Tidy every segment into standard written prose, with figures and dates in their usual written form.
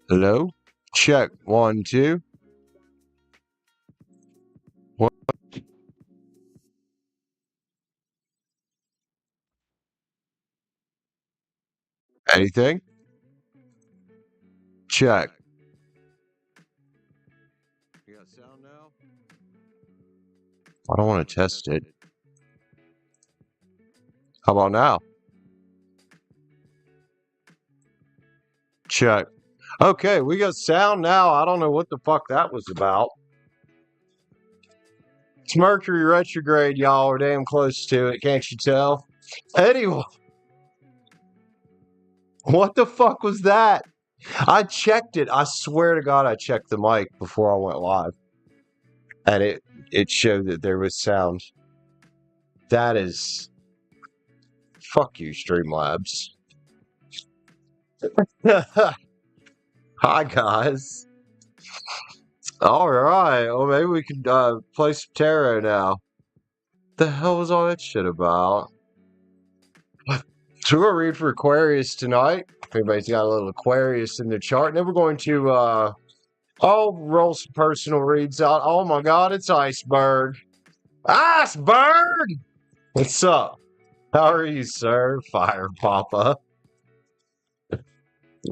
Hello? Check. 1, 2. What? Anything? Check. You got sound now? I don't want to test it. How about now? Check. Okay, we got sound now. I don't know what the fuck that was about. It's Mercury retrograde, y'all. We're damn close to it. Can't you tell? Anyway, what the fuck was that? I checked it. I swear to God, I checked the mic before I went live. And it showed that there was sound. That is... Fuck you, Streamlabs. Hi, guys. All right. Well, maybe we could play some tarot now. The hell was all that shit about? So we're going to read for Aquarius tonight. If anybody's got a little Aquarius in their chart. And then we're going to... I'll roll some personal reads out. Oh my God, it's Iceberg. Iceberg! What's up? How are you, sir? Fire Papa.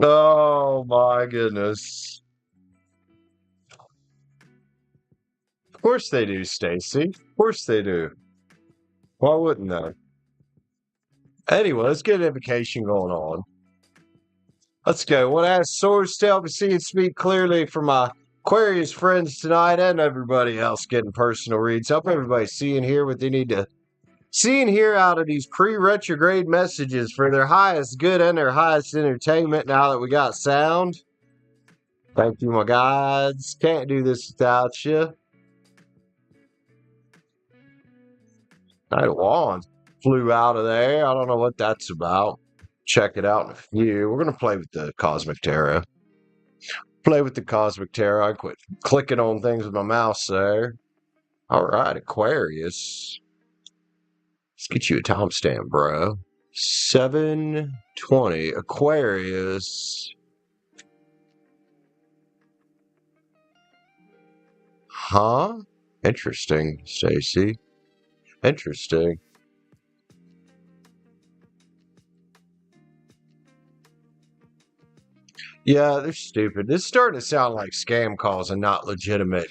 Oh my goodness. Of course they do, Stacie. Of course they do. Why wouldn't they? Anyway, let's get an invocation going on. Let's go. Want to ask Swords to help me see and speak clearly for my Aquarius friends tonight and everybody else getting personal reads. Help everybody see and hear what they need to see and hear out of these pre-retrograde messages for their highest good and their highest entertainment now that we got sound. Thank you, my guides. Can't do this without you. Knight of Wands flew out of there. I don't know what that's about. Check it out in a few. We're going to play with the Cosmic Tarot. Play with the Cosmic Tarot. I quit clicking on things with my mouse there. All right, Aquarius. Let's get you a timestamp, bro. 7:20. Aquarius. Huh? Interesting, Stacie. Interesting. Yeah, they're stupid. This is starting to sound like scam calls and not legitimate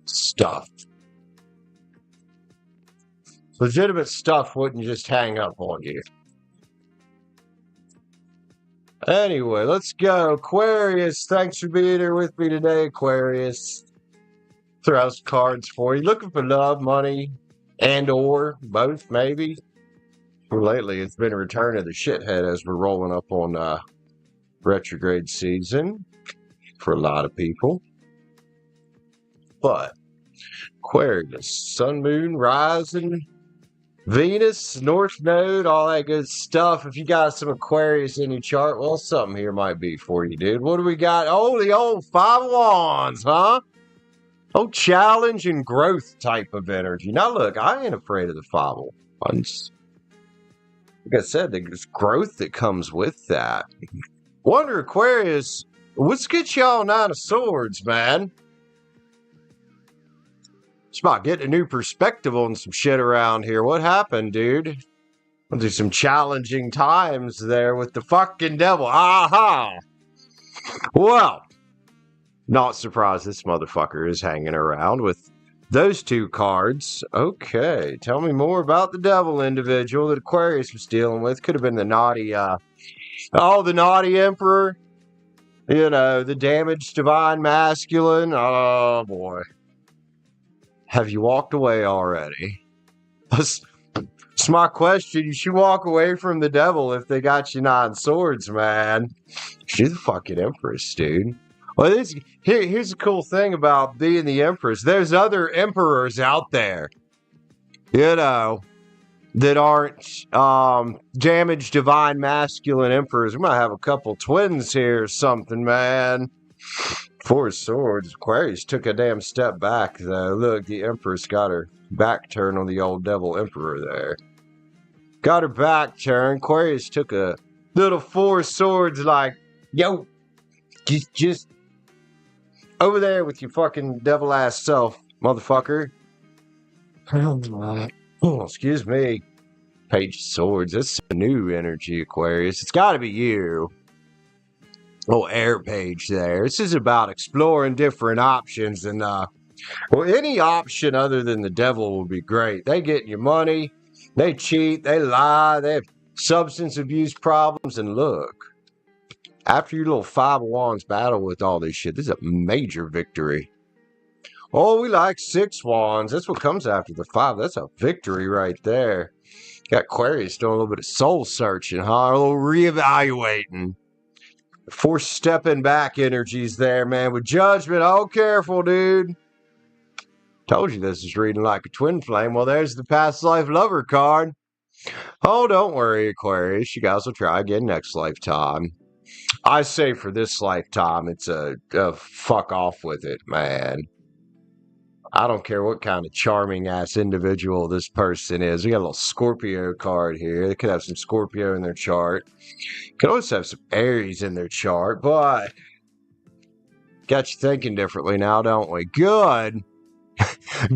stuff. Legitimate stuff wouldn't just hang up on you. Anyway, let's go. Aquarius, thanks for being here with me today, Aquarius. Throw out some cards for you. Looking for love, money, and or both, maybe. Lately, it's been a return of the shithead as we're rolling up on retrograde season for a lot of people. But Aquarius, Sun, Moon, Rising, Venus, North Node, all that good stuff. If you got some Aquarius in your chart, well, something here might be for you, dude. What do we got? Oh, the old Five of Wands, huh? Oh, challenge and growth type of energy. Now, look, I ain't afraid of the Five of Wands. Like I said, there's growth that comes with that. Wonder, Aquarius, let's get y'all Nine of Swords, man. It's about getting a new perspective on some shit around here. What happened, dude? Well, there's some challenging times there with the fucking devil. Aha! Well, not surprised this motherfucker is hanging around with those two cards. Okay, tell me more about the devil individual that Aquarius was dealing with. Could have been the naughty, the naughty emperor. You know, the damaged divine masculine. Oh, boy. Have you walked away already? That's my question. You should walk away from the devil if they got you Nine Swords, man. She's the fucking empress, dude. Well, here's the cool thing about being the empress. There's other emperors out there, you know, that aren't damaged divine masculine emperors. We might have a couple twins here or something, man. Four Swords. Aquarius took a damn step back, though. Look, the Empress got her back turned on the old devil emperor there. Got her back turned. Aquarius took a little Four Swords, like, Yo, just over there with your fucking devil ass self, motherfucker. Oh, excuse me. Page of Swords. That's a new energy, Aquarius. It's got to be you. Oh, air page there. This is about exploring different options, and well, any option other than the devil would be great. They get your money, they cheat, they lie, they have substance abuse problems, and look, after your little 5 of Wands battle with all this shit, this is a major victory. Oh, we like 6 Wands. That's what comes after the 5. That's a victory right there. Got Aquarius doing a little bit of soul searching, huh? A little reevaluating. 4 stepping back energies there, man, with judgment. Oh, careful, dude. Told you this is reading like a twin flame. Well, there's the past life lover card. Oh, don't worry, Aquarius. You guys will try again next lifetime. I say for this lifetime, it's a fuck off with it, man. I don't care what kind of charming ass individual this person is. We got a little Scorpio card here. They could have some Scorpio in their chart. Could also have some Aries in their chart, but got you thinking differently now, don't we? Good.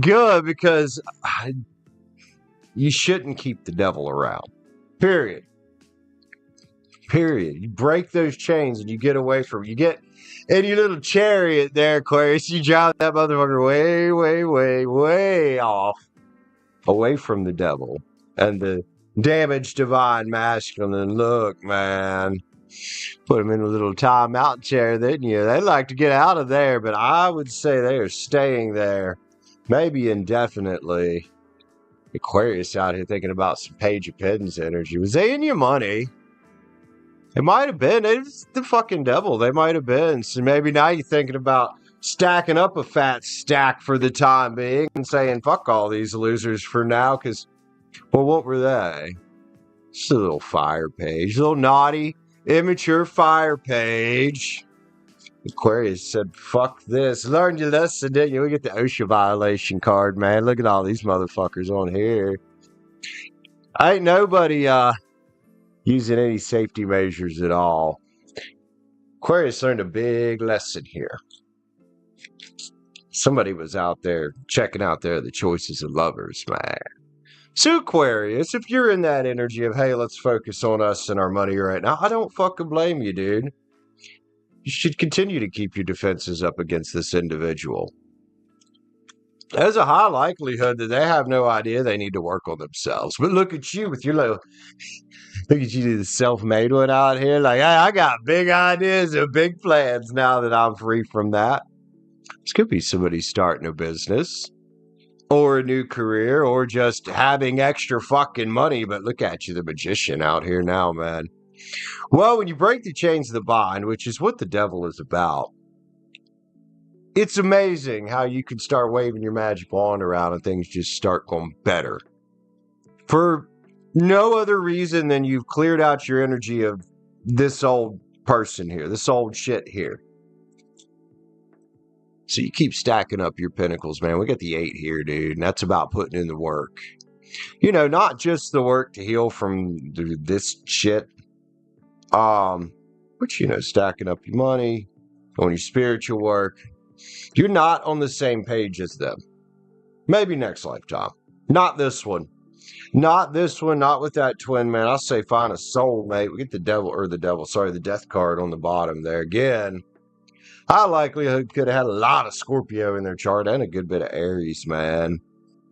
Good, because you shouldn't keep the devil around. Period. You break those chains and you get away from it. You get in your little chariot there, Aquarius. You drive that motherfucker way off. Away from the devil and the damaged divine masculine. Look, man. Put them in a little timeout chair, didn't you? They'd like to get out of there, but I would say they are staying there. Maybe indefinitely. Aquarius out here thinking about some Page of Pens energy. Was they in your money? It might have been. It's the fucking devil. They might have been. So maybe now you're thinking about stacking up a fat stack for the time being and saying, fuck all these losers for now, because, well, what were they? Just a little fire page. A little naughty, immature fire page. Aquarius said, fuck this. Learned your lesson, didn't you? We get the OSHA violation card, man. Look at all these motherfuckers on here. Ain't nobody using any safety measures at all. Aquarius learned a big lesson here. Somebody was out there checking out there the choices of lovers, man. So Aquarius, if you're in that energy of, hey, let's focus on us and our money right now, I don't fucking blame you, dude. You should continue to keep your defenses up against this individual. There's a high likelihood that they have no idea they need to work on themselves. But look at you with your little... Look at you, the self-made one out here. Like, hey, I got big ideas and big plans now that I'm free from that. This could be somebody starting a business or a new career or just having extra fucking money. But look at you, the magician out here now, man. Well, when you break the chains of the bind, which is what the devil is about, it's amazing how you can start waving your magic wand around and things just start going better. For no other reason than you've cleared out your energy of this old person here, this old shit here. So you keep stacking up your pinnacles, man. We got the 8 here, dude, and that's about putting in the work. You know, not just the work to heal from this shit, but, you know, stacking up your money, doing your spiritual work. You're not on the same page as them. Maybe next lifetime. Not this one. Not this one, not with that twin, man. I'll say find a soulmate. We get the death card on the bottom there. Again, high likelihood could have had a lot of Scorpio in their chart and a good bit of Aries, man.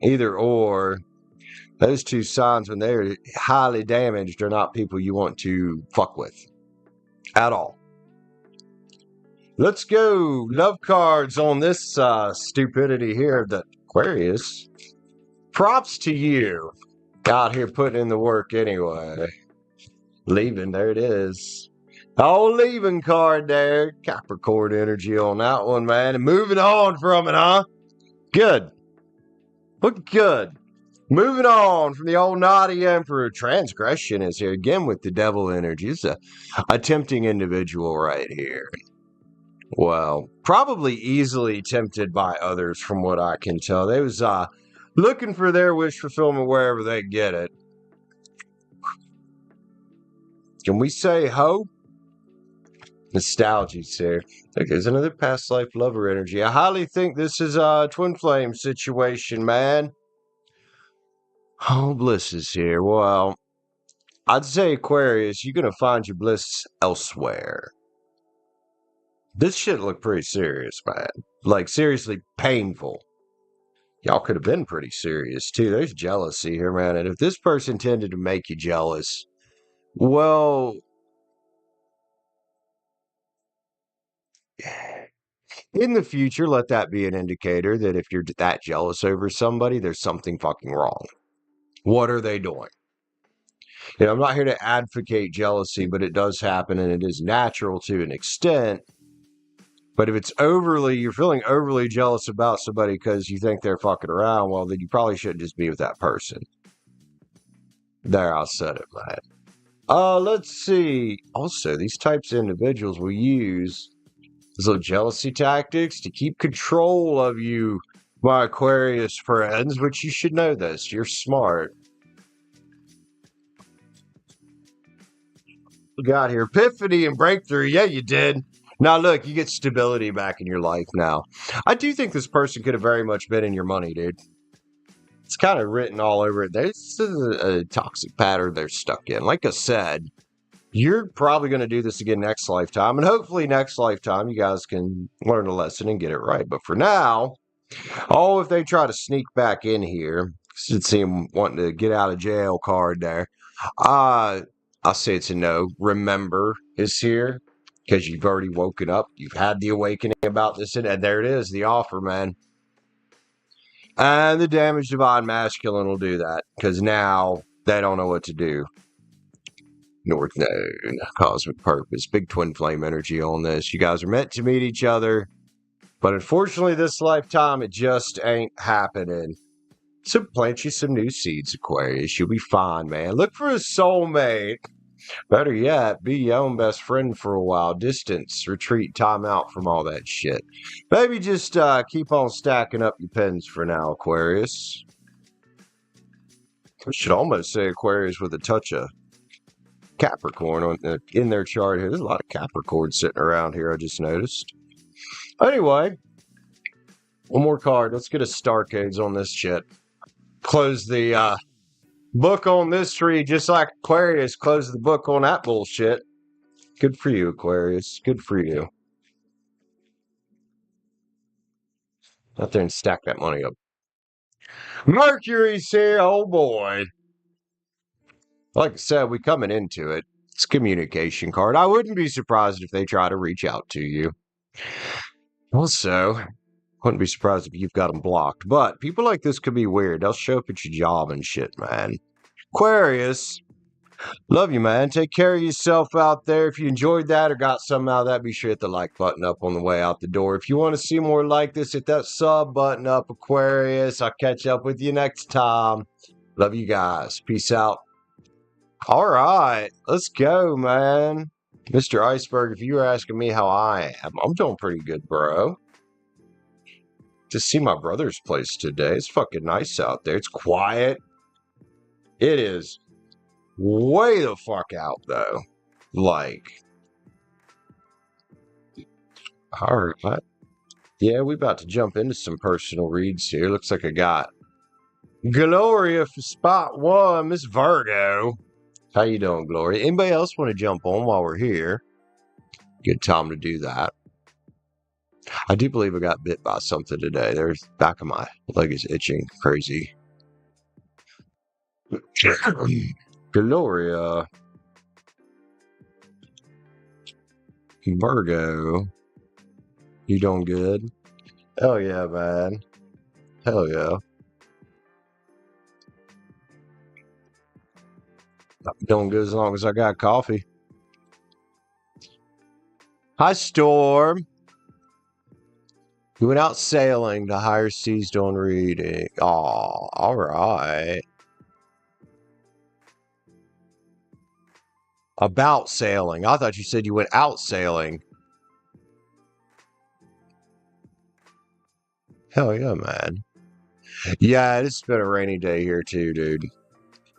Either or. Those two signs, when they're highly damaged, are not people you want to fuck with. At all. Let's go. Love cards on this stupidity here. The Aquarius. Props to you. Out here putting in the work anyway. Leaving, there it is. Oh, leaving card there. Capricorn energy on that one, man. And moving on from it, huh? Good. Look good. Moving on from the old naughty emperor. Transgression is here again with the devil energy. It's a tempting individual right here. Well, probably easily tempted by others from what I can tell. They was looking for their wish fulfillment wherever they get it. Can we say ho? Nostalgia's here. Okay, there's another past life lover energy. I highly think this is a twin flame situation, man. Oh, bliss is here. Well, I'd say Aquarius, you're gonna find your bliss elsewhere. This shit looked pretty serious, man. Like, seriously painful. Y'all could have been pretty serious, too. There's jealousy here, man. And if this person tended to make you jealous, well, in the future, let that be an indicator that if you're that jealous over somebody, there's something fucking wrong. What are they doing? You know, I'm not here to advocate jealousy, but it does happen and it is natural to an extent. But if it's you're feeling overly jealous about somebody because you think they're fucking around, well, then you probably shouldn't just be with that person. There, I said it, man. Let's see. Also, these types of individuals will use these little jealousy tactics to keep control of you, my Aquarius friends, which you should know this. You're smart. We got here. Epiphany and breakthrough. Yeah, you did. Now, look, you get stability back in your life now. I do think this person could have very much been in your money, dude. It's kind of written all over it. There's a toxic pattern they're stuck in. Like I said, you're probably going to do this again next lifetime. And hopefully next lifetime, you guys can learn a lesson and get it right. But for now, if they try to sneak back in here, should see him wanting to get out of jail card there. I'll say it's a no. Remember is here because you've already woken up. You've had the awakening about this, and there it is, the offer, man. And the damaged divine masculine will do that because now they don't know what to do. North Node, cosmic purpose, big twin flame energy on this. You guys are meant to meet each other, but unfortunately, this lifetime it just ain't happening. So plant you some new seeds, Aquarius. You'll be fine, man. Look for a soulmate. Better yet, be your own best friend for a while. Distance, retreat, time out from all that shit. Maybe just keep on stacking up your pens for now, Aquarius. I should almost say Aquarius with a touch of Capricorn in their chart here. There's a lot of Capricorn sitting around here, I just noticed. Anyway, one more card. Let's get a Starcades on this shit. Close the book on this tree, just like Aquarius closed the book on that bullshit. Good for you, Aquarius. Good for you. Out there and stack that money up. Mercury's here, oh boy. Like I said, we coming into it. It's a communication card. I wouldn't be surprised if they try to reach out to you. Also, wouldn't be surprised if you've got them blocked. But people like this could be weird. They'll show up at your job and shit, man. Aquarius, love you, man. Take care of yourself out there. If you enjoyed that or got something out of that, be sure to hit the like button up on the way out the door. If you want to see more like this, hit that sub button up, Aquarius. I'll catch up with you next time. Love you guys. Peace out. All right, let's go, man. Mr. Iceberg, if you were asking me how I am, I'm doing pretty good, bro. Just see my brother's place today. It's fucking nice out there. It's quiet. It is way the fuck out, though. Like, all right. Yeah, we about to jump into some personal reads here. Looks like I got Gloria for spot one, Miss Virgo. How you doing, Gloria? Anybody else want to jump on while we're here? Good time to do that. I do believe I got bit by something today. There's back of my leg is itching. Crazy. Gloria. Virgo. You doing good? Hell yeah, man. Hell yeah. I'm doing good as long as I got coffee. Hi, Storm. We went out sailing to higher seas doing reading. Oh, all right. About sailing. I thought you said you went out sailing. Hell yeah, man. Yeah, it's been a rainy day here too, dude.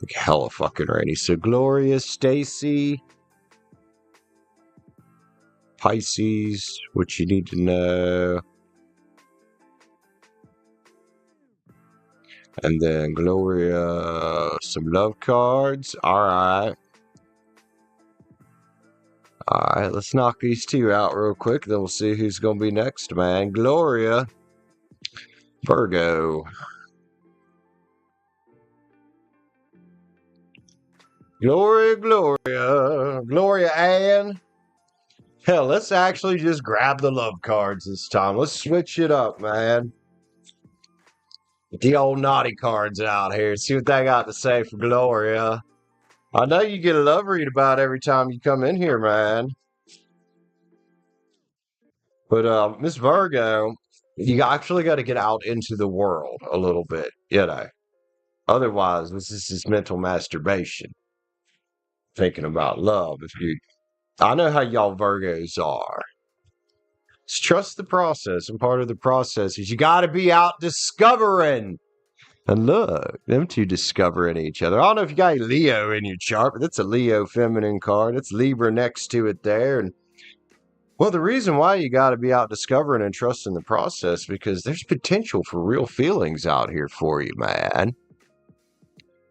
Like hella fucking rainy. So Gloria, Stacie. Pisces, what you need to know. And then Gloria, some love cards. Alright. Alright, let's knock these two out real quick. Then we'll see who's going to be next, man. Gloria. Virgo. Gloria, Gloria. Gloria Ann. Hell, let's actually just grab the love cards this time. Let's switch it up, man. Get the old naughty cards out here. See what they got to say for Gloria. I know you get a love read about every time you come in here, man. But Miss Virgo, you actually got to get out into the world a little bit, you know. Otherwise, this is just mental masturbation. Thinking about love. I know how y'all Virgos are. Just trust the process, and part of the process is you got to be out discovering. And look, them two discovering each other. I don't know if you got a Leo in your chart, but that's a Leo feminine card. It's Libra next to it there. And well, the reason why you got to be out discovering and trusting the process, because there's potential for real feelings out here for you, man.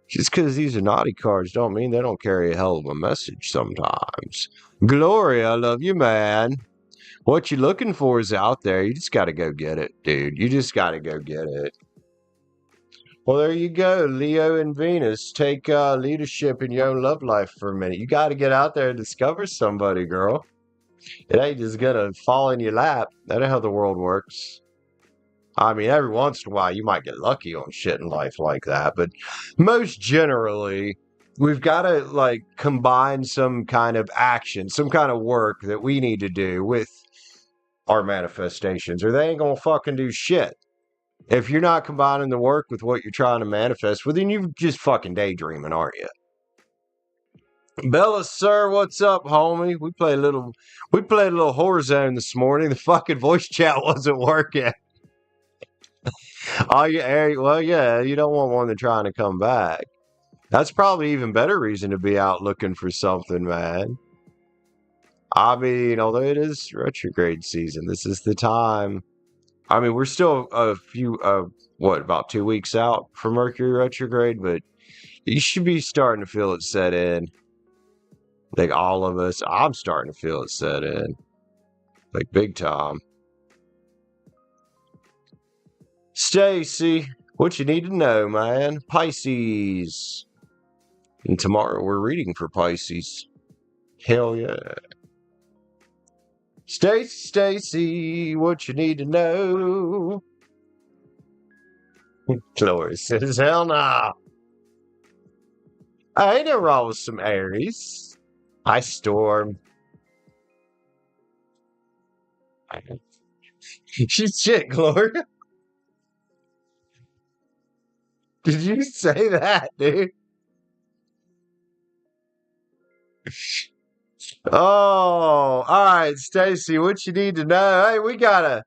Just because these are naughty cards don't mean they don't carry a hell of a message sometimes. Gloria, I love you, man. What you're looking for is out there. You just got to go get it, dude. You just got to go get it. Well, there you go. Leo and Venus. Take leadership in your own love life for a minute. You got to get out there and discover somebody, girl. It ain't just going to fall in your lap. That ain't how the world works. I mean, every once in a while, you might get lucky on shit in life like that. But most generally, we've got to, like, combine some kind of action, some kind of work that we need to do with our manifestations, or they ain't going to fucking do shit. If you're not combining the work with what you're trying to manifest, well, then you're just fucking daydreaming, aren't you? Bella, sir, what's up, homie? We played a little horror zone this morning. The fucking voice chat wasn't working. Oh, yeah, well, yeah, you don't want one that's trying to come back. That's probably even better reason to be out looking for something, man. I mean, although it is retrograde season, this is the time. I mean, we're still about 2 weeks out from Mercury retrograde, but you should be starting to feel it set in. Like all of us, I'm starting to feel it set in. Like big time. Stacie, what you need to know, man. Pisces. And tomorrow we're reading for Pisces. Hell yeah. Stacie, what you need to know. Gloria says, hell nah. I ain't no wrong with some Aries. I storm. Shit, Gloria. Did you say that, dude? Oh, all right, Stacie, what you need to know? Hey, we got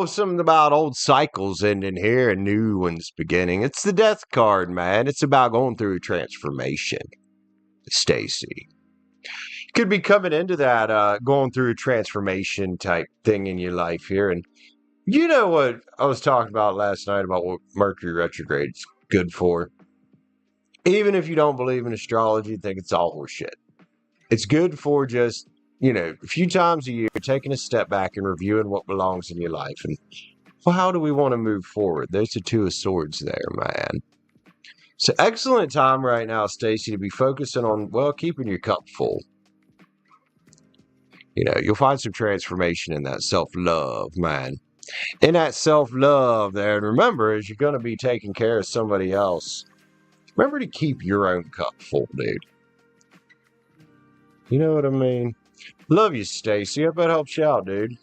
something about old cycles ending here and new ones beginning. It's the death card, man. It's about going through a transformation, Stacie. Could be coming into that, going through a transformation type thing in your life here. And you know what I was talking about last night about what Mercury retrograde is good for? Even if you don't believe in astrology, you think it's all horseshit. It's good for just, a few times a year, taking a step back and reviewing what belongs in your life. And, well, how do we want to move forward? There's the Two of Swords there, man. It's an excellent time right now, Stacie, to be focusing on, keeping your cup full. You'll find some transformation in that self-love, man. In that self-love there. And remember, as you're going to be taking care of somebody else, remember to keep your own cup full, dude. You know what I mean? Love you, Stacie. I hope that helps you out, dude.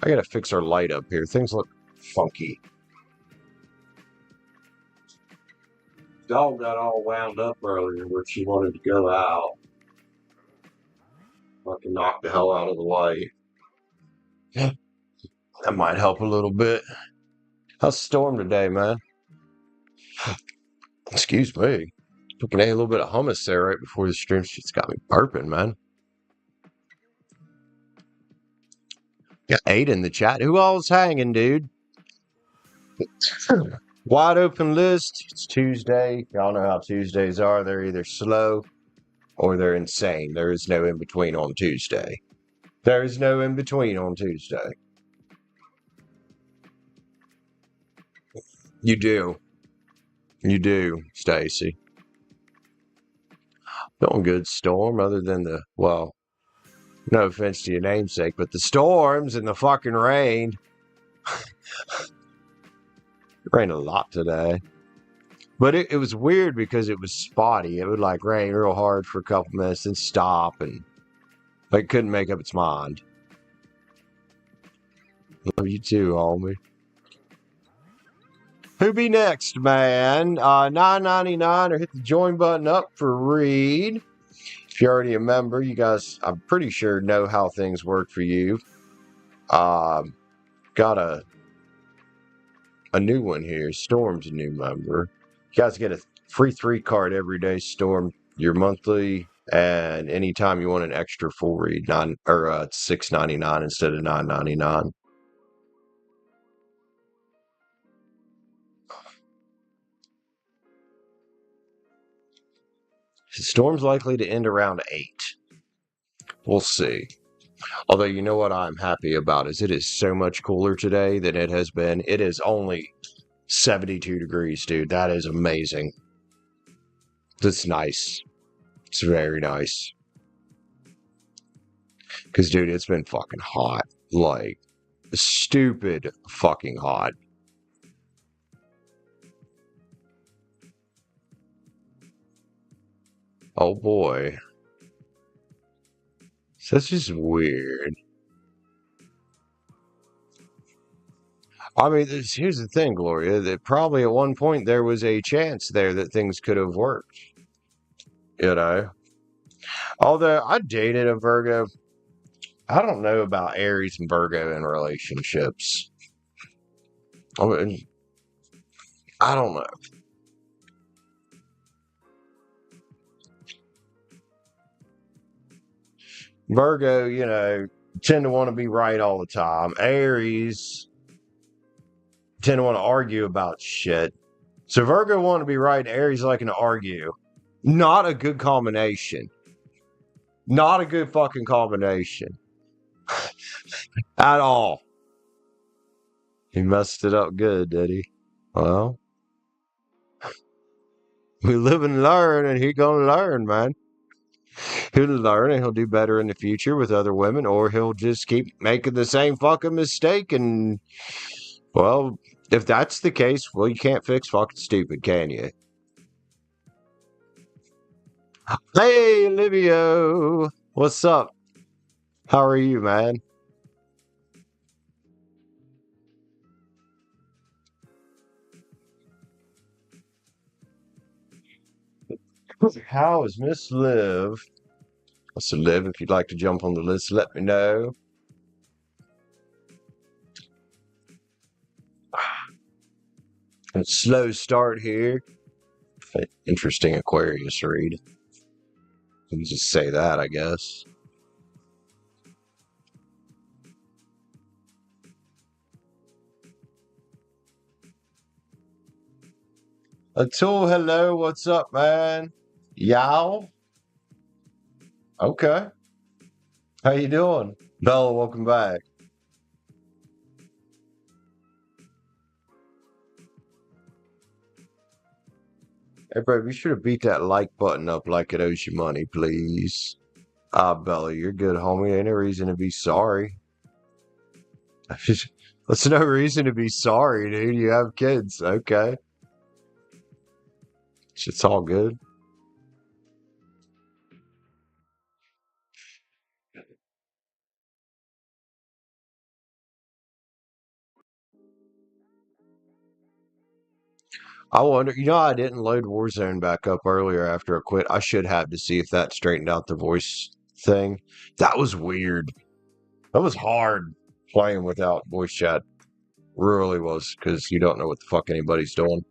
I gotta fix our light up here. Things look funky. Dog got all wound up earlier where she wanted to go out. Fucking knock the hell out of the light. That might help a little bit. How's the storm today, man? Excuse me. Fucking ate a little bit of hummus there right before the stream. Shit's got me burping, man. Got 8 in the chat. Who all's hanging, dude? Wide open list. It's Tuesday. Y'all know how Tuesdays are. They're either slow or they're insane. There is no in between on Tuesday. There is no in between on Tuesday. You do. You do, Stacie. Going good, Storm, other than the, well, no offense to your namesake, but the storms and the fucking rain. It rained a lot today. But it was weird because it was spotty. It would like rain real hard for a couple minutes and stop, and like couldn't make up its mind. Love you too, homie. Who be next, man? $9.99 or hit the join button up for Reed. If you're already a member, you guys, I'm pretty sure, know how things work for you. Got a new one here. Storm's a new member. You guys get a free 3 card every day, Storm. Your monthly, and anytime you want an extra full read, $6.99 instead of $9.99. Storm's likely to end around 8. We'll see. Although, you know what I'm happy about is it is so much cooler today than it has been. It is only 72 degrees, dude. That is amazing. That's nice. It's very nice. Because, dude, it's been fucking hot. Like, stupid fucking hot. Oh, boy. So that's just weird. I mean, here's the thing, Gloria, that probably at one point there was a chance there that things could have worked. You know? Although I dated a Virgo. I don't know about Aries and Virgo in relationships. I mean, I don't know. Virgo, you know, tend to want to be right all the time. Aries tend to want to argue about shit. So Virgo want to be right, Aries liking to argue. Not a good combination. Not a good fucking combination. At all. He messed it up good, did he? Well, we live and learn, and he gonna learn, man. He'll learn, and he'll do better in the future with other women, or he'll just keep making the same fucking mistake. And, well, if that's the case, well, you can't fix fucking stupid, can you? Hey, Livio. What's up? How are you, man? How is Miss Liv? So, Liv, if you'd like to jump on the list, let me know. A slow start here. Interesting Aquarius read. You can just say that, I guess. Atul, hello, what's up, man? Yow? Okay. How you doing? Bella, welcome back. Hey, bro, be sure to beat that like button up like it owes you money, please. Bella, you're good, homie. Ain't no reason to be sorry. That's no reason to be sorry, dude. You have kids. Okay. It's all good. I wonder, I didn't load Warzone back up earlier after I quit. I should have to see if that straightened out the voice thing. That was weird. That was hard playing without voice chat. Really was, because you don't know what the fuck anybody's doing.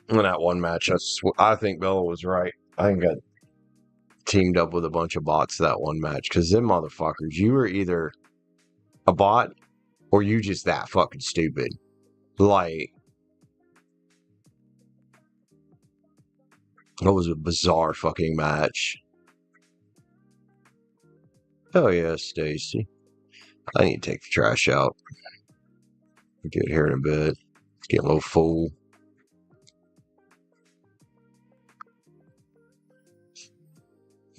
In that one match, I think Bella was right. I think I teamed up with a bunch of bots that one match, because them motherfuckers, you were either a bot or you just that fucking stupid. Like, that was a bizarre fucking match. Oh yeah, Stacie. I need to take the trash out. We'll get here in a bit. Get a little full.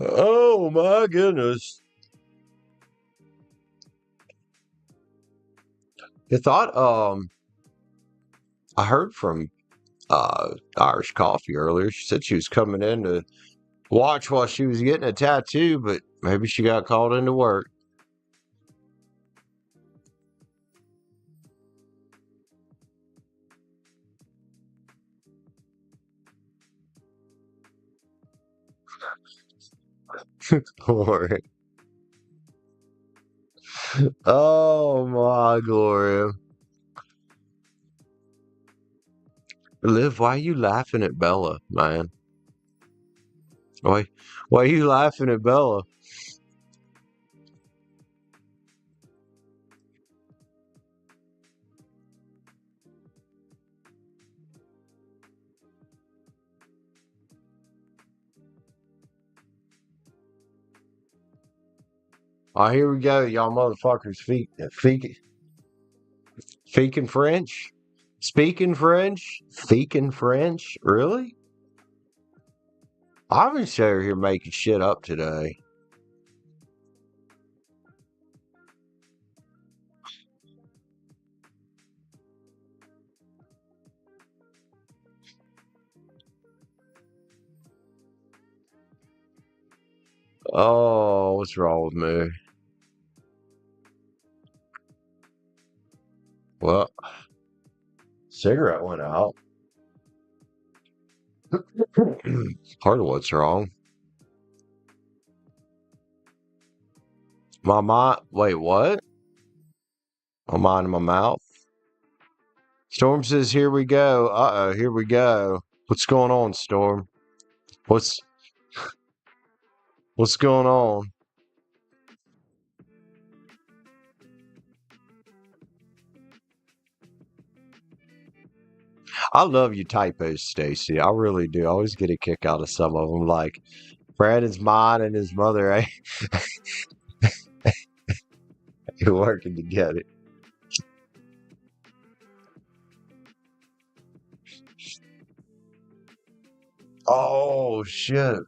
Oh my goodness. I thought I heard from Irish Coffey earlier. She said she was coming in to watch while she was getting a tattoo, but maybe she got called into work. Gloria. Oh my Gloria. Liv, why are you laughing at Bella, man? Why are you laughing at Bella? Oh, here we go, y'all motherfuckers. Speaking French? Speaking French? Speaking French? Really? I've been sitting here making shit up today. Oh, what's wrong with me? Well, cigarette went out. Part of what's wrong. My mind. Wait, what? My mind in my mouth. Storm says, "Here we go." Uh-oh, here we go. What's going on, Storm? What's going on? I love your typos, Stacie. I really do. I always get a kick out of some of them. Like Brandon's mine and his mother, eh? You're working together. Oh shit.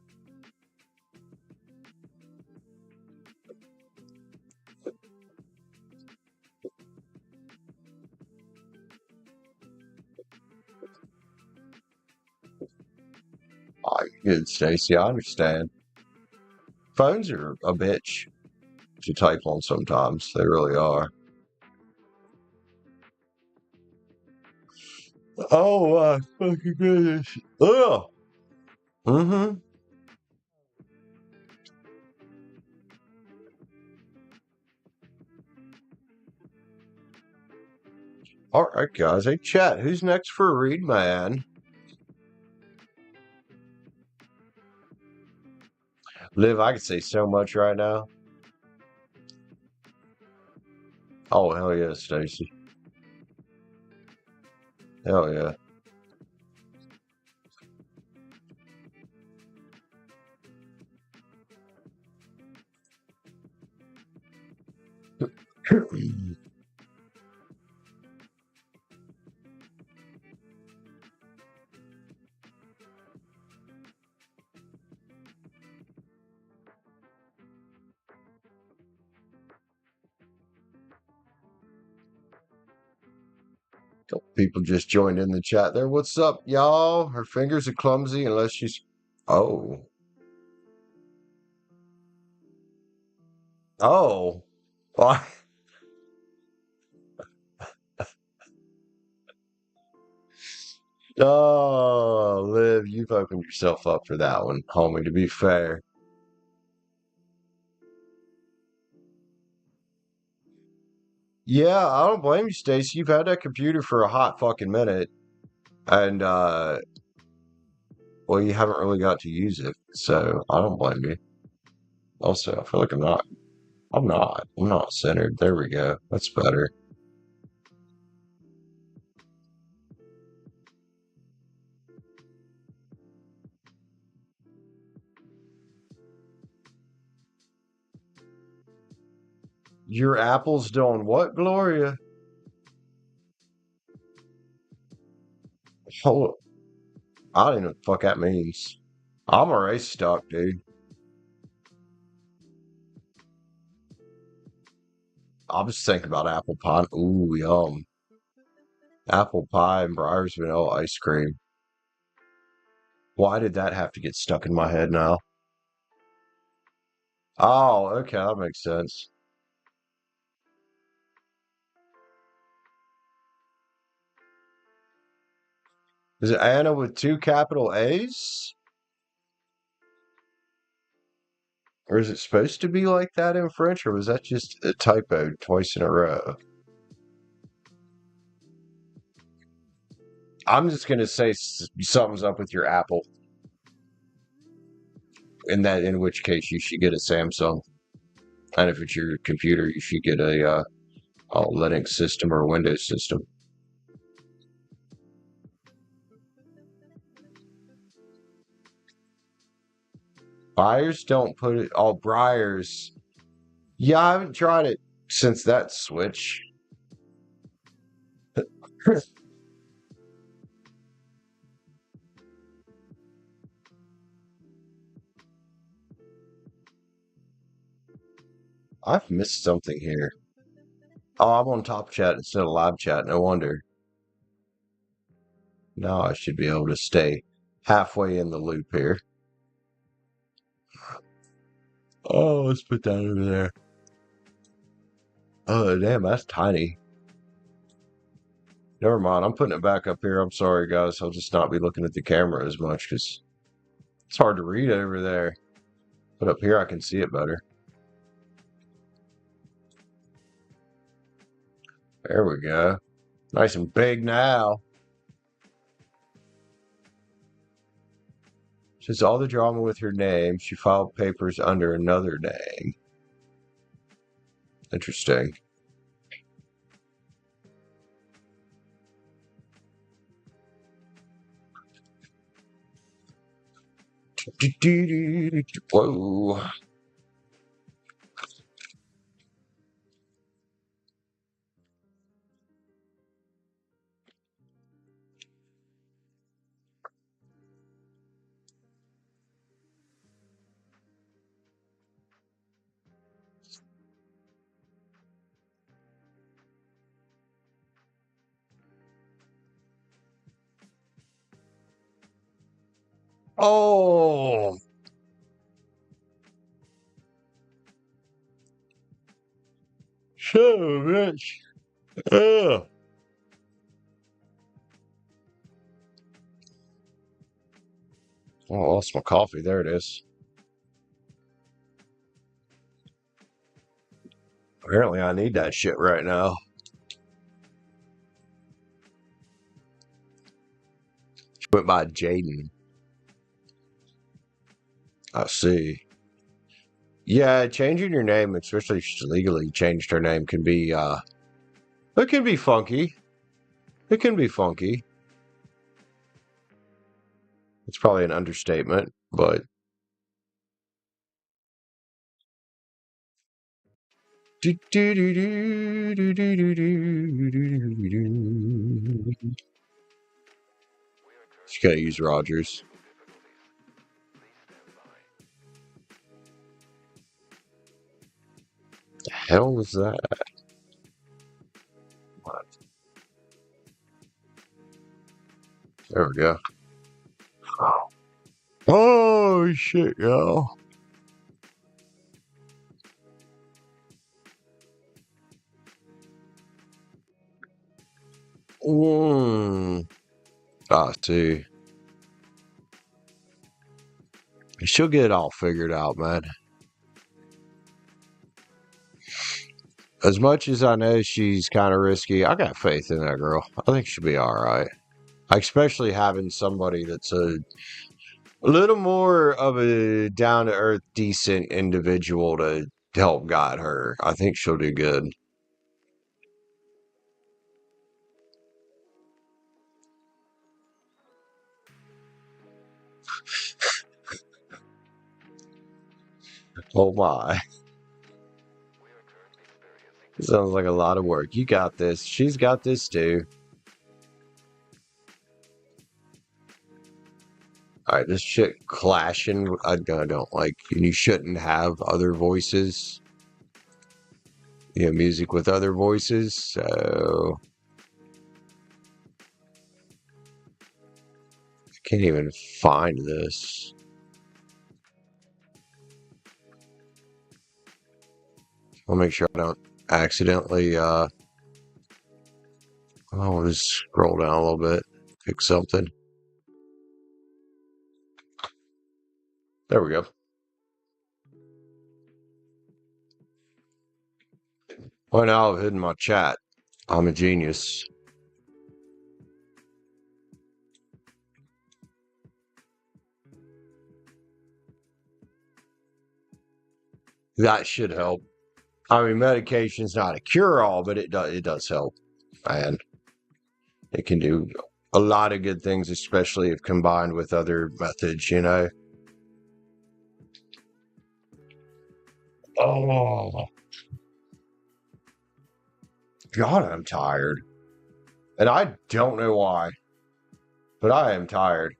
Oh, you're good, Stacie. I understand. Phones are a bitch to type on sometimes. They really are. Oh my fucking goodness. Ugh. Mm-hmm. All right, guys. Hey, chat. Who's next for a read, man? Liv, I could say so much right now. Oh, hell yeah, Stacie. Hell yeah. Couple people just joined in the chat there. What's up, y'all? Her fingers are clumsy unless she's. Oh. Oh. Why? Oh, Liv, you've opened yourself up for that one, homie, to be fair. Yeah, I don't blame you, Stacie. You've had that computer for a hot fucking minute. And, well, you haven't really got to use it, so I don't blame you. Also, I feel like I'm not. I'm not. I'm not centered. There we go. That's better. Your apple's doing what, Gloria? Hold. I don't even know what the fuck that means. I'm already stuck, dude. I'm just thinking about apple pie. Ooh, yum. Apple pie and Breyer's vanilla ice cream. Why did that have to get stuck in my head now? Oh, okay, that makes sense. Is it Anna with two capital A's? Or is it supposed to be like that in French, or was that just a typo twice in a row? I'm just gonna say something's up with your Apple. In which case you should get a Samsung. And if it's your computer, you should get a Linux system or a Windows system. Buyers don't put it. Oh, Briars. Yeah, I haven't tried it since that switch. I've missed something here. Oh, I'm on top chat instead of live chat. No wonder. Now I should be able to stay halfway in the loop here. Oh, let's put that over there. Oh, damn, that's tiny. Never mind. I'm putting it back up here. I'm sorry, guys. I'll just not be looking at the camera as much because it's hard to read over there. But up here, I can see it better. There we go. Nice and big now. Since all the drama with her name, she filed papers under another name. Interesting. Whoa. Oh. So bitch. Ugh. Oh, I lost my coffee. There it is. Apparently, I need that shit right now. She went by Jaden. I see. Yeah, changing your name, especially if she's legally changed her name, can be it can be funky. It can be funky. It's probably an understatement, but just gotta use Rogers. The hell was that? What? There we go. Oh shit, yo. I see. She'll get it all figured out, man. As much as I know she's kind of risky, I got faith in that girl. I think she'll be all right. Especially having somebody that's A little more of a down-to-earth, decent individual to help guide her. I think she'll do good. Oh my. Sounds like a lot of work. You got this. She's got this too. Alright, this shit clashing. I don't like. You shouldn't have other voices. You know, music with other voices. So. I can't even find this. I'll make sure I don't accidentally, I'll just scroll down a little bit. Pick something. There we go. Well, now I've hidden my chat. I'm a genius. That should help. I mean, medication's not a cure-all, but it does help. And it can do a lot of good things, especially if combined with other methods, you know. Oh. God, I'm tired. And I don't know why. But I am tired.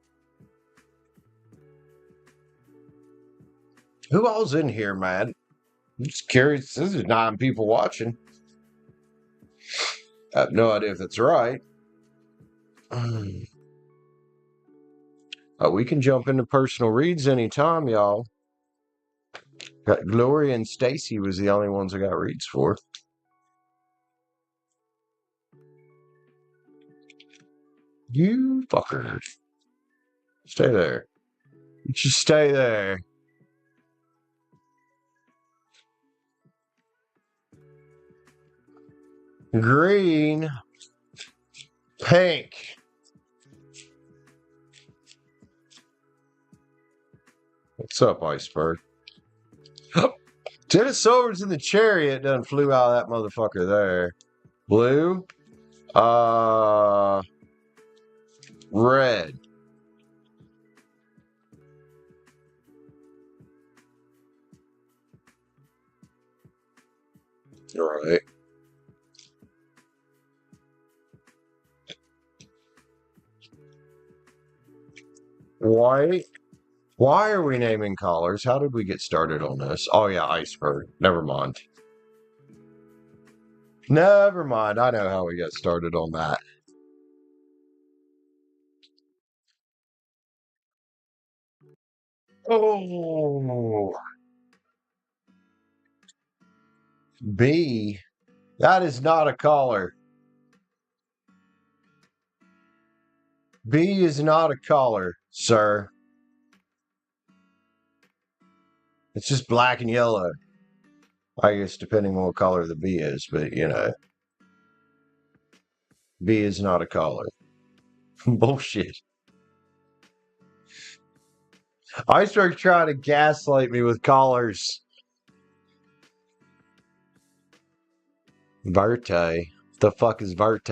Who all's in here, man? I'm just curious. This is 9 people watching. I have no idea if that's right. We can jump into personal reads anytime, y'all. Got Gloria and Stacie was the only ones I got reads for. You fuckers. Stay there. Just stay there. Green. Pink. What's up, Iceberg? Dennis Silver's in the chariot done flew out of that motherfucker there. Blue. Red. All right. White. Why are we naming colors? How did we get started on this? Oh, yeah, iceberg. Never mind. Never mind. I know how we got started on that. Oh. B. That is not a color. B is not a color, sir. It's just black and yellow. I guess depending on what color the B is, but you know. B is not a color. Bullshit. Iceberg's trying to gaslight me with colors. Verte. The fuck is Verte?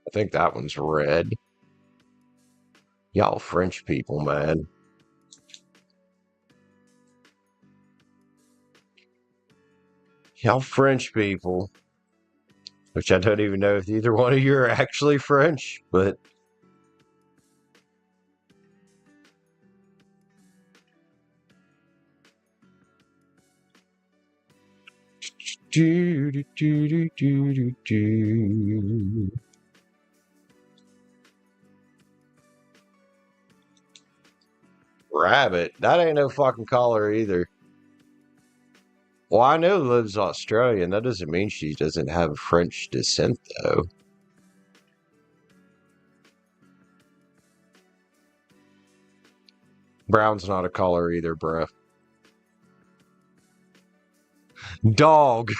I think that one's red. Y'all French people, man. Y'all French people. Which I don't even know if either one of you are actually French, but... Do, do, do, do, do, do, do. Rabbit. That ain't no fucking color either. Well, I know Liv's Australian. That doesn't mean she doesn't have French descent, though. Brown's not a color either, bruh. Dog.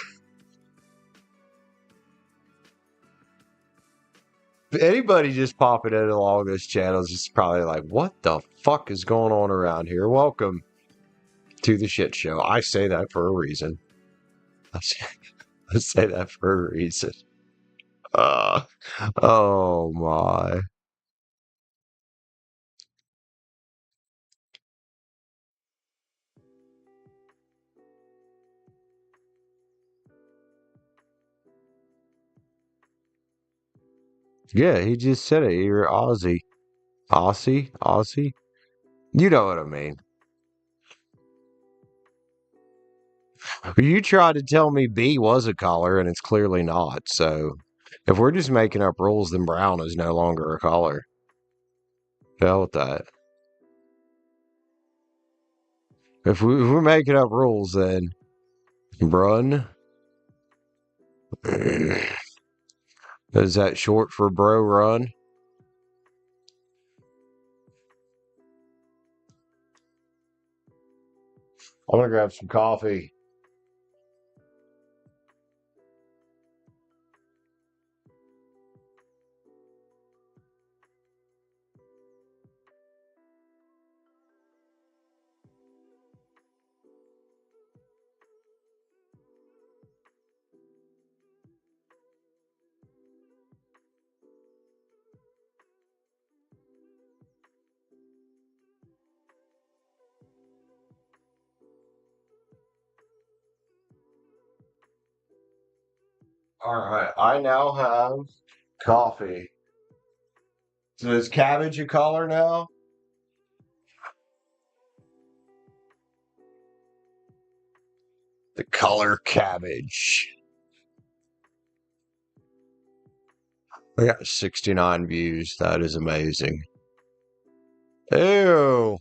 Anybody just popping in along this channel is just probably like, what the fuck is going on around here? Welcome to the shit show. I say that for a reason. I say that for a reason. Oh my. Yeah, he just said it. You're Aussie. Aussie? Aussie? You know what I mean. You tried to tell me B was a color, and it's clearly not. So, if we're just making up rules, then brown is no longer a color. Hell with that. If we're making up rules, then brun. Is that short for bro run? I'm gonna grab some coffee. All right, I now have coffee. So is cabbage a color now? The color cabbage. I got 69 views. That is amazing. Ew.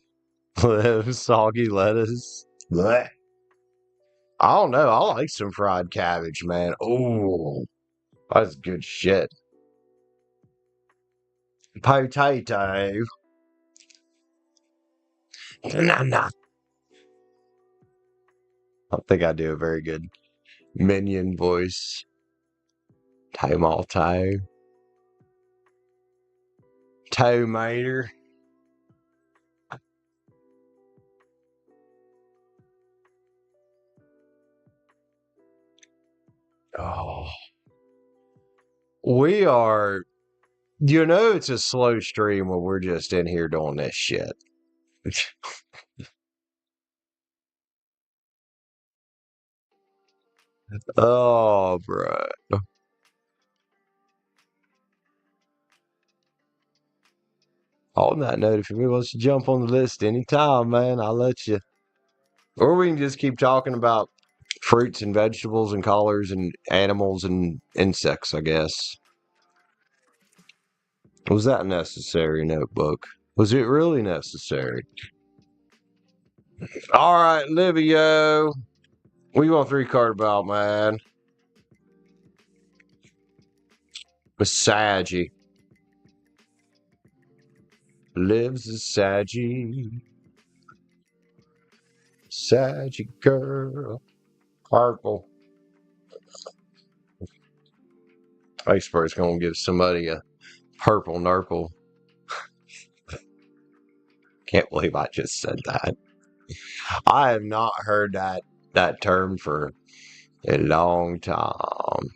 Soggy lettuce. Blech. I don't know. I like some fried cabbage, man. Oh, that's good shit. Potato. Nah, nah. I think I do a very good minion voice. Tomato. Tomato. Oh. We are, it's a slow stream when we're just in here doing this shit. Oh, bro. On that note, if anybody wants to jump on the list anytime, man, I'll let you. Or we can just keep talking about fruits and vegetables and colors and animals and insects, I guess. Was that necessary, notebook? Was it really necessary? All right, Livio. What do you want 3-card about, man? Massagey. Lives a saggy. Saggy girl. Purple. Iceberg's gonna give somebody a purple nurple. Can't believe I just said that. I have not heard that term for a long time.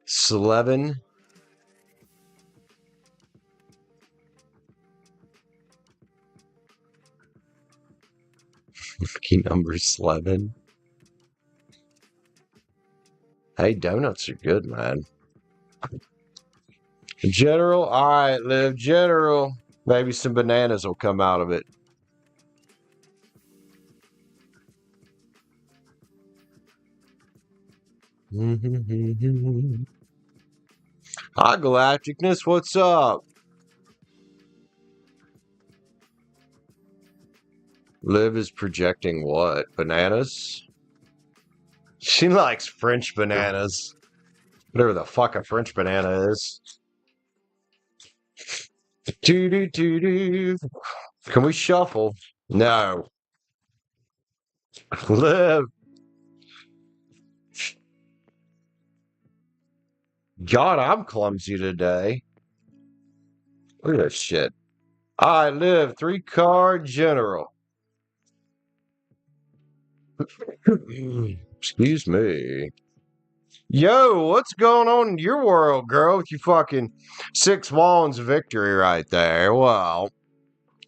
Slevin. Lucky number Slevin. Hey, donuts are good, man. General. All right, Liv. General. Maybe some bananas will come out of it. Hi, Galacticness. What's up? Liv is projecting what? Bananas? She likes French bananas. Whatever the fuck a French banana is. Doo-doo-doo-doo. Can we shuffle? No. Liv. God, I'm clumsy today. Look at this shit. I live 3-car general. Excuse me. Yo, what's going on in your world, girl, with your fucking 6 wands victory right there? Well,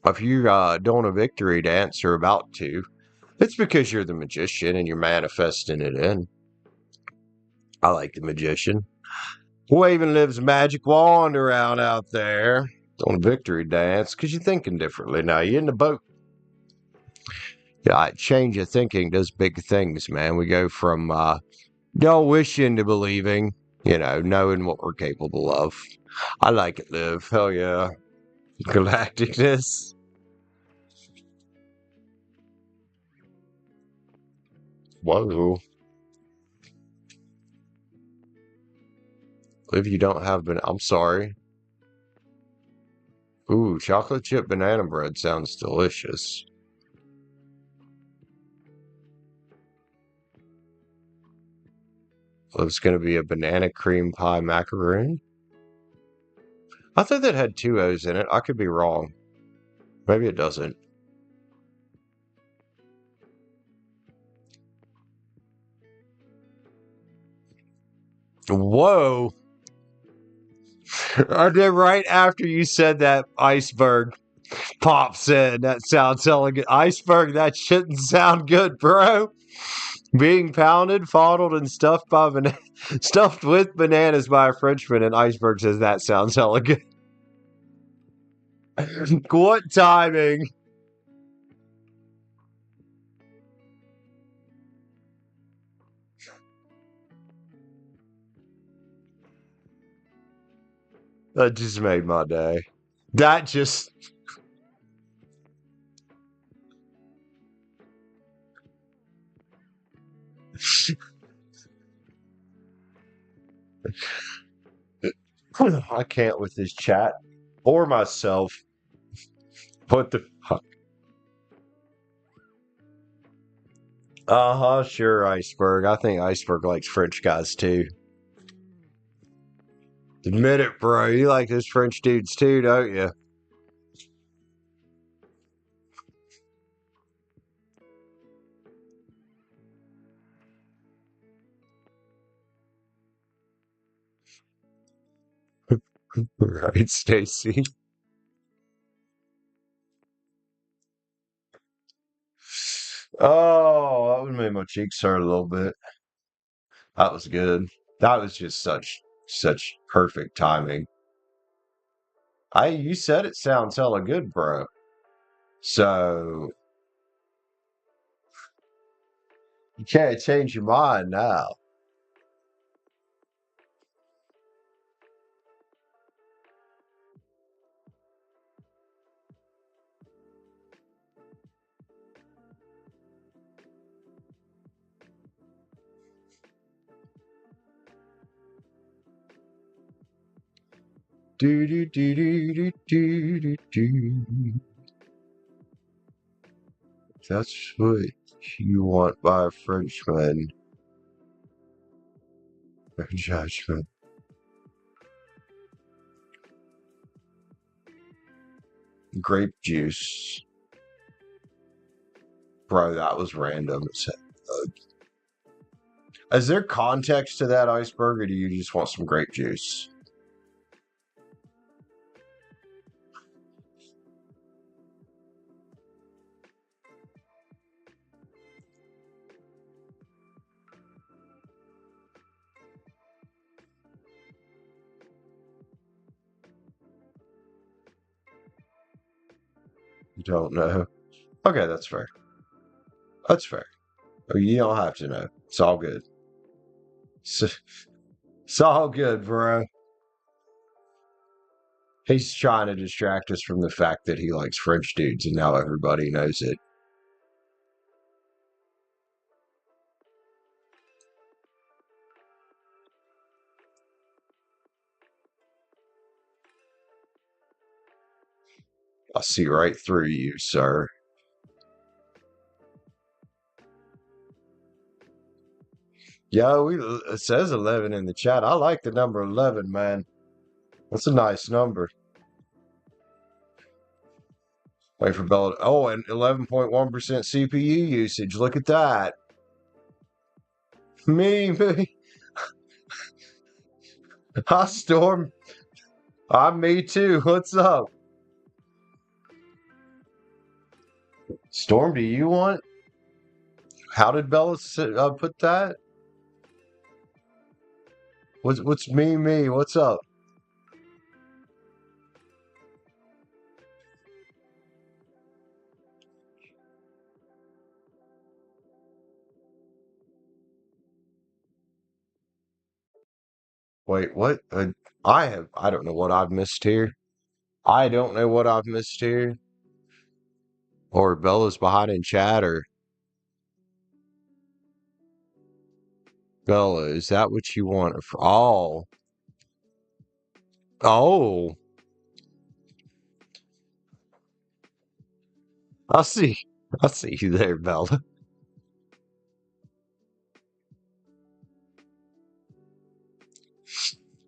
if you're doing a victory dance or about to, it's because you're the magician and you're manifesting it in. I like the magician. Waving lives magic wand around out there on a victory dance because you're thinking differently now. You're in the boat. Yeah, change of thinking does big things, man. We go from wishing to believing, knowing what we're capable of. I like it, Liv. Hell yeah. Galacticness. Whoa. Liv, you don't have I'm sorry. Ooh, chocolate chip banana bread sounds delicious. Liv's gonna be a banana cream pie macaroon. I thought that had 2 O's in it. I could be wrong. Maybe it doesn't. Whoa. I did right after you said that iceberg. Pop said that sounds elegant. Iceberg, that shouldn't sound good, bro. Being pounded, fondled, and stuffed with bananas by a Frenchman, and Iceberg says that sounds elegant. What timing? That just made my day. That just. I can't with this chat or myself. What the fuck? Uh-huh, sure, Iceberg. I think Iceberg likes French guys too. Admit it, bro. You like those French dudes too, don't you? Right, Stacie. Oh, that would make my cheeks hurt a little bit. That was good. That was just such perfect timing. You said it sounds hella good, bro. So you can't change your mind now. Do do do do do do do do. That's what you want by a Frenchman. No judgment. Grape juice. Bro, that was random. Is there context to that, Iceberg, or do you just want some grape juice? You don't know. Okay, that's fair. That's fair. Oh, you don't have to know. It's all good. It's all good, bro. He's trying to distract us from the fact that he likes French dudes, and now everybody knows it. I see right through you, sir. Yeah, it says 11 in the chat. I like the number 11, man. That's a nice number. Wait for Bella. Oh, and 11.1% CPU usage. Look at that. Me. Hi, Storm. I'm me too. What's up? Storm, do you want? How did Bella put that? What's me? What's up? Wait, what? I don't know what I've missed here. I don't know what I've missed here. Or Bella's behind in chat, or Bella, is that what you want? Oh. Oh. I see. I see you there, Bella.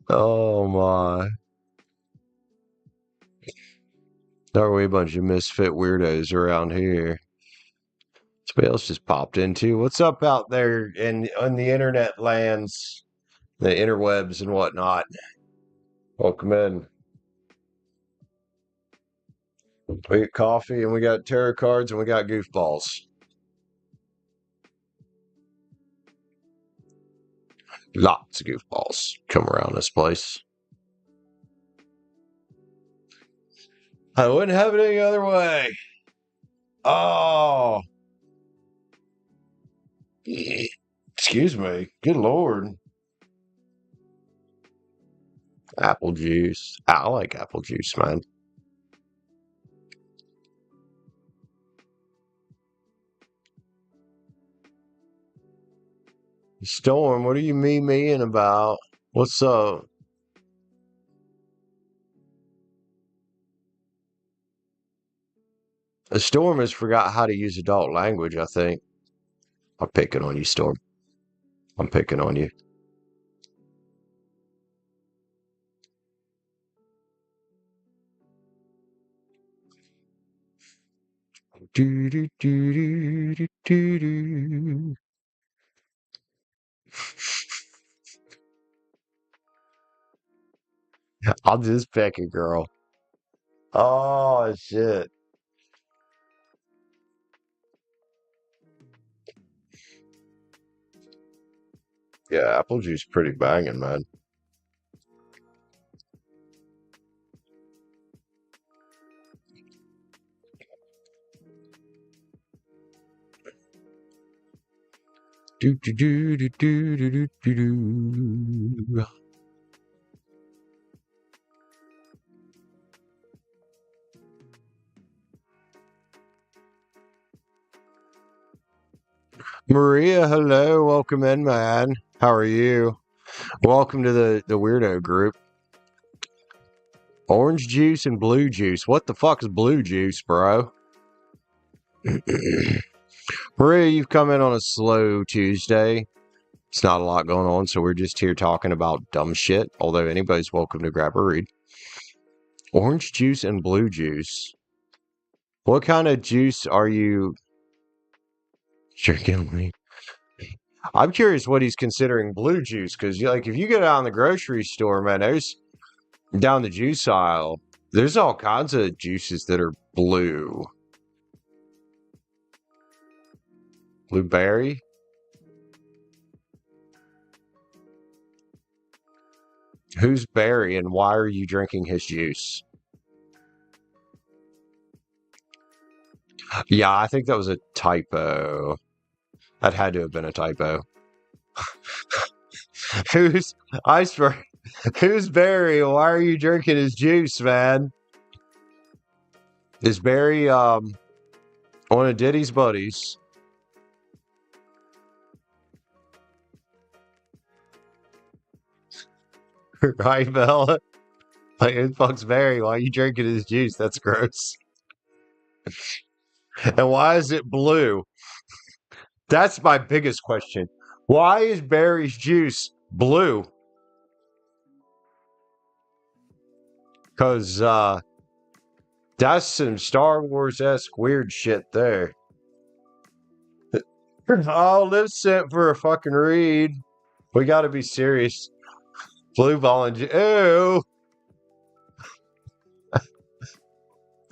Oh my. Are we a bunch of misfit weirdos around here? Somebody else just popped into. What's up out there in on the internet lands, the interwebs and whatnot? Welcome in. We got coffee and we got tarot cards and we got goofballs. Lots of goofballs come around this place. I wouldn't have it any other way. Oh. Excuse me. Good Lord. Apple juice. I like apple juice, man. Storm, what are you mean about? What's up? The Storm has forgot how to use adult language, I think. I'm picking on you, Storm. I'm picking on you. Do, do, do, do, do, do, do. I'll just pick a girl. Oh, shit. Yeah, apple juice pretty banging, man. Do, do, do, do, do, do, do, do. Maria, hello. Welcome in, man. How are you? Welcome to the weirdo group. Orange juice and blue juice. What the fuck is blue juice, bro? Maria, you've come in on a slow Tuesday. It's not a lot going on, so we're just here talking about dumb shit. Although anybody's welcome to grab a read. Orange juice and blue juice. What kind of juice are you drinking? I'm curious what he's considering blue juice, because like if you go down the grocery store, man, there's down the juice aisle, there's all kinds of juices that are blue. Blueberry? Who's Barry and why are you drinking his juice? Yeah, I think that was a typo. That had to have been a typo. Who's Iceberg? Who's Barry? Why are you drinking his juice, man? Is Barry one of Diddy's buddies? Right, Bella? Like, who the fuck's Barry? Why are you drinking his juice? That's gross. And why is it blue? That's my biggest question. Why is Barry's juice blue? Because, that's some Star Wars-esque weird shit there. Oh, Liv sent for a fucking read. We gotta be serious. Blue ball and... Ew!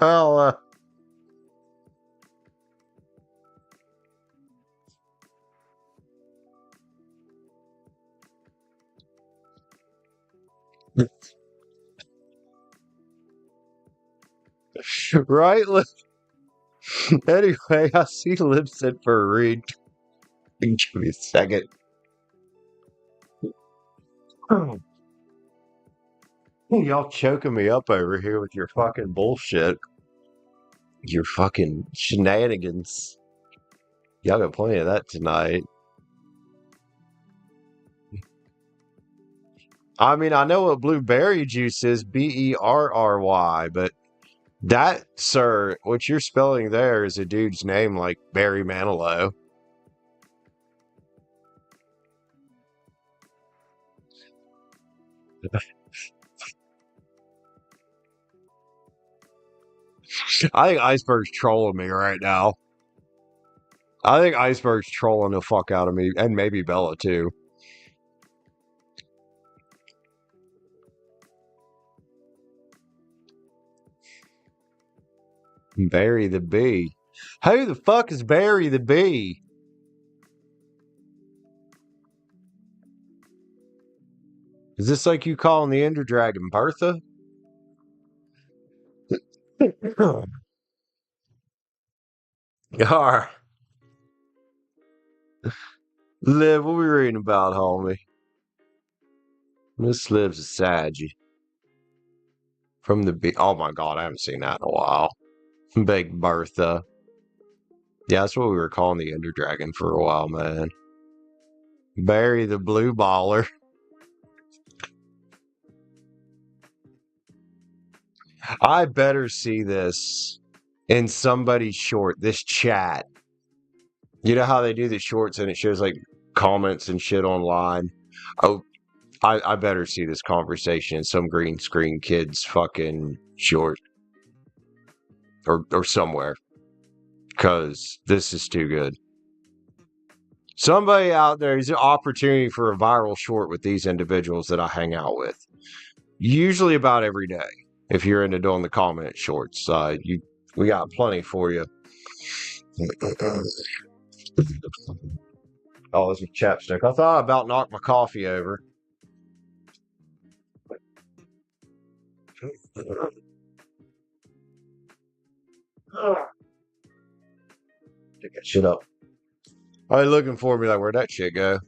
Oh, right? Anyway, I see Liv sent for a read. Give me a second. Y'all choking me up over here with your fucking bullshit. Your fucking shenanigans. Y'all got plenty of that tonight. I mean, I know what blueberry juice is, Berry, but that, sir, what you're spelling there is a dude's name like Barry Manilow. I think Iceberg's trolling me right now. I think Iceberg's trolling the fuck out of me, and maybe Bella too. Barry the Bee. Who the fuck is Barry the Bee? Is this like you calling the Ender Dragon Bertha? Alright. Liv, what we reading about, homie? Miss Liv's a Saggy. From the Bee. Oh my god, I haven't seen that in a while. Big Bertha. Yeah, that's what we were calling the Ender Dragon for a while, man. Barry the Blue Baller. I better see this in somebody's short, this chat. You know how they do the shorts and it shows like comments and shit online? Oh, I better see this conversation in some green screen kid's fucking short. Or somewhere. Because this is too good. Somebody out there, there's an opportunity for a viral short with these individuals that I hang out with. Usually about every day. If you're into doing the comment shorts, we got plenty for you. Oh, this is chapstick. I thought I about knocked my coffee over. Pick that shit up. Are you looking for me like where'd that shit go?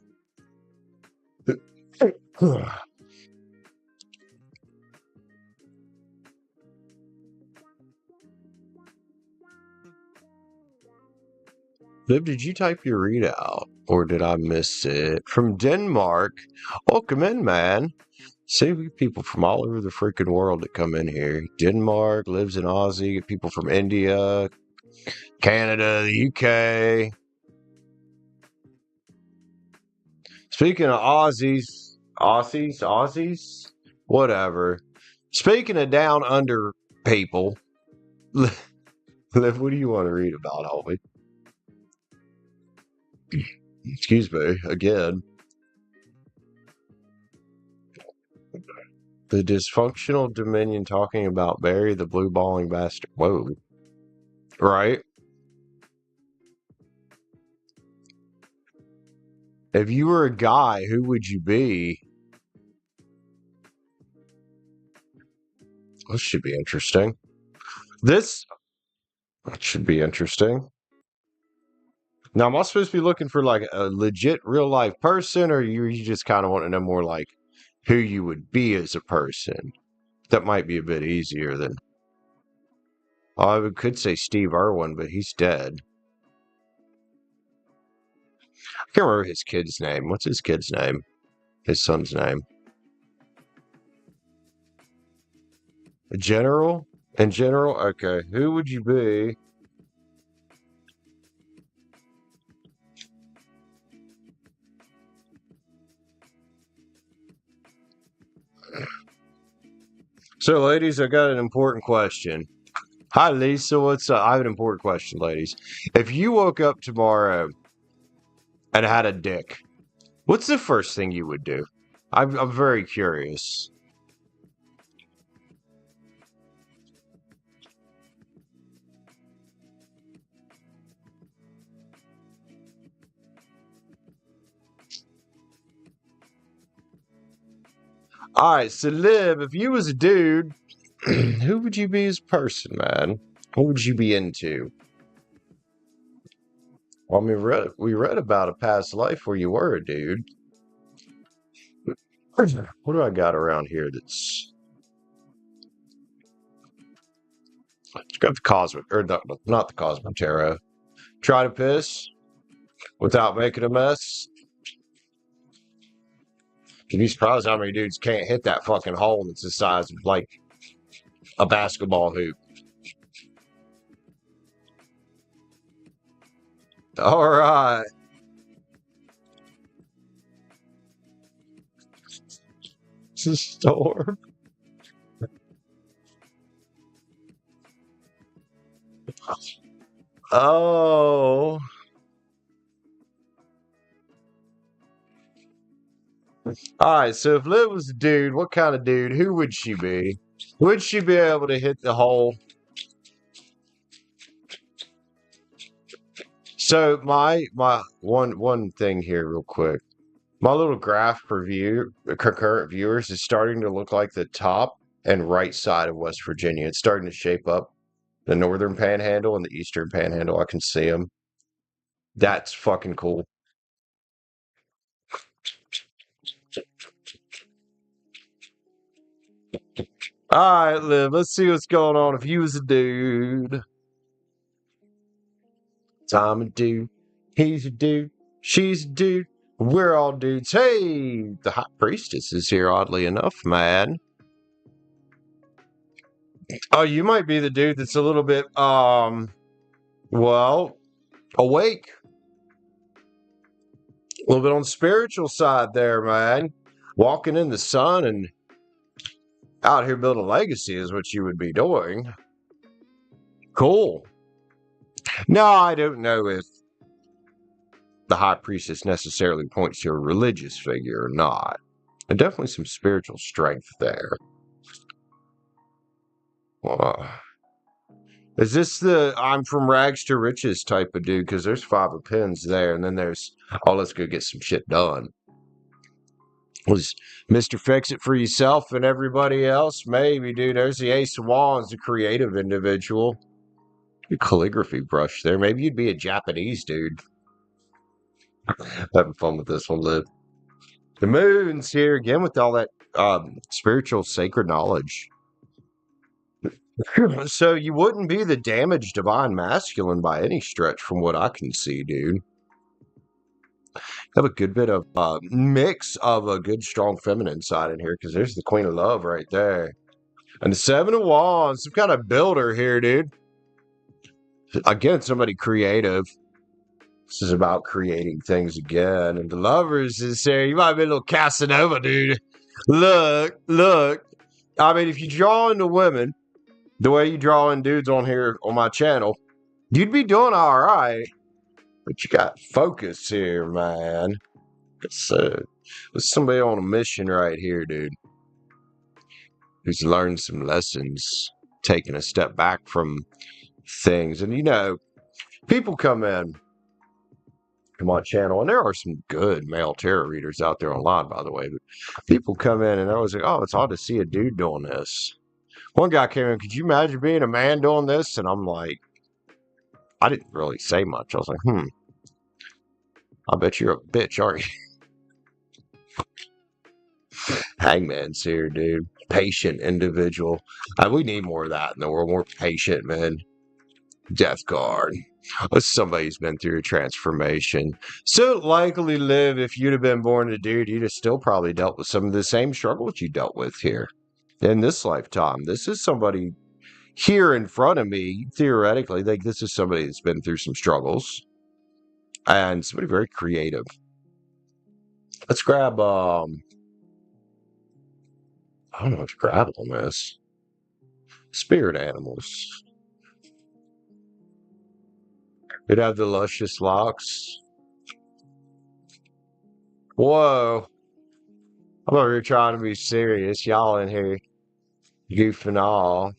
Liv, did you type your readout? Or did I miss it? From Denmark. Welcome in, man. See, we get people from all over the freaking world that come in here. Denmark, lives in Aussie, get people from India, Canada, the UK. Speaking of Aussies, whatever. Speaking of down under people, Liv, what do you want to read about, homie? Excuse me, again. The dysfunctional Dominion talking about Barry the blue balling bastard. Whoa. Right? If you were a guy, who would you be? This should be interesting. That should be interesting. Now, am I supposed to be looking for like a legit real life person, or you just kind of want to know more like who you would be as a person? That might be a bit easier than... I could say Steve Irwin, but he's dead. I can't remember his kid's name. What's his kid's name? His son's name? General? In general? Okay. Who would you be? So, ladies, I got an important question. Hi, Lisa. What's up? I have an important question, ladies. If you woke up tomorrow and had a dick, what's the first thing you would do? I'm very curious. All right, so Liv, if you was a dude, who would you be as a person, man? What would you be into? Well, I mean, we read about a past life where you were a dude. What do I got around here that's... It's got the Cosmic, or not the Cosmic Tarot. Try to piss without making a mess. You'd be surprised how many dudes can't hit that fucking hole that's the size of, like, a basketball hoop. All right. It's a storm. Oh. All right, so if Liv was a dude, what kind of dude? Who would she be? Would she be able to hit the hole? So my one thing here, real quick. My little graph per view, concurrent viewers, is starting to look like the top and right side of West Virginia. It's starting to shape up the northern panhandle and the eastern panhandle. I can see them. That's fucking cool. All right, Liv, let's see what's going on if you was a dude. I'm a dude. He's a dude. She's a dude. We're all dudes. Hey, the High Priestess is here, oddly enough, man. Oh, you might be the dude that's a little bit, well, awake. A little bit on the spiritual side there, man. Walking in the sun and out here building a legacy is what you would be doing. Cool. No, I don't know if the High Priestess necessarily points to a religious figure or not. But definitely some spiritual strength there. Is this the I'm from rags to riches type of dude? Because there's 5 of pins there, and then there's, oh, let's go get some shit done. Was Mr. Fix It for yourself and everybody else? Maybe, dude. There's the Ace of Wands, the creative individual. A calligraphy brush there. Maybe you'd be a Japanese dude. Having fun with this one, Liv. The moon's here again with all that spiritual sacred knowledge. So you wouldn't be the damaged divine masculine by any stretch from what I can see, dude. Have a good bit of mix of a good strong feminine side in here, because there's the Queen of Love right there. And the 7 of Wands, some kind of builder here, dude. Again, somebody creative. This is about creating things again. And the Lovers is there. You might be a little Casanova, dude. Look. I mean, if you draw into women the way you draw in dudes on here on my channel, you'd be doing all right. But you got focus here, man. So, there's somebody on a mission right here, dude. Who's learned some lessons, taking a step back from things. And, you know, people come in to my channel, and there are some good male tarot readers out there online, by the way. But people come in, and they're always like, oh, it's odd to see a dude doing this. One guy came in, could you imagine being a man doing this? And I'm like, I didn't really say much. I was like, I bet you're a bitch, aren't you? Hangman's here, dude. Patient individual. We need more of that in the world. More patient, man. Death card. Somebody who's been through a transformation. So likely Liv, if you'd have been born a dude, you'd have still probably dealt with some of the same struggles you dealt with here in this lifetime. This is somebody here in front of me, theoretically, like this is somebody that's been through some struggles and somebody very creative. Let's grab I don't know what to grab on this. Spirit animals. It have the luscious locks. Whoa. I'm over here trying to be serious. Y'all in here goofing off.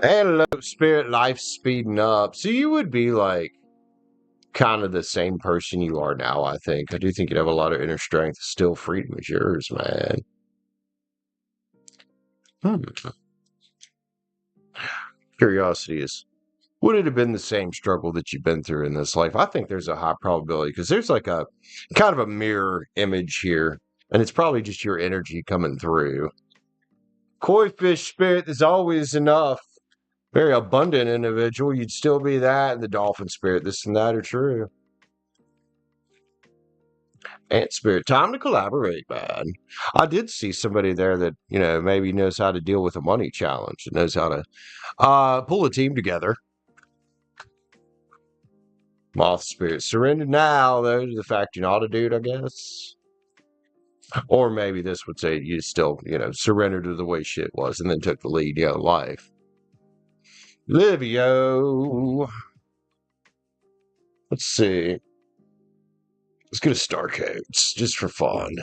Antelope spirit life speeding up. So you would be like kind of the same person you are now, I think. I do think you'd have a lot of inner strength. Still freedom is yours, man. Curiosity is, would it have been the same struggle that you've been through in this life? I think there's a high probability because there's like a kind of a mirror image here, and it's probably just your energy coming through. Koi fish spirit, there's always enough. Very abundant individual. You'd still be that, and the dolphin spirit, this and that are true. Ant spirit, time to collaborate, man. I did see somebody there that, maybe knows how to deal with a money challenge and knows how to pull a team together. Moth spirit, surrender now, though, to the fact you're not a dude, I guess. Or maybe this would say you still, surrendered to the way shit was and then took the lead, life. Livio. Let's see. Let's get a star codes just for fun.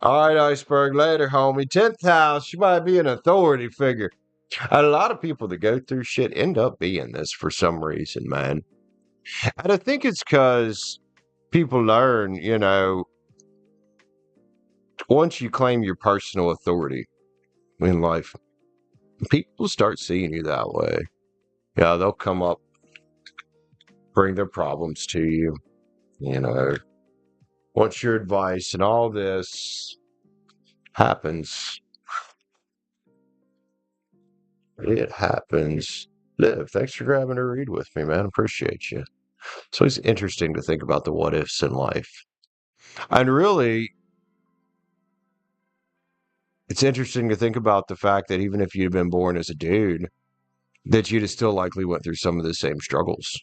All right, Iceberg, later, homie. 10th house, you might be an authority figure. And a lot of people that go through shit end up being this for some reason, man. And I think it's because people learn, once you claim your personal authority in life, people start seeing you that way. Yeah, they'll come up, bring their problems to you, Once your advice and all this happens, it happens. Liv, thanks for grabbing a read with me, man. Appreciate you. It's always interesting to think about the what ifs in life. And really, it's interesting to think about the fact that even if you'd been born as a dude, that you'd have still likely went through some of the same struggles.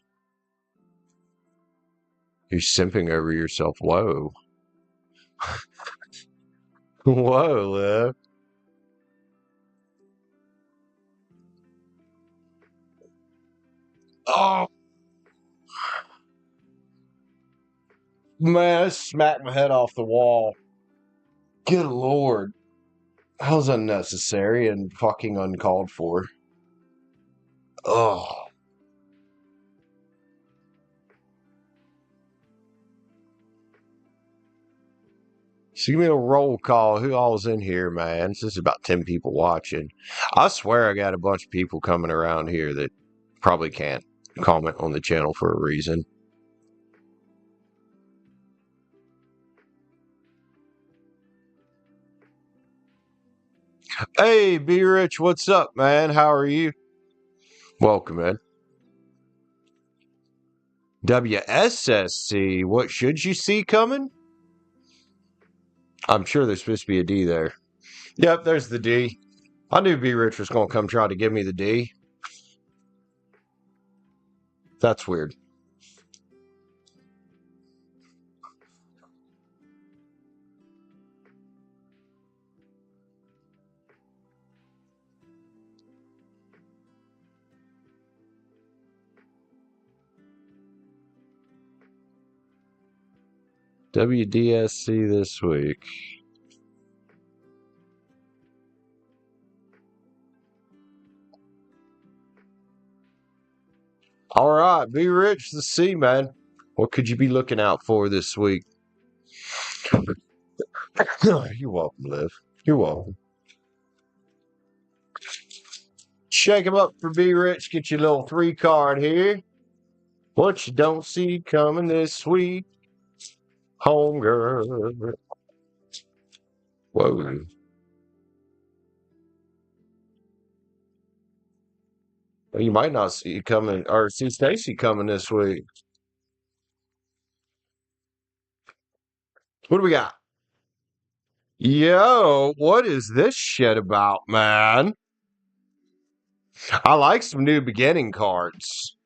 You're simping over yourself. Whoa. Whoa, Liv. Oh, man, I smacked my head off the wall. Good Lord. That was unnecessary and fucking uncalled for. Oh. So give me a roll call. Who all's in here, man? It's just about 10 people watching. I swear I got a bunch of people coming around here that probably can't comment on the channel for a reason. Hey, B Rich, what's up, man? How are you? Welcome, man. WSSC, what should you see coming? I'm sure there's supposed to be a D there. Yep, there's the D. I knew B Rich was going to come try to give me the D. That's weird. WDSC this week. All right, be rich to see, man. What could you be looking out for this week? You're welcome, Liv. You're welcome. Shake him up for Be Rich. Get your little 3 card here. What you don't see coming this week, homegirl. Whoa. You might not see coming or see Stacie coming this week. What do we got? Yo, what is this shit about, man? I like some new beginning cards.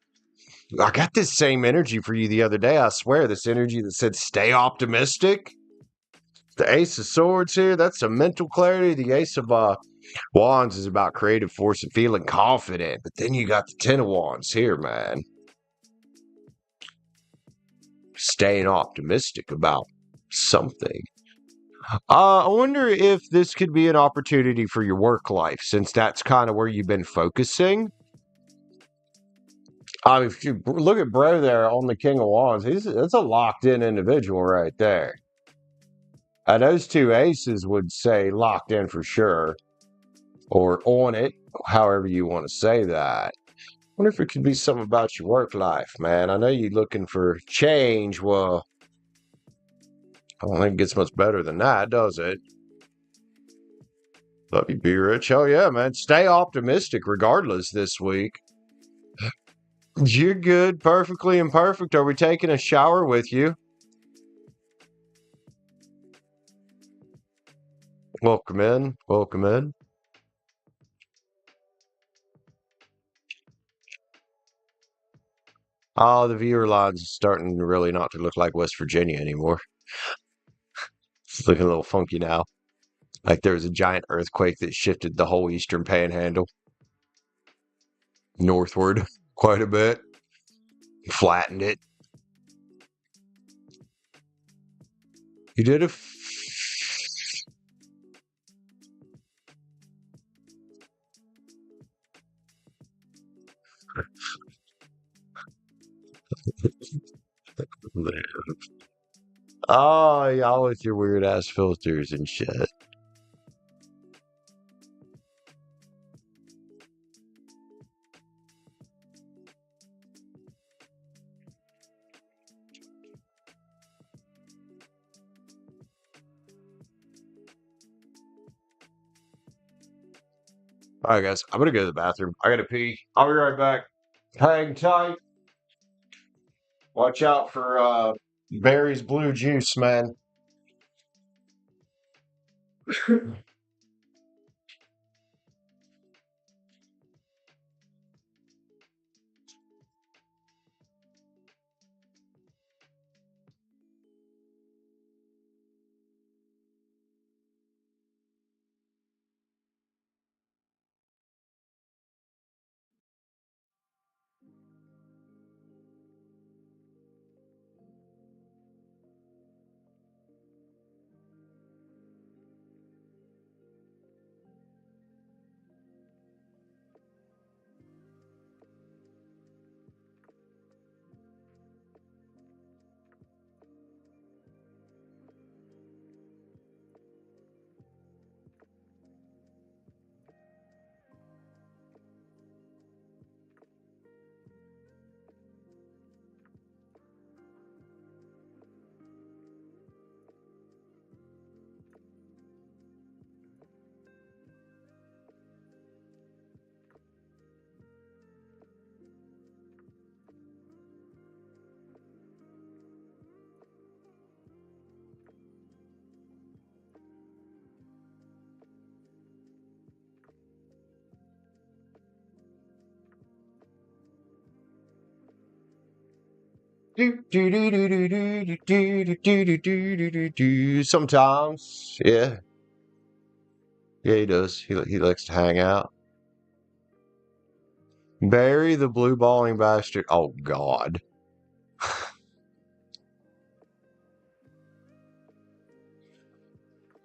I got this same energy for you the other day. I swear, this energy that said stay optimistic. The Ace of Swords here, that's some mental clarity. The Ace of Wands is about creative force and feeling confident. But then you got the Ten of Wands here, man. Staying optimistic about something. I wonder if this could be an opportunity for your work life, since that's kind of where you've been focusing. I mean, if you look at Bro there on the King of Wands, that's a locked-in individual right there. Those two aces would say locked in for sure, or on it, however you want to say that. I wonder if it could be something about your work life, man. I know you're looking for change. Well, I don't think it gets much better than that, does it? Love you, be rich. Hell yeah, man. Stay optimistic regardless this week. You're good, perfectly imperfect. Are we taking a shower with you? Welcome in. Welcome in. Oh, the viewer line's starting really not to look like West Virginia anymore. It's looking a little funky now. Like there was a giant earthquake that shifted the whole eastern panhandle northward quite a bit, flattened it. You did a oh, y'all with your weird ass filters and shit. All right, guys, I'm gonna go to the bathroom. I gotta pee. I'll be right back. Hang tight. Watch out for Barry's blue juice, man. Sometimes, yeah, yeah, he does. He likes to hang out. Barry the blue balling bastard. Oh God.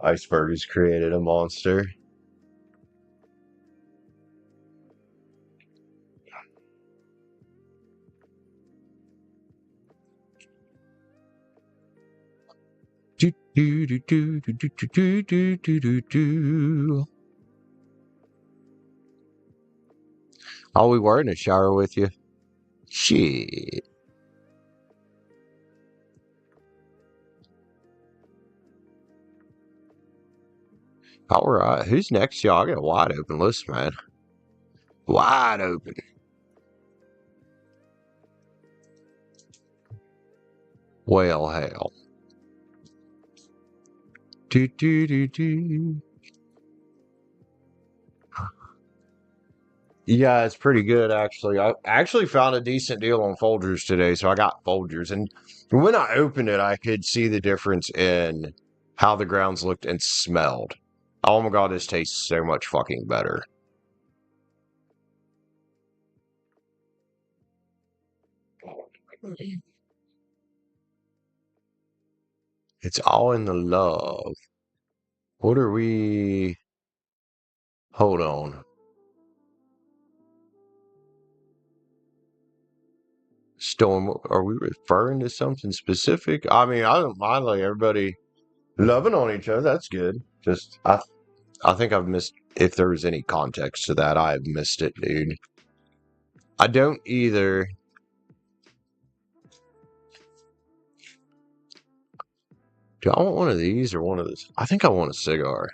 Iceberg has created a monster. Oh, we were in a shower with you. Shit. All right. Who's next, y'all? I got a wide open list, man. Wide open. Well, hell. Do, do, do, do. Yeah, it's pretty good actually. I actually found a decent deal on Folgers today, so I got Folgers. And when I opened it, I could see the difference in how the grounds looked and smelled. Oh my god, this tastes so much fucking better. It's all in the love. What are we? Hold on. Storm, are we referring to something specific? I mean, I don't mind like everybody loving on each other. That's good. Just I think I've missed if there was any context to that. I've missed it, dude. I don't either. Do I want one of these or one of those? I think I want a cigar.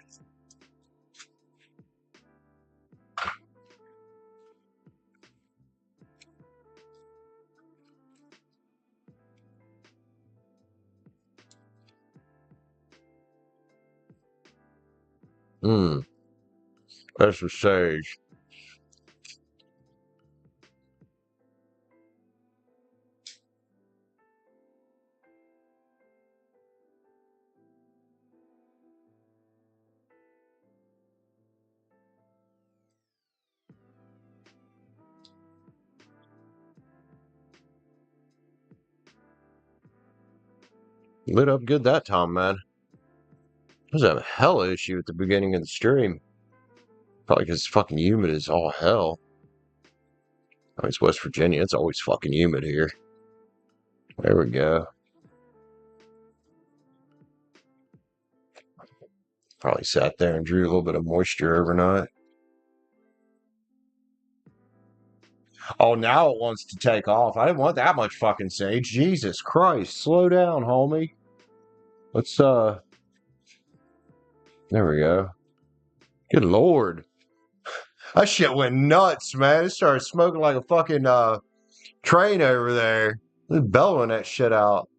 Hmm. That's a sage. Lit up good that time, man. There's a hell issue at the beginning of the stream. Probably because it's fucking humid as all hell. I mean, it's West Virginia. It's always fucking humid here. There we go. Probably sat there and drew a little bit of moisture overnight. Oh, now it wants to take off. I didn't want that much fucking sage. Jesus Christ. Slow down, homie. Let's, there we go. Good Lord. That shit went nuts, man. It started smoking like a fucking, train over there. It's bellowing that shit out.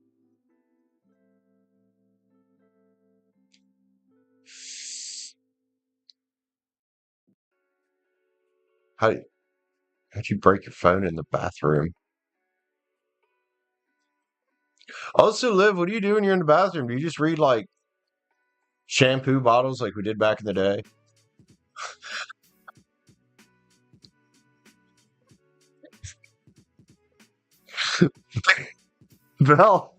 How'd you break your phone in the bathroom? Also, Liv, what do you do when you're in the bathroom? Do you just read, like, shampoo bottles like we did back in the day? Bell.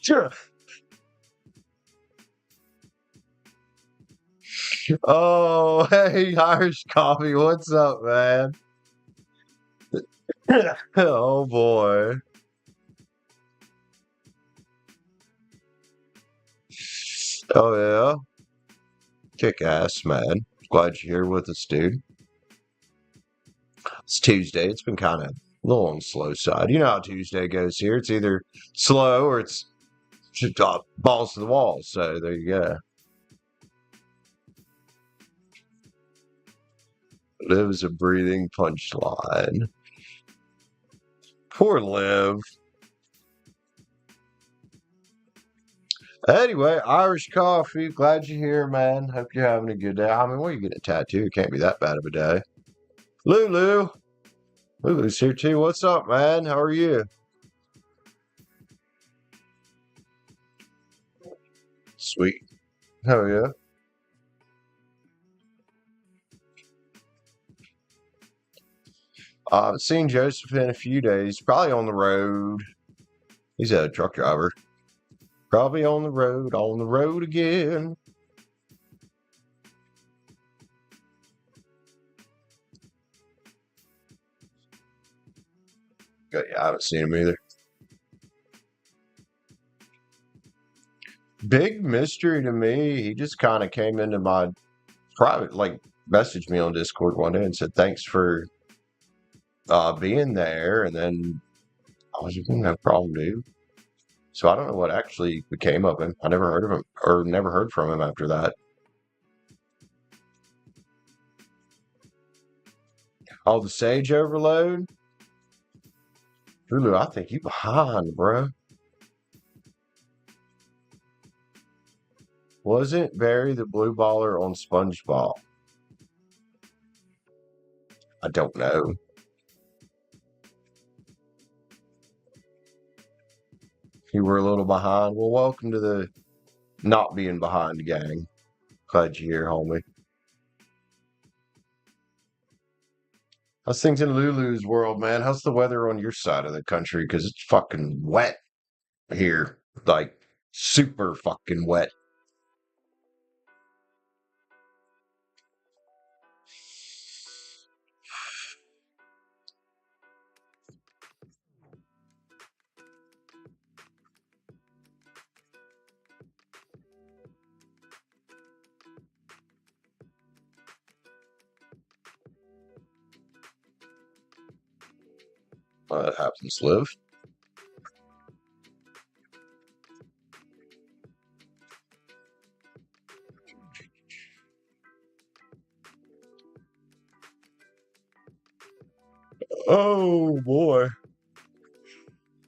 Sure. Oh, hey, Irish Coffee. What's up, man? Oh, boy. Oh, yeah. Kick ass, man. Glad you're here with us, dude. It's Tuesday. It's been kind of a little on the slow side. You know how Tuesday goes here. It's either slow or it's just balls to the wall. So there you go. Liv's a breathing punchline. Poor Liv. Anyway, Irish Coffee. Glad you're here, man. Hope you're having a good day. I mean, what are you getting a tattoo? It can't be that bad of a day. Lulu. Lulu's here too. What's up, man? How are you? Sweet. Hell yeah. I haven't seen Joseph in a few days. Probably on the road. He's a truck driver. Probably on the road again. Yeah, I haven't seen him either. Big mystery to me. He just kind of came into my private, like, messaged me on Discord one day and said, thanks for being there. And then I was like, no problem, dude. So I don't know what actually became of him. I never heard of him or never heard from him after that. Oh, the Sage overload? Hulu, I think you behind, bro. Wasn't Barry the blue baller on SpongeBob? I don't know. You were a little behind. Well, welcome to the not being behind gang. Glad you're here, homie. How's things in Lulu's world, man? How's the weather on your side of the country? Because it's fucking wet here. Like, super fucking wet. That happens, Liv. Oh, boy.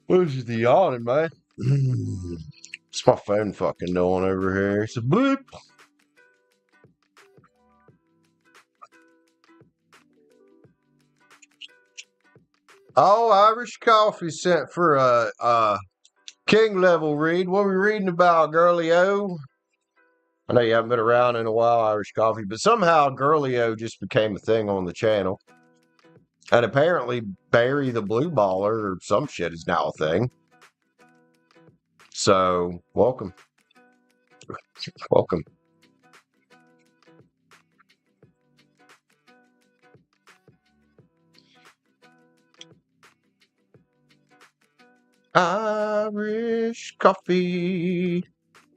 Where's the yawning, man? It's my phone fucking doing over here. It's a bloop. Oh, Irish Coffee sent for a king level read. What are we reading about, Girly-O? I know you haven't been around in a while, Irish Coffee, but somehow Girly-O just became a thing on the channel. And apparently Barry the Blue Baller or some shit is now a thing. So, welcome. Welcome. Irish Coffee,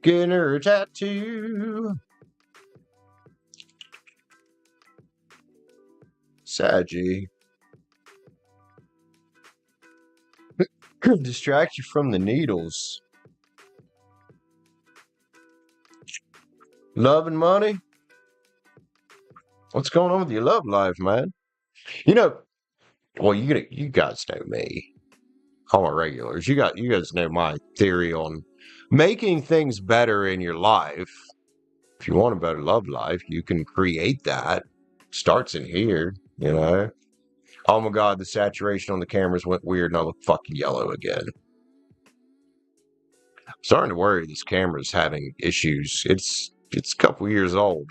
getting her a tattoo. Stacie. Distract you from the needles. Love and money? What's going on with your love life, man? You know, well, you guys know me. All my regulars. You guys know my theory on making things better in your life. If you want a better love life, you can create that. Starts in here, you know. Oh my god, the saturation on the cameras went weird and I look fucking yellow again. I'm starting to worry this camera's having issues. It's a couple years old.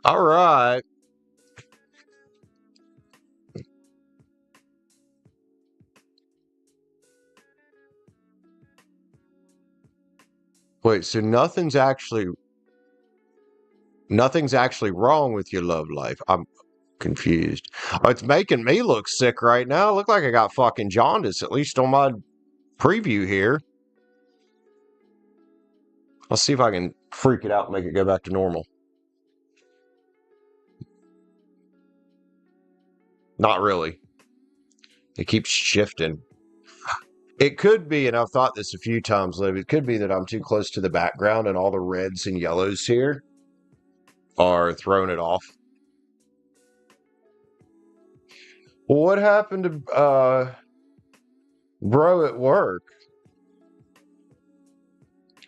All right. Wait, so nothing's actually wrong with your love life. I'm confused. Oh, it's making me look sick right now. I look like I got fucking jaundice, at least on my preview here. Let's see if I can freak it out and make it go back to normal. Not really. It keeps shifting. It could be, and I've thought this a few times, Liv, it could be that I'm too close to the background and all the reds and yellows here are throwing it off. Well, what happened to bro at work?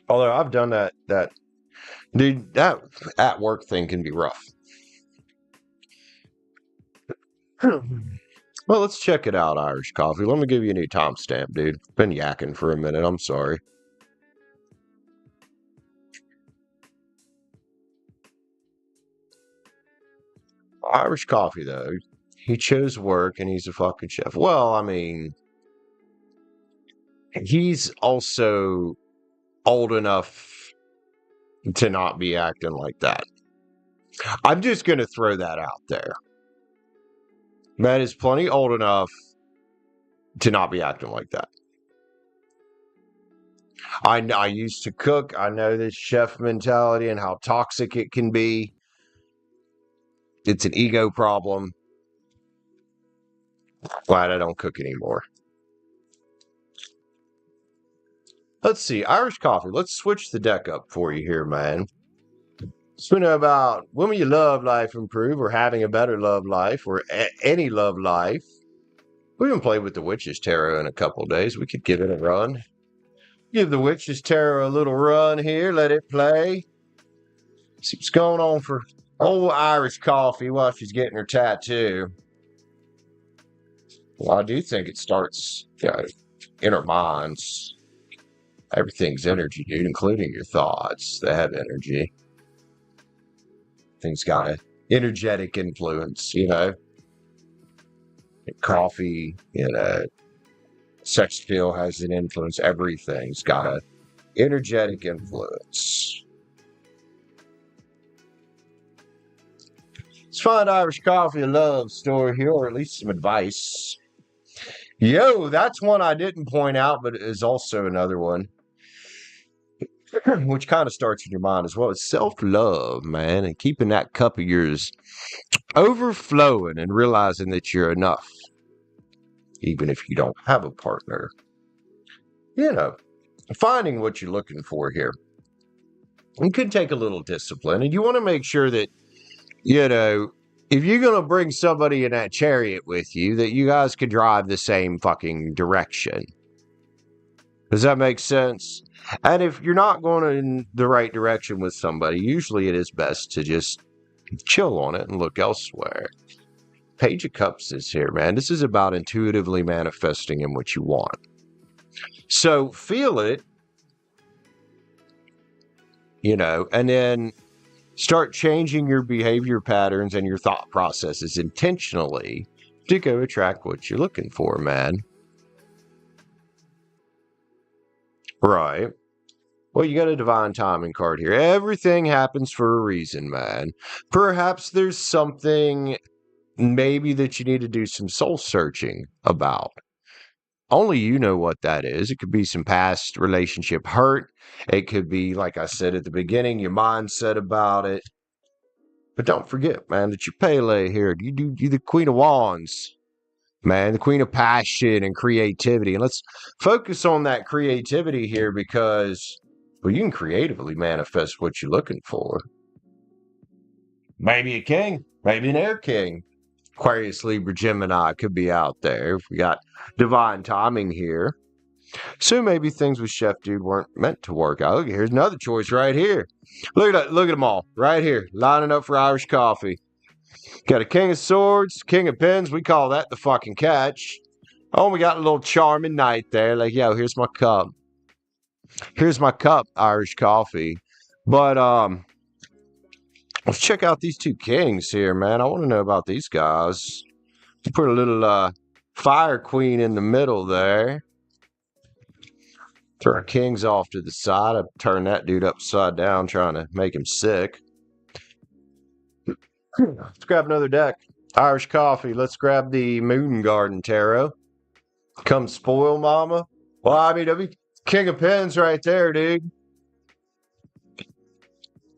Although I've done that dude, that at work thing can be rough. Well, let's check it out, Irish Coffee. Let me give you a new timestamp, dude. Been yakking for a minute. I'm sorry. Irish Coffee, though. He chose work and he's a fucking chef. Well, I mean, he's also old enough to not be acting like that. I'm just going to throw that out there. Matt is plenty old enough to not be acting like that. I used to cook. I know this chef mentality and how toxic it can be. It's an ego problem. Glad I don't cook anymore. Let's see. Irish Coffee. Let's switch the deck up for you here, man. So we know about when will your love life improve, or having a better love life, or any love life. We haven't played with the Witch's Tarot in a couple of days. We could give it a run. Give the Witch's Tarot a little run here. Let it play. See what's going on for old Irish Coffey while she's getting her tattoo. Well, I do think it starts, in our minds. Everything's energy, dude, including your thoughts. They have energy. Things got an energetic influence, Coffee, sex appeal has an influence. Everything's got an energetic influence. Let's find Irish Coffey a love story here, or at least some advice. Yo, that's one I didn't point out, but it is also another one, which kind of starts in your mind as well. It's self-love, man, and keeping that cup of yours overflowing and realizing that you're enough, even if you don't have a partner. Finding what you're looking for here. It could take a little discipline, and you want to make sure that, if you're going to bring somebody in that chariot with you, that you guys can drive the same fucking direction. Does that make sense? And if you're not going in the right direction with somebody, usually it is best to just chill on it and look elsewhere. Page of Cups is here, man. This is about intuitively manifesting in what you want. So feel it, and then start changing your behavior patterns and your thought processes intentionally to go attract what you're looking for, man. Right. Well, you got a divine timing card here. Everything happens for a reason, man. Perhaps there's something maybe that you need to do some soul searching about. Only you know what that is. It could be some past relationship hurt. It could be, like I said at the beginning, your mindset about it. But don't forget, man, that you're Pele here. You're the Queen of Wands, man, the Queen of Passion and creativity. And let's focus on that creativity here because, well, you can creatively manifest what you're looking for. Maybe a king, maybe an air king. Aquarius, Libra, Gemini could be out there. We got divine timing here. So maybe things with Chef Dude weren't meant to work out. Look, here's another choice right here. Look at that. Look at them all right here, lining up for Irish Coffey. Got a King of Swords, King of Pens. We call that the fucking catch. Oh, we got a little charming knight there. Like, yo, here's my cup. Here's my cup, Irish Coffey. But let's check out these two kings here, man. I want to know about these guys. Put a little fire queen in the middle there. Throw our kings off to the side. I turned that dude upside down trying to make him sick. Let's grab another deck. Irish Coffey. Let's grab the Moon Garden Tarot. Come spoil mama. Well, I mean, that'd be King of Pens right there, dude.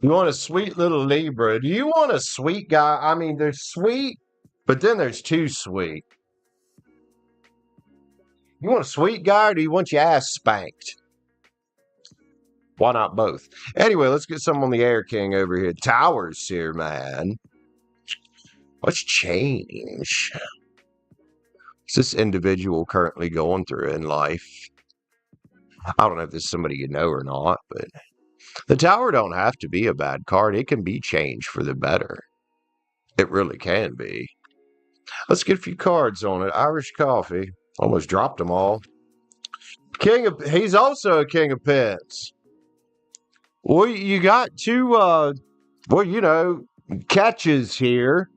You want a sweet little Libra. Do you want a sweet guy? I mean, there's sweet, but then there's too sweet. You want a sweet guy, or do you want your ass spanked? Why not both? Anyway, let's get some on the Air King over here. Towers here, man. What's change? What's this individual currently going through in life? I don't know if this is somebody you know or not, but the Tower don't have to be a bad card. It can be changed for the better. It really can be. Let's get a few cards on it. Irish Coffey. Almost dropped them all. He's also a King of Pens. Well, you got two, catches here.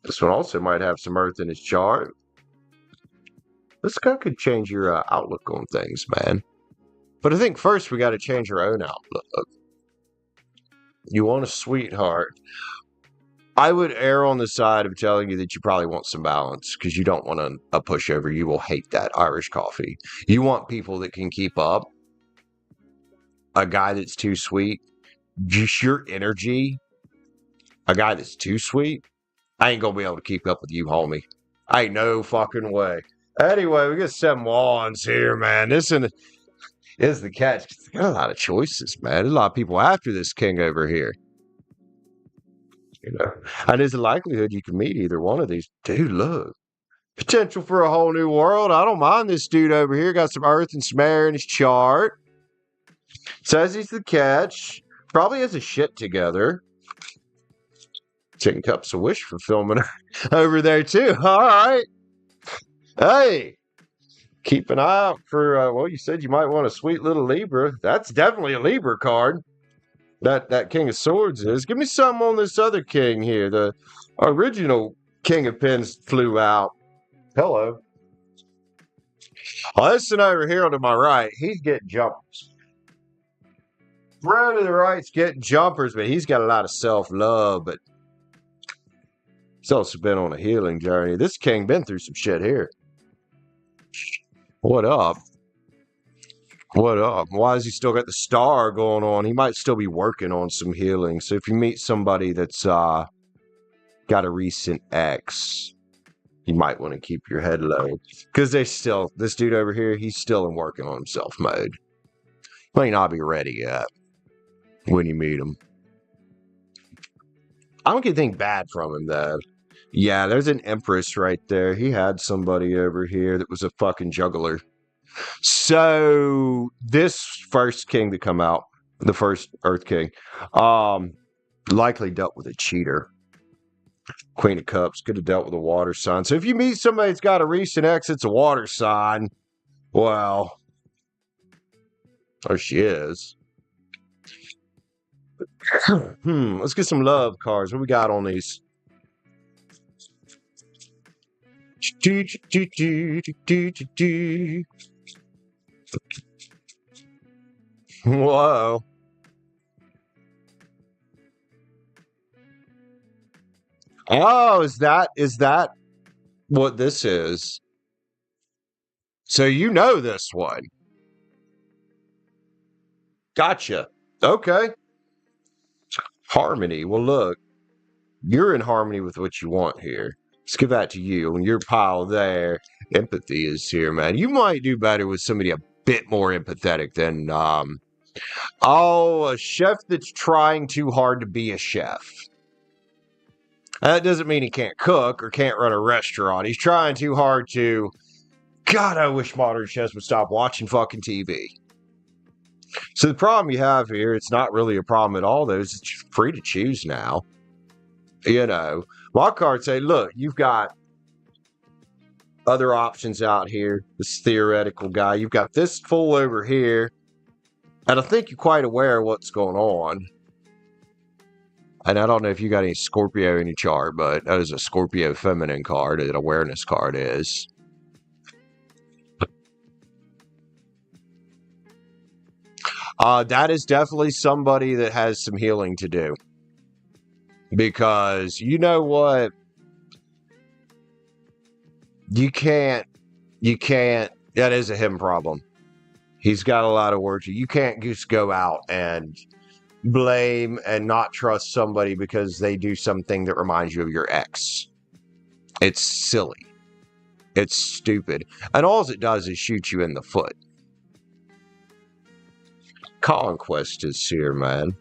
This one also might have some earth in his chart. This guy could change your outlook on things, man. But I think first we got to change our own outlook. You want a sweetheart. I would err on the side of telling you that you probably want some balance because you don't want a pushover. You will hate that, Irish Coffey. You want people that can keep up. A guy that's too sweet. Just your energy. A guy that's too sweet. I ain't going to be able to keep up with you, homie. Ain't no fucking way. Anyway, we got 7 wands here, man. This is the catch. There's got a lot of choices, man. There's a lot of people after this king over here. You know, and there's a likelihood you can meet either one of these. Dude, look. Potential for a whole new world. I don't mind this dude over here. Got some earth and some air in his chart. Says he's the catch. Probably has a shit together. 10 cups of wish fulfillment over there too. All right. Hey, keep an eye out for, well, you said you might want a sweet little Libra. That's definitely a Libra card. That King of Swords is. Give me something on this other king here. The original King of Pens flew out. Hello. Listen over here to my right. He's getting jumpers. Right to the right's getting jumpers, but he's got a lot of self-love, but he's also been on a healing journey. This king been through some shit here. What up? What up? Why has he still got the star going on? He might still be working on some healing. So if you meet somebody that's got a recent ex, you might want to keep your head low. Because this dude over here, he's still in working on himself mode. May not be ready yet when you meet him. I don't get anything bad from him, though. Yeah, there's an Empress right there. He had somebody over here that was a fucking juggler. So, this first king to come out, the first Earth King, likely dealt with a cheater. Queen of Cups could have dealt with a water sign. So if you meet somebody that's got a recent ex, it's a water sign. Well, there she is. Let's get some love cards. What we got on these? Whoa. Oh, is that what this is? So you know this one. Gotcha. Okay. Harmony. Well, look, you're in harmony with what you want here. Let's give that to you. On your pile there, empathy is here, man. You might do better with somebody a bit more empathetic than, a chef that's trying too hard to be a chef. That doesn't mean he can't cook or can't run a restaurant. He's trying too hard to... God, I wish modern chefs would stop watching fucking TV. So the problem you have here, it's not really a problem at all, though. It's free to choose now. You know, my cards say, look, you've got other options out here. This theoretical guy. You've got this fool over here. And I think you're quite aware of what's going on. And I don't know if you got any Scorpio in your chart, but that is a Scorpio feminine card. An awareness card is. That is definitely somebody that has some healing to do. Because you know what? You can't, that is a him problem. He's got a lot of work to do. You can't just go out and blame and not trust somebody because they do something that reminds you of your ex. It's silly. It's stupid. And all it does is shoot you in the foot. Conquest is here, man.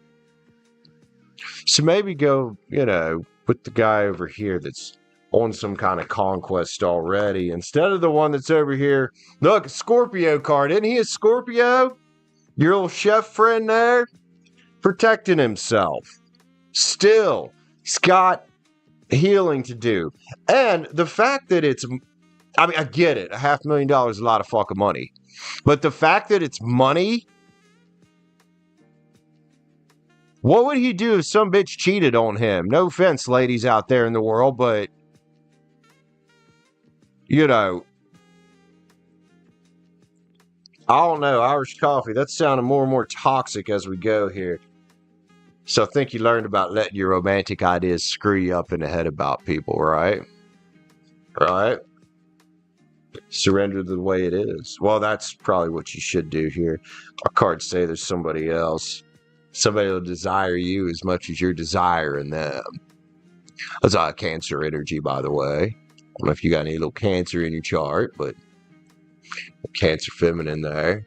So maybe go, with the guy over here that's on some kind of conquest already, instead of the one that's over here. Look, Scorpio card. Isn't he a Scorpio? Your little chef friend there? Protecting himself. Still, he's got healing to do. And the fact that it's, I get it. $500,000 is a lot of fucking money. But the fact that it's money... What would he do if some bitch cheated on him? No offense, ladies out there in the world, but... I don't know. Irish coffee, that's sounding more and more toxic as we go here. So I think you learned about letting your romantic ideas screw you up in the head about people, right? Right? Surrender to the way it is. Well, that's probably what you should do here. Our cards say there's somebody else. Somebody will desire you as much as you're desiring them. That's a Cancer energy, by the way. I don't know if you got any little Cancer in your chart, but Cancer feminine there.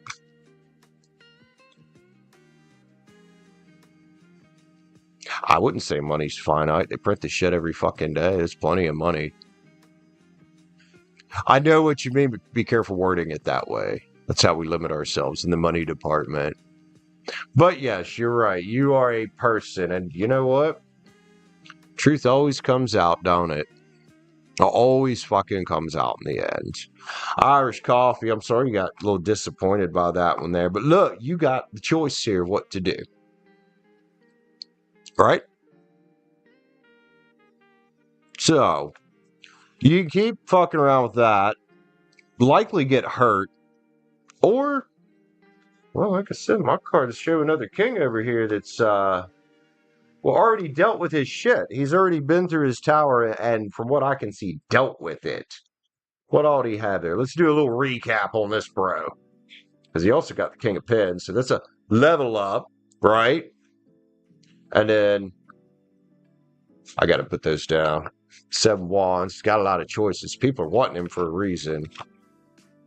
I wouldn't say money's finite. They print the shit every fucking day. There's plenty of money. I know what you mean, but be careful wording it that way. That's how we limit ourselves in the money department. But yes, you're right. You are a person, and you know what? Truth always comes out, don't it? It always fucking comes out in the end. Irish Coffey, I'm sorry you got a little disappointed by that one there. But look, you got the choice here of what to do. Right? So, you can keep fucking around with that, likely get hurt, or, well, like I said, my card is showing another king over here that's, already dealt with his shit. He's already been through his tower, and from what I can see, dealt with it. What all do you have there? Let's do a little recap on this bro. Because he also got the King of Pens, so that's a level up, right? And then, I got to put those down. 7 Wands, got a lot of choices. People are wanting him for a reason.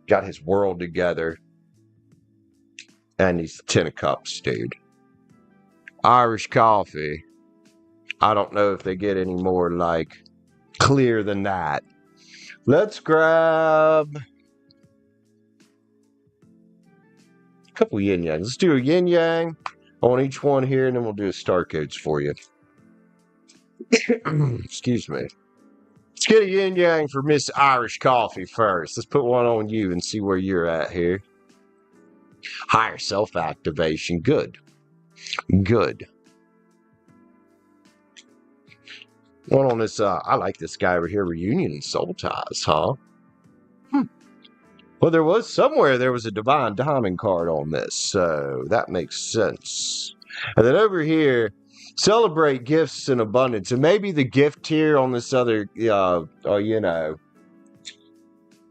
Got his world together. And he's 10 of Cups, dude. Irish Coffey. I don't know if they get any more, like, clear than that. Let's grab a couple yin yang. Let's do a yin yang on each one here, and then we'll do a star codes for you. Excuse me. Let's get a yin yang for Miss Irish Coffey first. Let's put one on you and see where you're at here. Higher self activation. Good. Good. One on this, I like this guy over here, Reunion and Soul Ties, huh? Well, there was a Divine Diamond card on this, so that makes sense. And then over here, celebrate gifts in abundance. And maybe the gift here on this other, the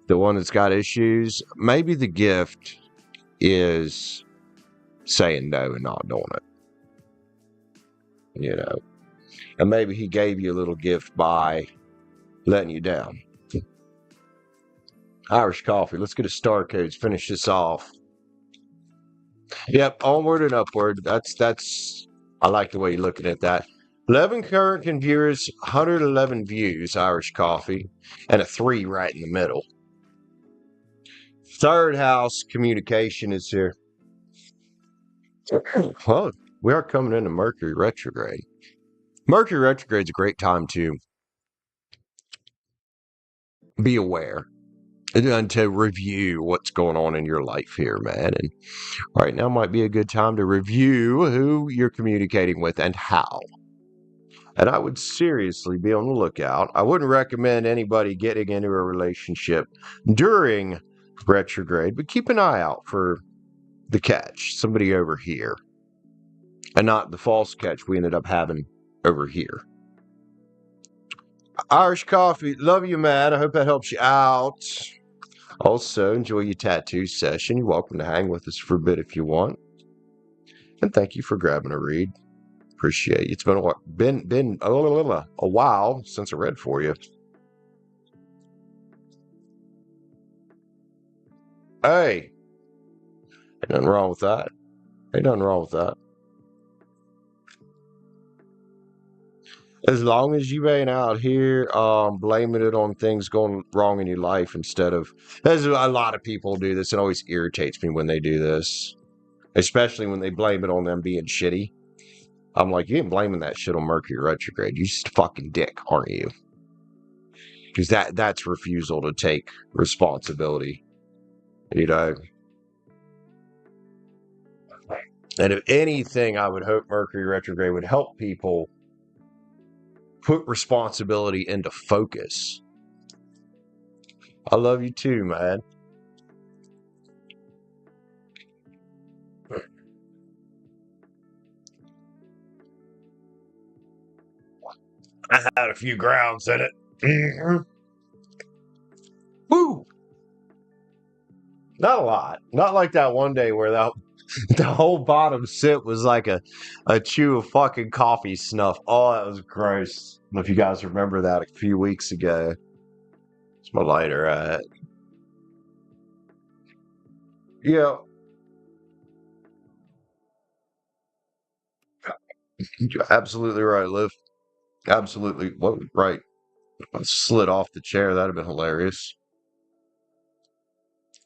one that's got issues, maybe the gift is saying no and not doing it. And maybe he gave you a little gift by letting you down. Irish Coffey. Let's get a star codes. Finish this off. Yep, onward and upward. That's. I like the way you're looking at that. 11 current viewers, 111 views. Irish Coffey, and a 3 right in the middle. Third house communication is here. Well, we are coming into Mercury retrograde. Mercury retrograde is a great time to be aware and to review what's going on in your life here, man. And right now might be a good time to review who you're communicating with and how. And I would seriously be on the lookout. I wouldn't recommend anybody getting into a relationship during retrograde, but keep an eye out for the catch, somebody over here, and not the false catch we ended up having over here. Irish Coffey, love you, man. I hope that helps you out. Also, enjoy your tattoo session. You're welcome to hang with us for a bit if you want. And thank you for grabbing a read. Appreciate you. It's been a while since I read for you. Hey, ain't nothing wrong with that. As long as you ain't out here blaming it on things going wrong in your life instead of... There's a lot of people do this. It always irritates me when they do this. Especially when they blame it on them being shitty. I'm like, you ain't blaming that shit on Mercury retrograde. You're just a fucking dick, aren't you? Because that's refusal to take responsibility. And if anything, I would hope Mercury retrograde would help people put responsibility into focus. I love you too, man. I had a few grounds in it. Woo! Not a lot. Not like that one day where the whole bottom sip was like a chew of fucking coffee snuff. Oh, that was gross. I don't know if you guys remember that a few weeks ago. It's my lighter at. Yeah. You're absolutely right, Liv. Absolutely. What? Right. I slid off the chair. That'd have been hilarious.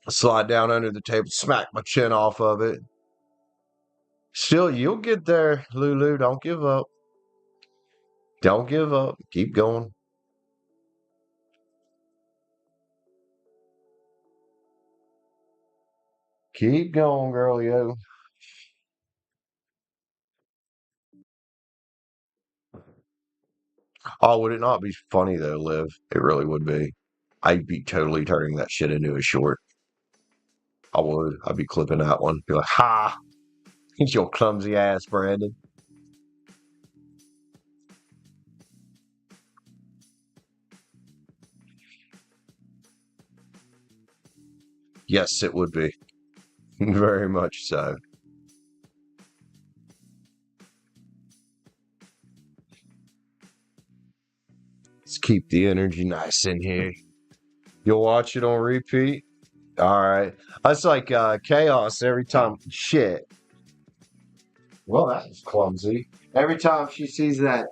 Slide down under the table, smack my chin off of it. Still, you'll get there, Lulu. Don't give up. Don't give up. Keep going. Keep going, girl, yo. Oh, would it not be funny though, Liv? It really would be. I'd be totally turning that shit into a short. I would. I'd be clipping that one. Be like, ha! It's your clumsy ass, Brandon. Yes, it would be. Very much so. Let's keep the energy nice in here. You'll watch it on repeat? Alright. That's like chaos every time. Shit. Well, that was clumsy. Every time she sees that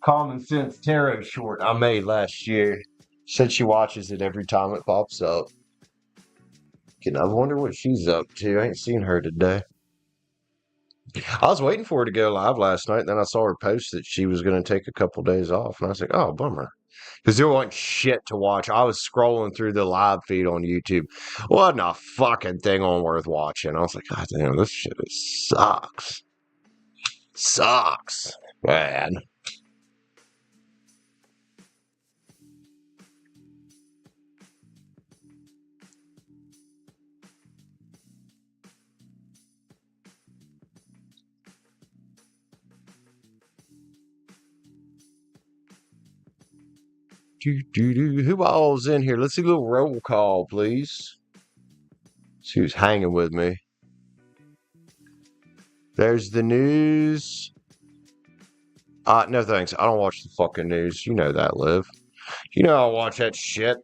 Common Sense Tarot short I made last year, said she watches it every time it pops up. I wonder what she's up to. I ain't seen her today. I was waiting for her to go live last night, and then I saw her post that she was going to take a couple days off, and I was like, oh, bummer. Because there wasn't shit to watch. I was scrolling through the live feed on YouTube. Wasn't a fucking thing on worth watching. I was like, God damn, this shit sucks. Sucks, man. Who all's in here? Let's see a little roll call, please. See who's hanging with me. There's the news. No thanks. I don't watch the fucking news. You know that, Liv. You know I watch that shit.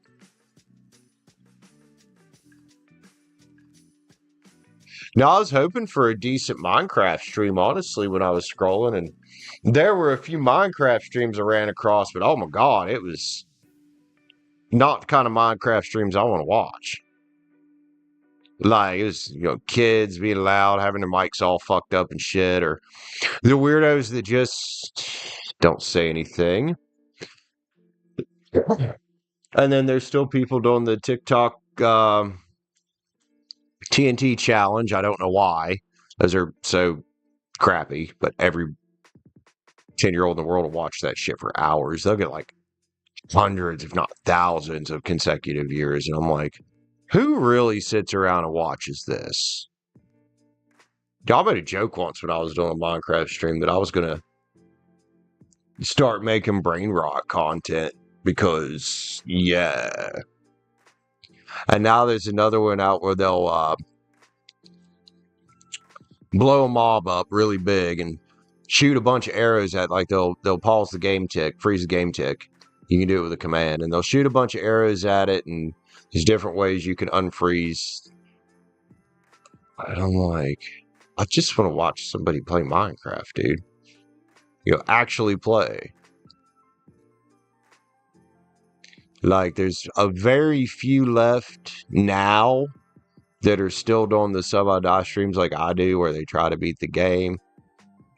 No, I was hoping for a decent Minecraft stream, honestly, when I was scrolling, and there were a few Minecraft streams I ran across, but oh my god, it was not the kind of Minecraft streams I want to watch. Like, it was, kids being loud, having their mics all fucked up and shit, or the weirdos that just don't say anything. And then there's still people doing the TikTok TNT challenge. I don't know why. Those are so crappy, but every 10-year-old in the world will watch that shit for hours. They'll get like hundreds, if not thousands, of consecutive years. And I'm like, who really sits around and watches this? Y'all made a joke once when I was doing a Minecraft stream that I was going to start making brain rot content because, yeah. And now there's another one out where they'll blow a mob up really big and shoot a bunch of arrows at, like, they'll pause the game tick, freeze the game tick. You can do it with a command, and they'll shoot a bunch of arrows at it, and there's different ways you can unfreeze. And I'm like, I just want to watch somebody play Minecraft, dude. Actually play. Like, there's a very few left now that are still doing the sub-I-die streams like I do, where they try to beat the game.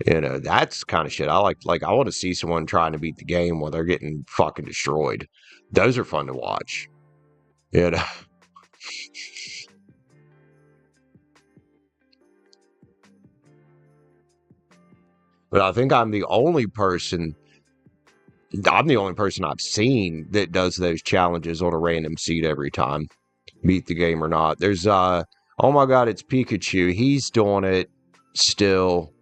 That's kind of shit I like. Like, I want to see someone trying to beat the game while they're getting fucking destroyed. Those are fun to watch. But I think I'm the only person I've seen that does those challenges on a random seed every time. Beat the game or not. There's oh my god, it's Pikachu. He's doing it still,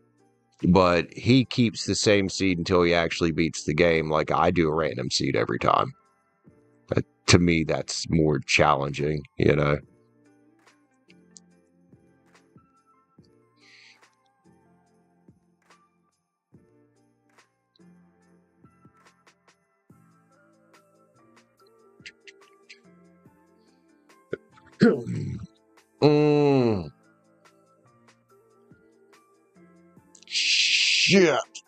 but he keeps the same seed until he actually beats the game. Like, I do a random seed every time. But to me, that's more challenging, Shit.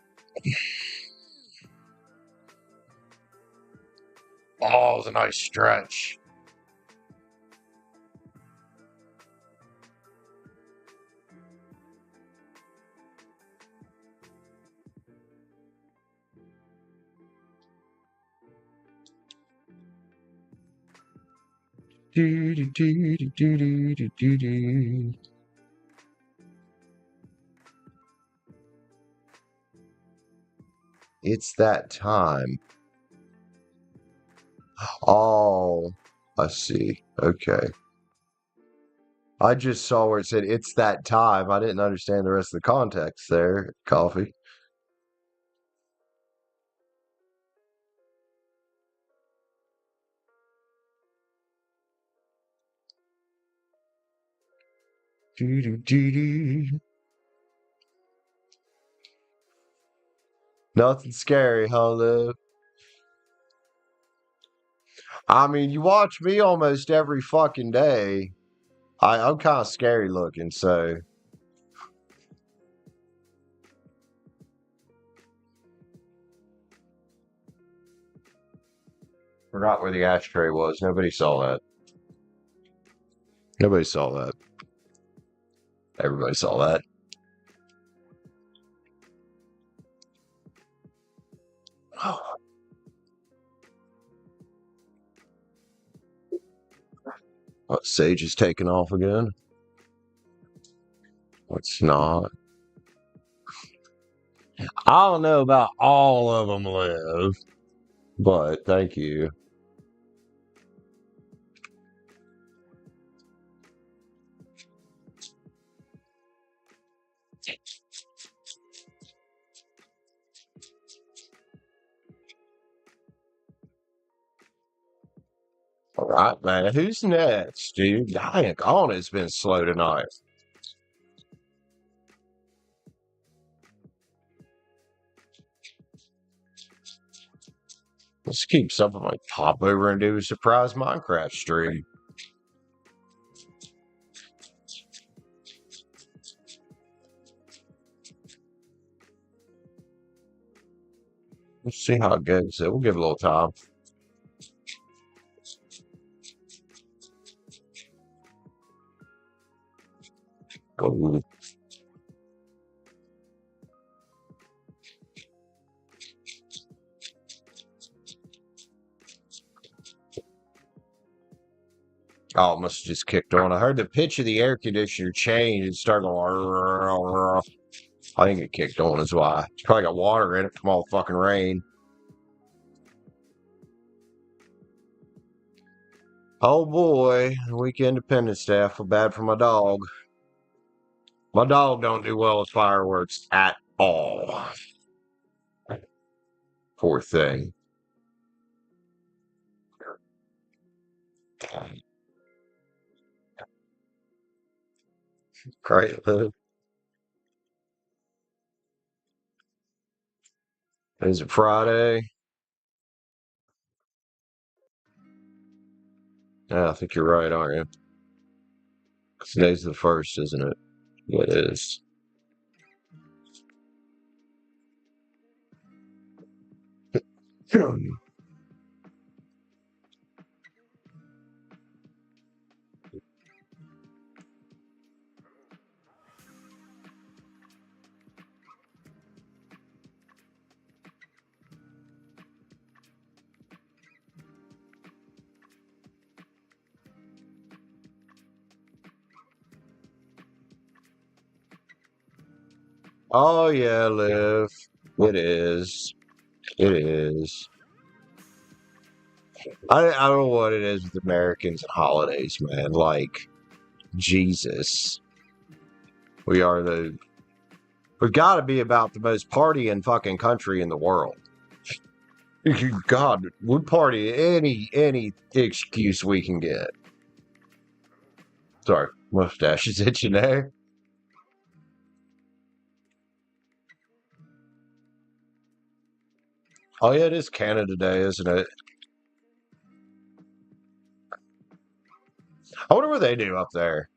it was a nice stretch. It's that time. Oh, I see. Okay. I just saw where it said it's that time. I didn't understand the rest of the context there, Coffee. Nothing scary, huh, Liv? I mean, you watch me almost every fucking day. I'm kind of scary looking, so. Forgot where the ashtray was. Nobody saw that. Nobody saw that. Everybody saw that. What, Sage is taking off again? What's not? I don't know about all of them, Liv, but thank you. All right, man. Who's next, dude? Dang, on it's been slow tonight. Let's keep something like pop over and do a surprise Minecraft stream. Let's see how it goes. We'll give it a little time. Go. Oh, it must have just kicked on. I heard the pitch of the air conditioner change and start going. I think it kicked on is why. It's probably got water in it from all the fucking rain. Oh boy, week Independence Day. I feel bad for my dog. My dog don't do well with fireworks at all. Poor thing. Great. Is it Friday? Yeah, I think you're right, aren't you? Today's the 1st, isn't it? It is. Oh yeah, Liv. It is. It is. I don't know what it is with Americans and holidays, man. Like, Jesus. We've got to be about the most partying fucking country in the world. God, we party any excuse we can get. Sorry, mustache is itching there. Oh yeah, it is Canada Day, isn't it? I wonder what they do up there.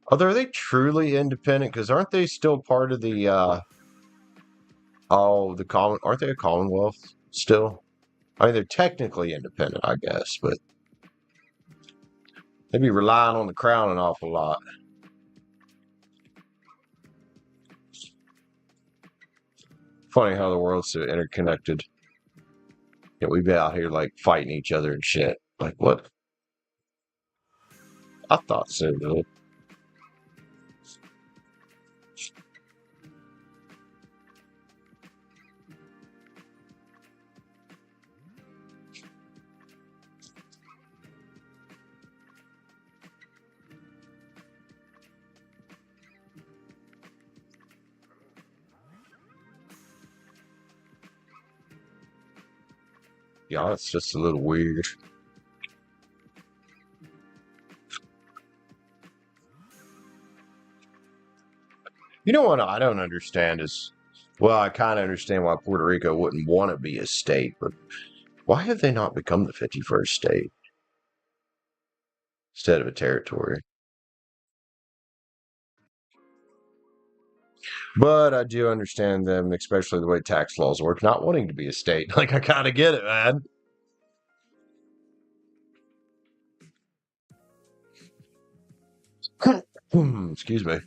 Are they truly independent? Because aren't they still part of the aren't they a Commonwealth still? I mean, they're technically independent, I guess, but they'd be relying on the crown an awful lot. Funny how the world's so interconnected. Yeah, we be out here like fighting each other and shit. Like what? I thought so, though. Yeah, it's just a little weird. You know what I don't understand is, well, I kind of understand why Puerto Rico wouldn't want to be a state, but why have they not become the 51st state instead of a territory? But I do understand them, especially the way tax laws work, not wanting to be a state. Like, I kind of get it, man. Excuse me.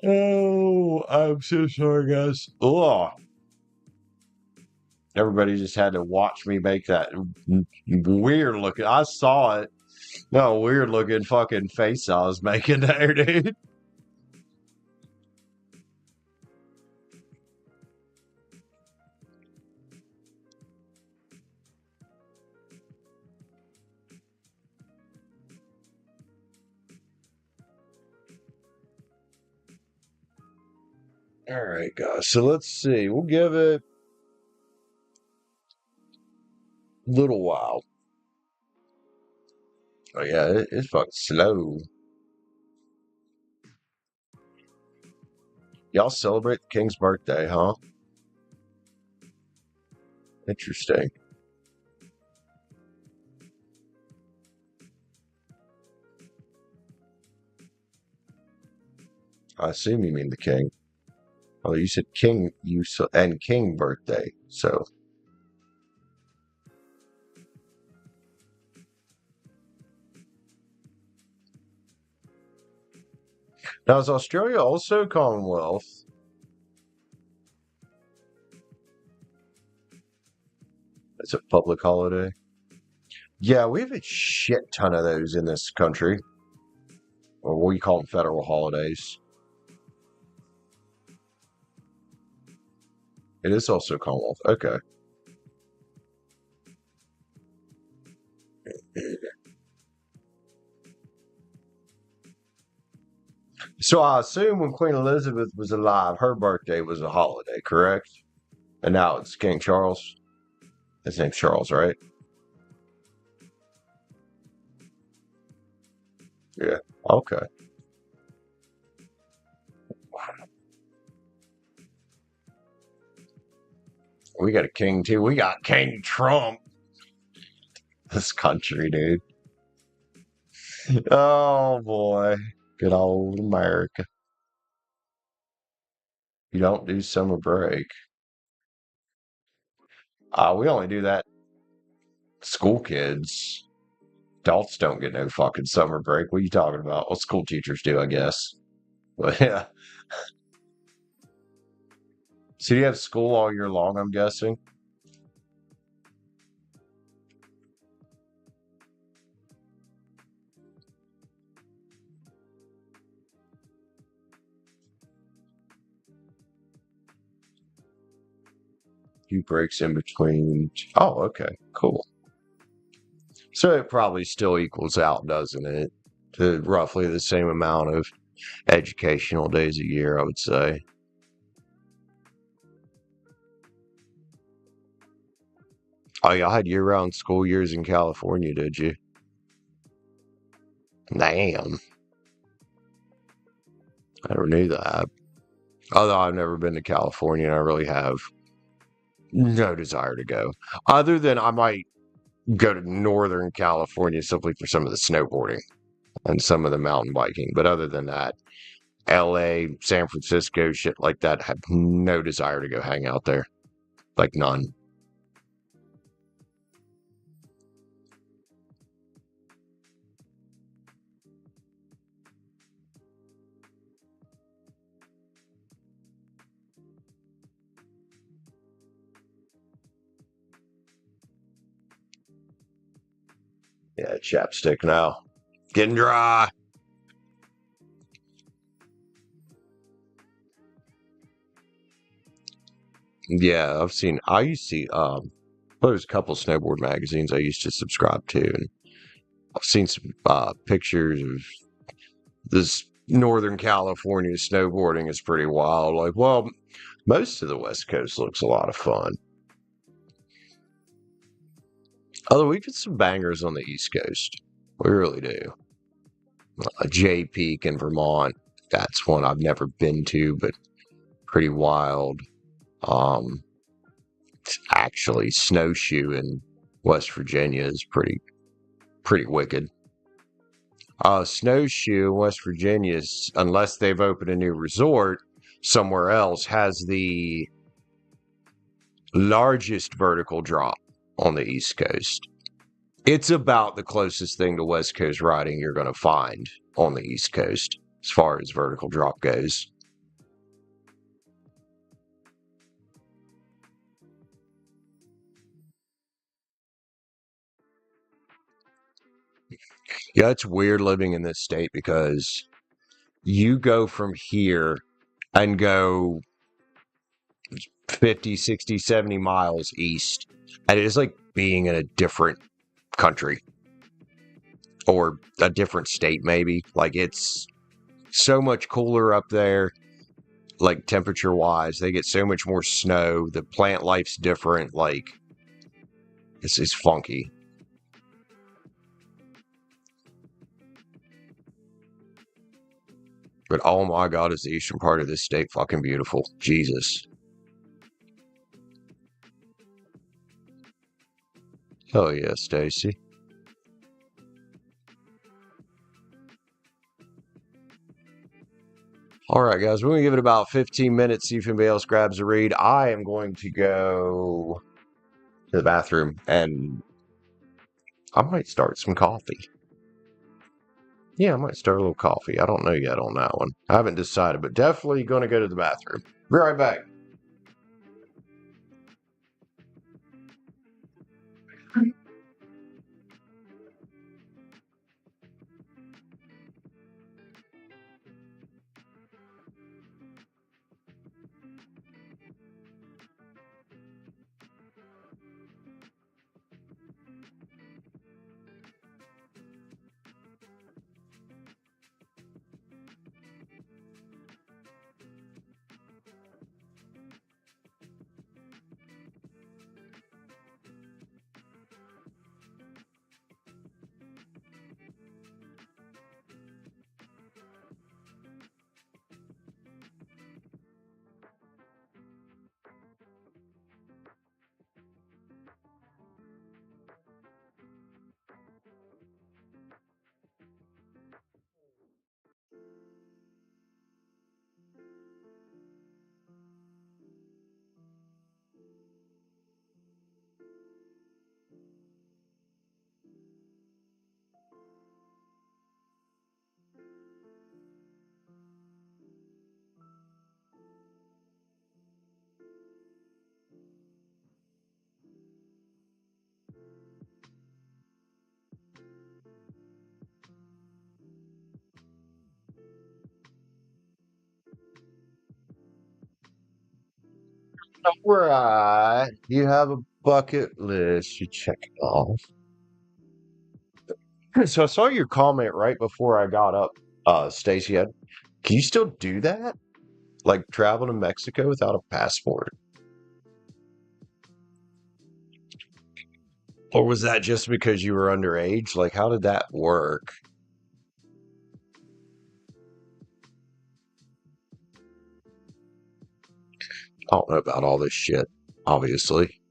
Oh, I'm so sorry, guys. Oh, everybody just had to watch me make that weird looking. I saw it. No, weird looking fucking face I was making there, dude. All right, guys. So let's see. We'll give it a little while. Oh yeah, it's fucking slow. Y'all celebrate the king's birthday, huh? Interesting. I assume you mean the king. Oh, you said king. And king birthday. So now is Australia also Commonwealth? It's a public holiday. Yeah, we have a shit ton of those in this country. Or we call them federal holidays. It is also Commonwealth. Okay. So I assume when Queen Elizabeth was alive, her birthday was a holiday, correct? And now it's King Charles. His name's Charles, right? Yeah. Okay. We got a king too. We got King Trump. This country, dude. Oh boy. Good old America. You don't do summer break. We only do that school kids. Adults don't get no fucking summer break. What are you talking about? Well, school teachers do, I guess. But yeah. So you have school all year long, I'm guessing? Few breaks in between. Oh, okay. Cool. So it probably still equals out, doesn't it? to roughly the same amount of educational days a year, I would say. Oh, y'all had year-round school years in California, did you? Damn. I never knew that. Although I've never been to California, and I really have no desire to go. Other than I might go to Northern California simply for some of the snowboarding and some of the mountain biking. But other than that, LA, San Francisco, shit like that, have no desire to go hang out there. Like none. Yeah, chapstick now. Getting dry. Yeah, I used to see, there's a couple snowboard magazines I used to subscribe to, and I've seen some pictures of this Northern California snowboarding is pretty wild. Like, well, most of the West Coast looks a lot of fun. Although we get some bangers on the East Coast. We really do. Jay Peak in Vermont. That's one I've never been to, but pretty wild. Um, Actually, Snowshoe in West Virginia is pretty wicked. Snowshoe in West Virginia, unless they've opened a new resort somewhere else, has the largest vertical drop on the East Coast. It's about the closest thing to West Coast riding you're going to find on the East Coast as far as vertical drop goes. Yeah, it's weird living in this state because you go from here and go 50, 60, 70 miles east, and it is like being in a different country or a different state, maybe. Like, it's so much cooler up there, like temperature wise. They get so much more snow. The plant life's different. Like, it's funky. But oh my god, is the eastern part of this state fucking beautiful. Jesus. Hell yeah, Stacie. All right, guys, we're going to give it about 15 minutes, see if anybody else grabs a read. I am going to go to the bathroom and I might start some coffee. Yeah, I might start a little coffee. I don't know yet on that one. I haven't decided, but definitely going to go to the bathroom. Be right back. All right. You have a bucket list. You check it off. So I saw your comment right before I got up, Stacie. Can you still do that? Like travel to Mexico without a passport? Or was that just because you were underage? Like, how did that work? I don't know about all this shit, obviously.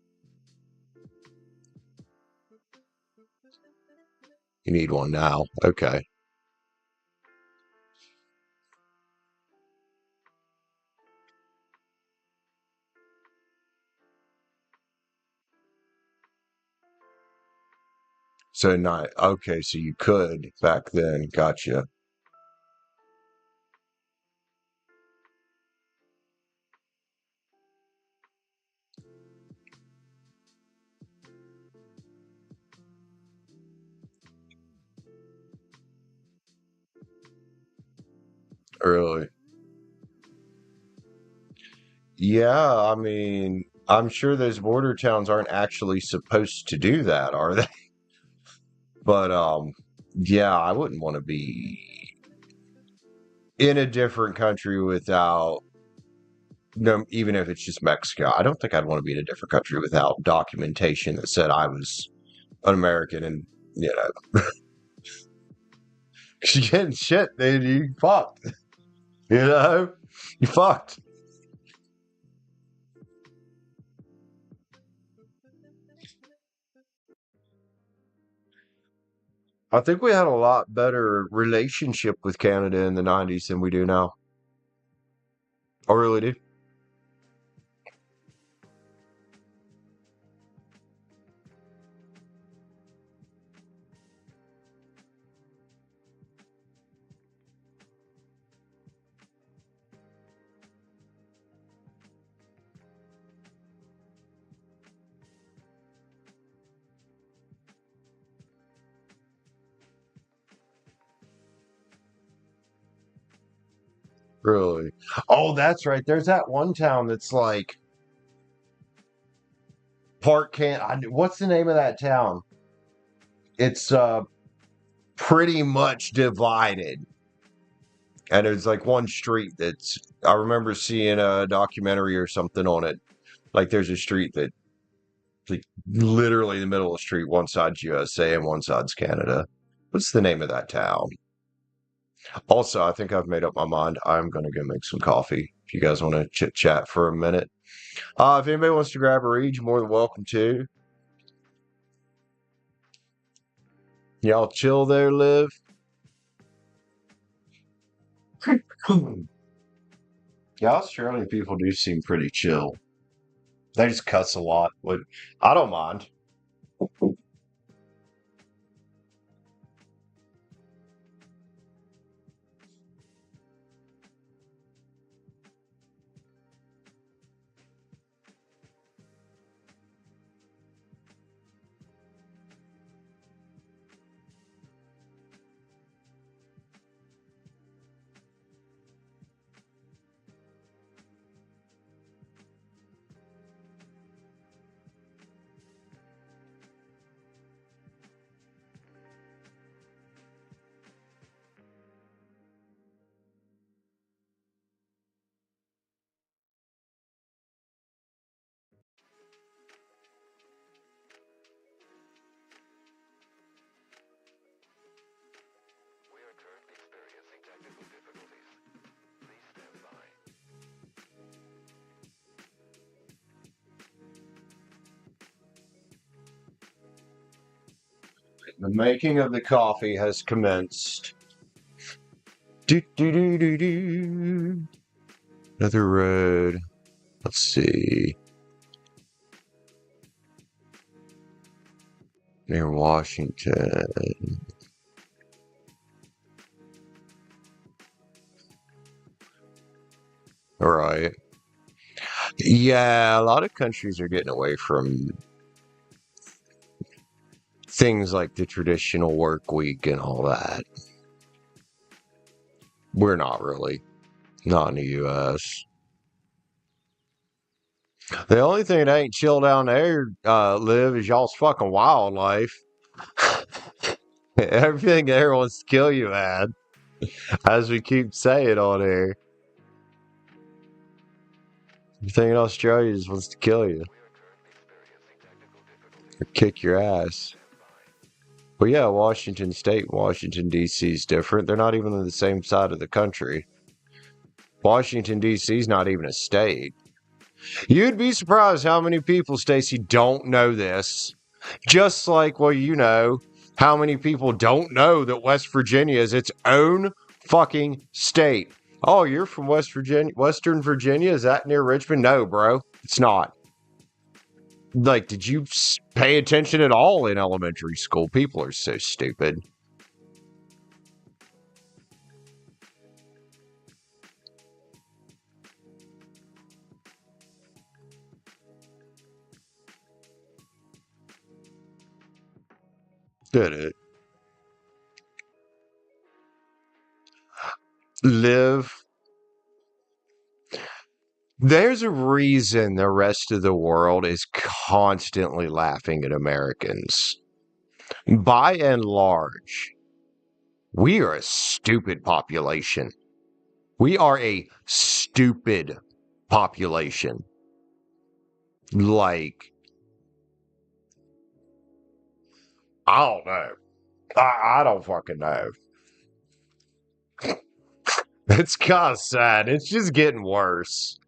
You need one now. Okay. So not okay, so you could back then. Gotcha. Really? Yeah, I mean, I'm sure those border towns aren't actually supposed to do that, are they? But yeah, I wouldn't want to be in a different country without no, even if it's just Mexico. I don't think I'd want to be in a different country without documentation that said I was an American and you know, you getting shit, dude. You fucked. You know, you fucked. I think we had a lot better relationship with Canada in the '90s than we do now. I really do. Really. Oh, that's right. There's that one town that's like Park Can. What's the name of that town? It's pretty much divided, and there's like one street that's. I remember seeing a documentary or something on it. Like there's a street that like literally in the middle of the street, one side's USA and one side's Canada. What's the name of that town? Also, I think I've made up my mind. I'm gonna go make some coffee. If you guys want to chit chat for a minute, if anybody wants to grab a read, you're more than welcome to. Y'all chill there, Liv. Yeah, Australian people do seem pretty chill. They just cuss a lot, but I don't mind. The making of the coffee has commenced. Do do do do do. Another road. Let's see. Near Washington. All right. Yeah, a lot of countries are getting away from things like the traditional work week and all that. We're not really. Not in the US. The only thing that ain't chill down there, Liv, is y'all's fucking wildlife. Everything there wants to kill you, man. As we keep saying on here. Everything in Australia just wants to kill you. Or kick your ass. But yeah, Washington State, Washington, D.C. is different. They're not even on the same side of the country. Washington, D.C. is not even a state. You'd be surprised how many people, Stacie, don't know this. Just like, well, you know, how many people don't know that West Virginia is its own fucking state. Oh, you're from West Virginia, Western Virginia? Is that near Richmond? No, bro, it's not. Like, did you pay attention at all in elementary school? People are so stupid. Did it? Live. There's a reason the rest of the world is constantly laughing at Americans. By and large, we are a stupid population. We are a stupid population. Like, I don't know. I don't fucking know. It's kind of sad. It's just getting worse.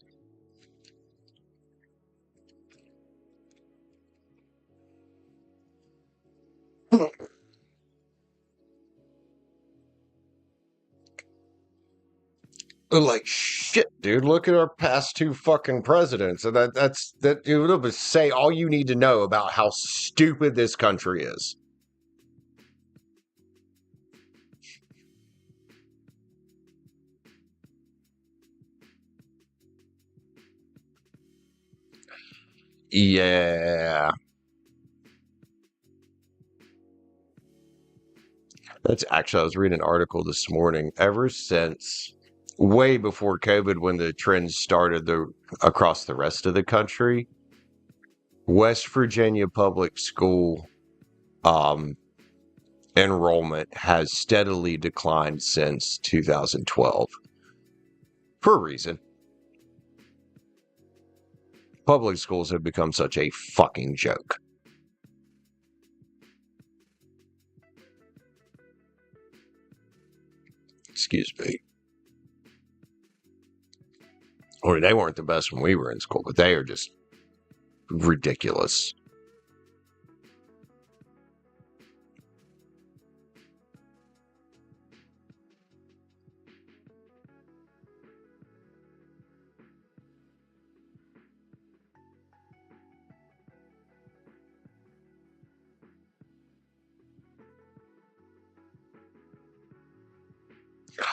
Like, shit, dude, look at our past two fucking presidents. And that it would say all you need to know about how stupid this country is. Yeah. That's actually, I was reading an article this morning. Ever since way before COVID, when the trends started across the rest of the country, West Virginia public school um, enrollment has steadily declined since 2012 for a reason. Public schools have become such a fucking joke. Excuse me. Or they weren't the best when we were in school, but they are just ridiculous.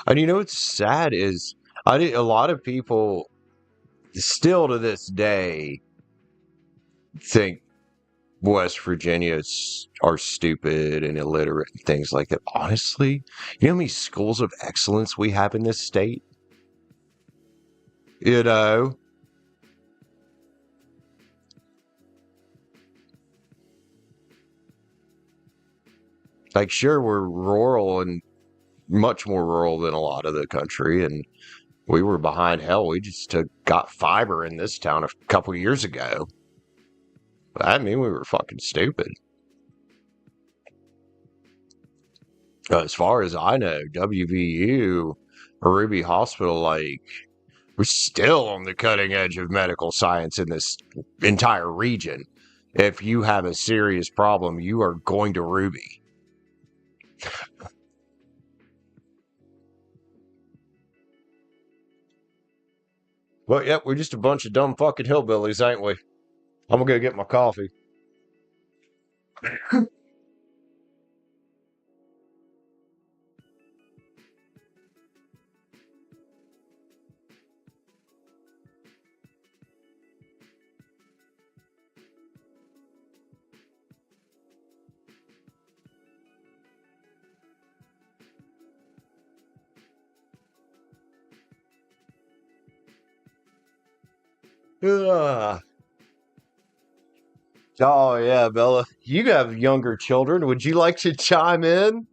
And you know what's sad is a lot of people still to this day think West Virginians are stupid and illiterate and things like that. Honestly, you know how many schools of excellence we have in this state? You know? Like, sure, we're rural and much more rural than a lot of the country, and we were behind. Hell, we just got fiber in this town a couple years ago. I mean, we were fucking stupid. As far as I know, WVU or Ruby Hospital, like, we're still on the cutting edge of medical science in this entire region. If you have a serious problem, you are going to Ruby. Well, yep, we're just a bunch of dumb fucking hillbillies, ain't we? I'm gonna go get my coffee. Ugh. Oh, yeah, Bella. You have younger children. Would you like to chime in?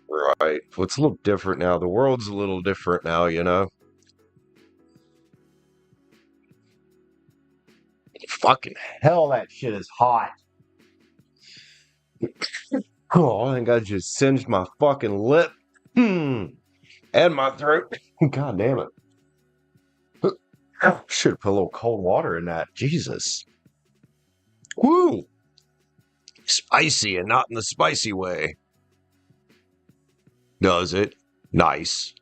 Right. Well, it's a little different now. The world's a little different now, you know? Fucking hell, that shit is hot. Oh, I think I just singed my fucking lip. And my throat. God damn it. Should have put a little cold water in that. Jesus. Woo! Spicy and not in the spicy way. Does it? Nice.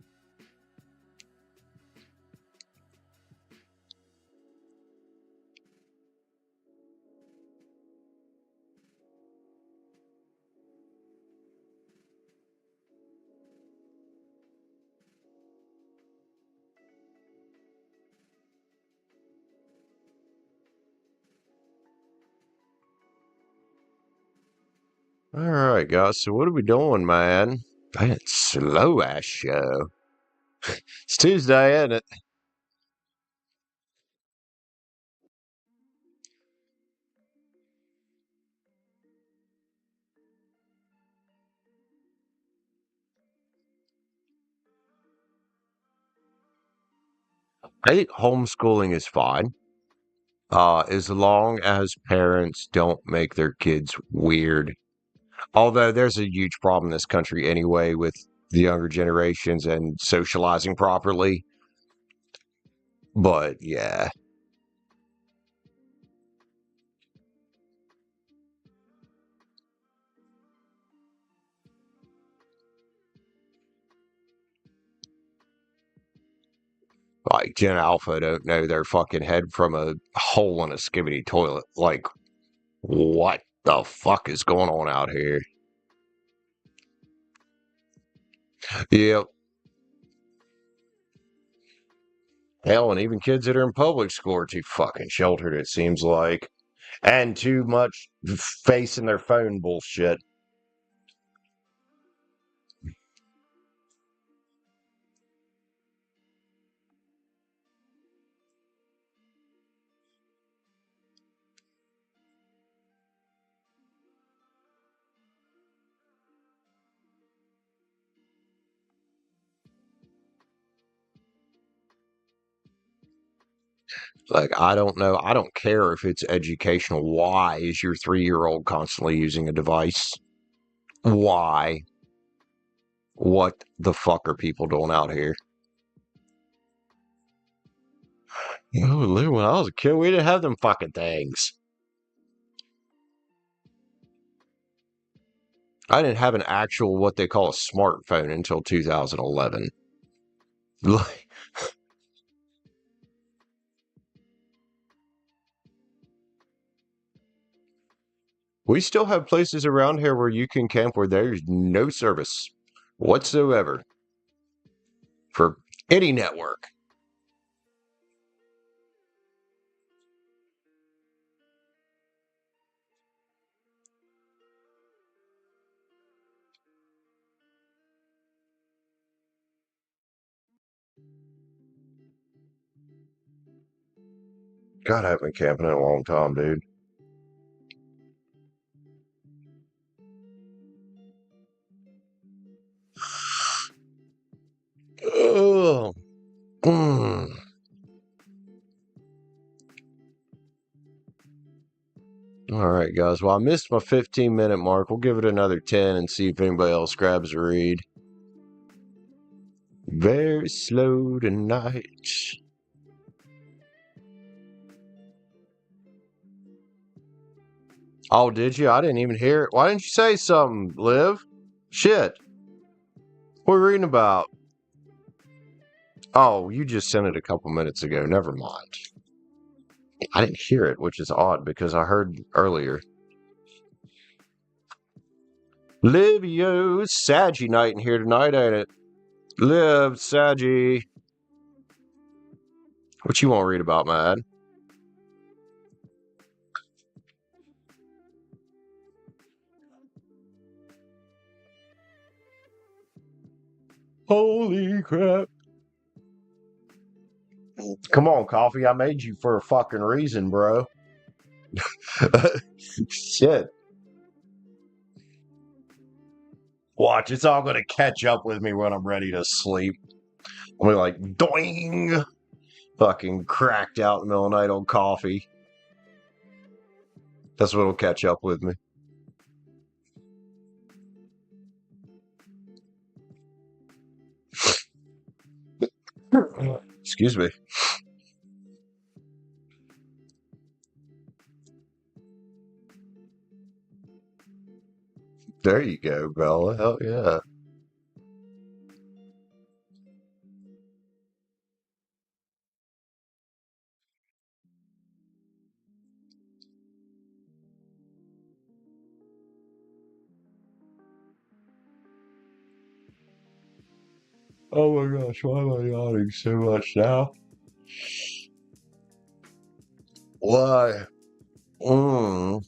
All right, guys. So what are we doing, man? Man, slow ass show. It's Tuesday, isn't it? I think homeschooling is fine. As long as parents don't make their kids weird. Although there's a huge problem in this country anyway with the younger generations and socializing properly. But yeah, like Gen Alpha don't know their fucking head from a hole in a skibbity toilet. Like, what the fuck is going on out here? Yep. Hell, and even kids that are in public school are too fucking sheltered, it seems like. And too much face in their phone bullshit. Like, I don't know. I don't care if it's educational. Why is your 3-year old constantly using a device? Why? What the fuck are people doing out here? You know, Lou, when I was a kid, we didn't have them fucking things. I didn't have an actual, what they call a smartphone until 2011. Like, we still have places around here where you can camp where there's no service whatsoever for any network. God, I haven't been camping in a long time, dude. Ugh. Mm. All right, guys. Well, I missed my 15-minute mark. We'll give it another 10 and see if anybody else grabs a read. Very slow tonight. Oh, did you? I didn't even hear it. Why didn't you say something, Liv? Shit. What are we reading about? Oh, you just sent it a couple minutes ago. Never mind. I didn't hear it, which is odd because I heard earlier. Livio, Saggy night in here tonight, ain't it? Liv, Saggy. What you want to read about, man? Holy crap. Come on, Coffey. I made you for a fucking reason, bro. Shit. Watch, it's all gonna catch up with me when I'm ready to sleep. I'm gonna like, doing! Fucking cracked out in the middle of the night on coffee. That's what'll catch up with me. Excuse me. There you go, Bella. Hell yeah. Oh my gosh, why am I yawning so much now? Why? Mm.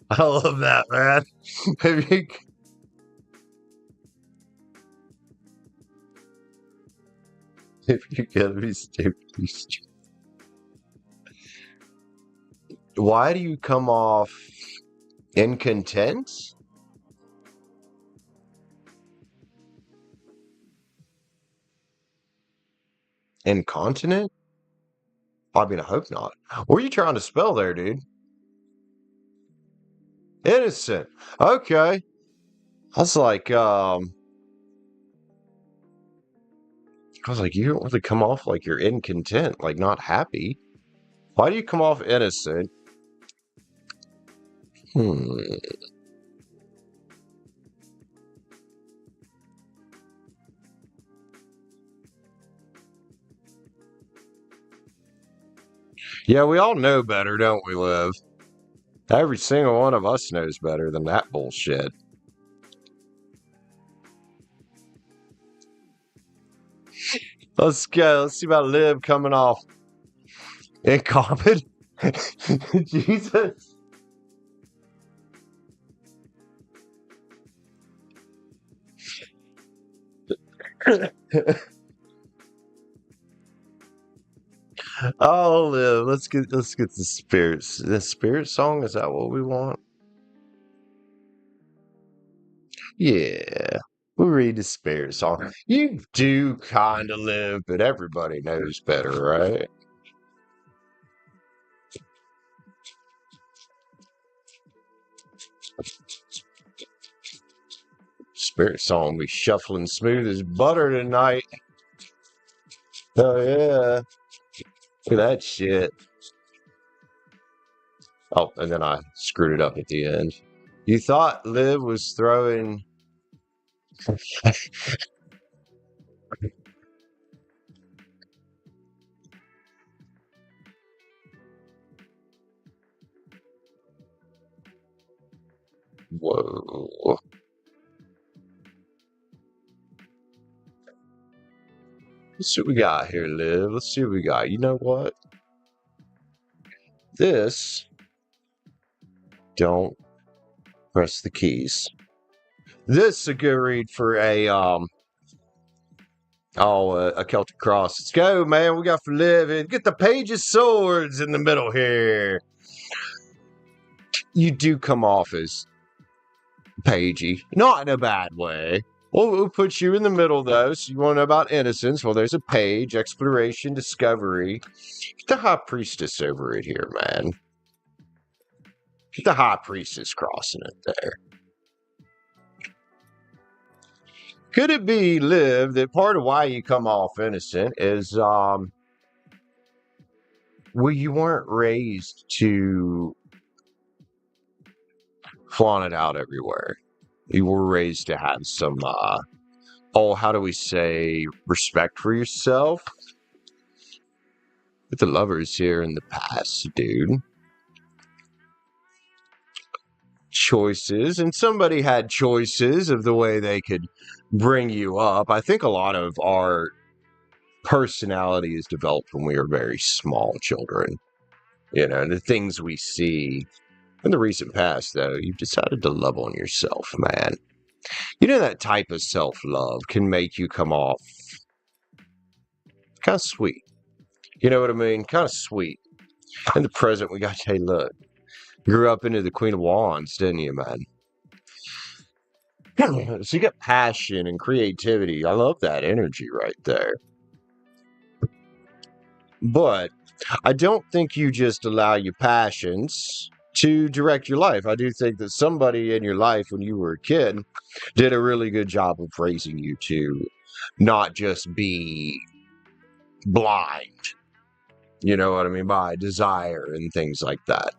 I love that, man. If you, if you gotta be stupid, you stupid. Why do you come off incontent? Incontinent? I mean, I hope not. What are you trying to spell there, dude? Innocent. Okay. That's like, I was like, you don't really come off like you're incontent, like not happy. Why do you come off innocent? Yeah, we all know better, don't we, Liv? Every single one of us knows better than that bullshit. Let's go. Let's see about Liv coming off incompetent. Jesus. Oh, Liv, let's get the spirits. The spirit song, is that what we want? Yeah. We'll read the spirit song. You do kind of live, but everybody knows better, right? Spirit song be shuffling smooth as butter tonight. Oh, yeah. Look at that shit. Oh, and then I screwed it up at the end. You thought Liv was throwing... Whoa. Let's see what we got here, Liv. Let's see what we got. You know what? This... Don't press the keys. This is a good read for a, a Celtic cross. Let's go, man. We got for Liv. Get the Page of Swords in the middle here. You do come off as pagey. Not in a bad way. We'll put you in the middle, though. So you want to know about innocence? Well, there's a page, exploration, discovery. Get the High Priestess over it here, man. Get the High Priestess crossing it there. Could it be, Liv, that part of why you come off innocent is, well, you weren't raised to flaunt it out everywhere. You were raised to have some, how do we say, respect for yourself? With the lovers here in the past, dude. choices, and somebody had choices of the way they could bring you up. I think a lot of our personality is developed when we are very small children. You know, the things we see in the recent past, though, you've decided to love on yourself, man. You know, that type of self-love can make you come off kind of sweet. You know what I mean? Kind of sweet. In the present, we got, hey, look, grew up into the Queen of Wands, didn't you, man? So you got passion and creativity. I love that energy right there. But I don't think you just allow your passions to direct your life. I do think that somebody in your life when you were a kid did a really good job of raising you to not just be blind. You know what I mean? By desire and things like that.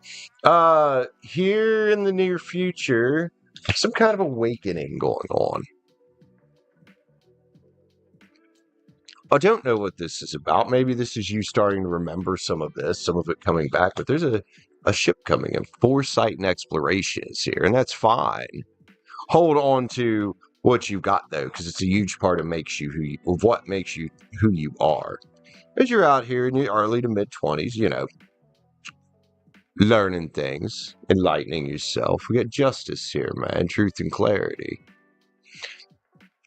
Here in the near future, some kind of awakening going on. I don't know what this is about. Maybe this is you starting to remember some of this, some of it coming back, but there's a ship coming in. Foresight and exploration is here, and that's fine. Hold on to what you got, though, because it's a huge part of what makes you who you are. As you're out here in your early to mid-20s, you know, learning things, enlightening yourself. We got justice here, man, truth and clarity.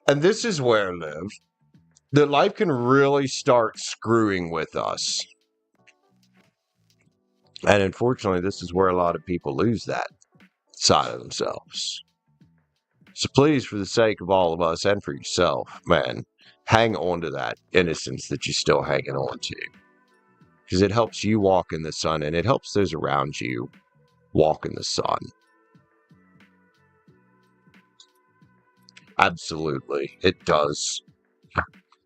And this is where, Liv, that life can really start screwing with us. And unfortunately, this is where a lot of people lose that side of themselves. So please, for the sake of all of us and for yourself, man, hang on to that innocence that you're still hanging on to. Because it helps you walk in the sun, and it helps those around you walk in the sun. Absolutely, it does.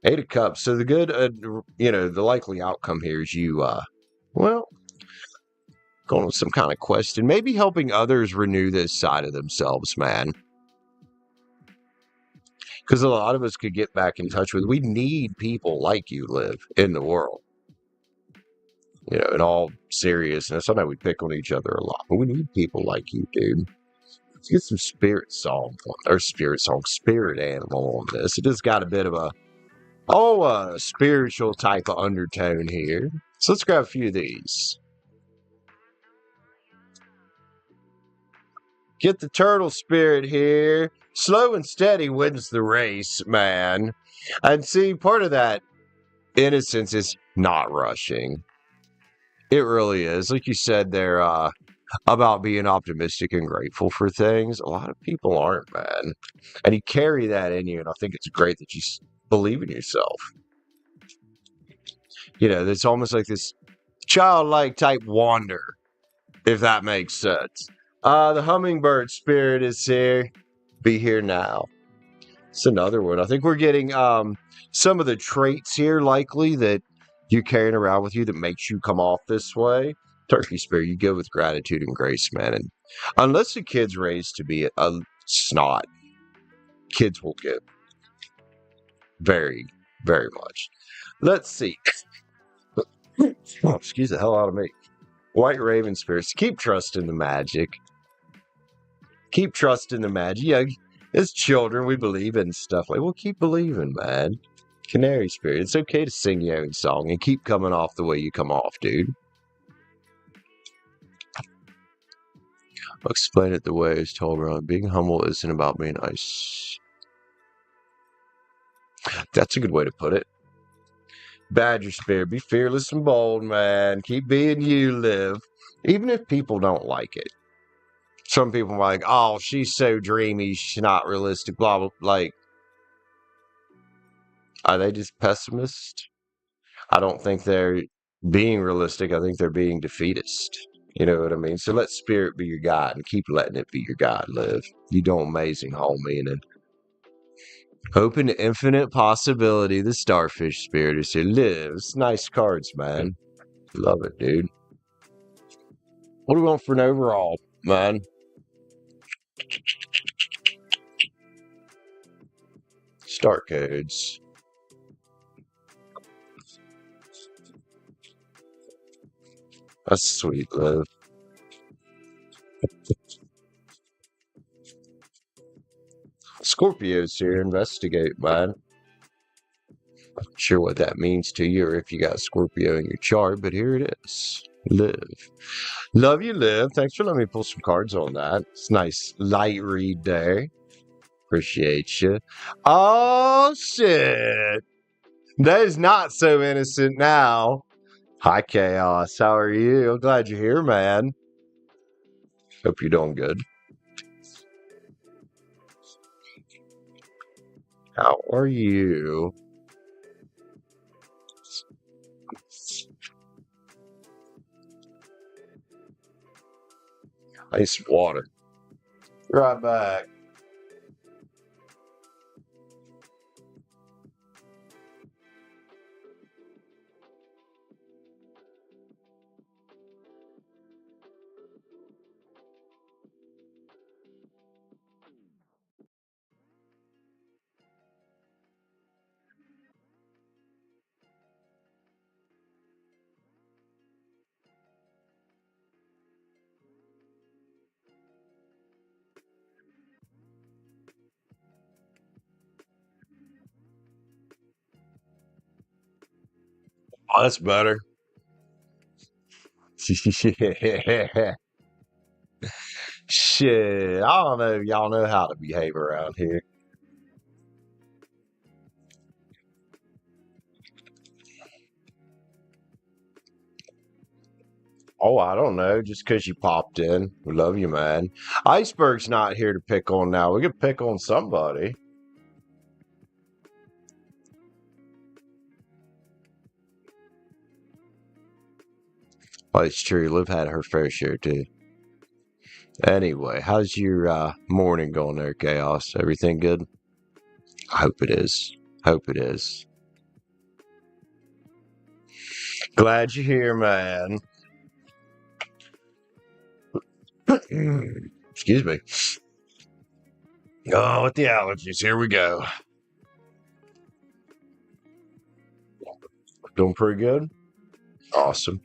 8 of Cups. So the good, the likely outcome here is you, going with some kind of quest and maybe helping others renew this side of themselves, man. Because a lot of us could get back in touch with, we need people like you, Liv, in the world. You know, in all seriousness, I know we pick on each other a lot, but we need people like you, dude. Let's get some spirit animal on this. It has got a bit of a spiritual type of undertone here. So let's grab a few of these. Get the turtle spirit here. Slow and steady wins the race, man. And see, part of that innocence is not rushing. It really is. Like you said there, about being optimistic and grateful for things. A lot of people aren't, man. And you carry that in you, and I think it's great that you believe in yourself. You know, it's almost like this childlike type wonder, if that makes sense. The hummingbird spirit is here. Be here now. It's another one. I think we're getting some of the traits here, likely, that you're carrying around with you that makes you come off this way. Turkey spirit, you go with gratitude and grace, man. And unless the kid's raised to be a snot, kids will give very, very much. Let's see. Oh, excuse the hell out of me. White raven spirits, keep trusting the magic. Keep trusting the magic. Yeah, as children, we believe in stuff like, well, keep believing, man. Canary spirit, it's okay to sing your own song and keep coming off the way you come off, dude. I'll explain it the way it's told, Ron. Being humble isn't about being nice. That's a good way to put it. Badger spirit, be fearless and bold, man. Keep being you, Liv. Even if people don't like it. Some people are like, oh, she's so dreamy, she's not realistic, blah, blah, like. Are they just pessimists? I don't think they're being realistic. I think they're being defeatist. You know what I mean? So let spirit be your guide and keep letting it be your guide, Liv. You do amazing, homie. And open to infinite possibility. The starfish spirit is here. Lives. Nice cards, man. Love it, dude. What do we want for an overall, man? Start codes. That's sweet, Liv. Scorpios here, investigate, man. Not sure what that means to you or if you got Scorpio in your chart, but here it is. Live. Love you, Liv. Thanks for letting me pull some cards on that. It's a nice light read there. Appreciate you. Oh, shit. That is not so innocent now. Hi, Chaos. How are you? I'm glad you're here, man. Hope you're doing good. How are you? Nice water. Right back. Oh, that's better. Shit. I don't know. Y'all know how to behave around here. Oh, I don't know. Just because you popped in. We love you, man. Iceberg's not here to pick on now. We could pick on somebody. Oh, it's true. Liv had her fair share, too. Anyway, how's your morning going there, Chaos? Everything good? I hope it is. Hope it is. Glad you're here, man. Excuse me. Oh, with the allergies. Here we go. Doing pretty good? Awesome.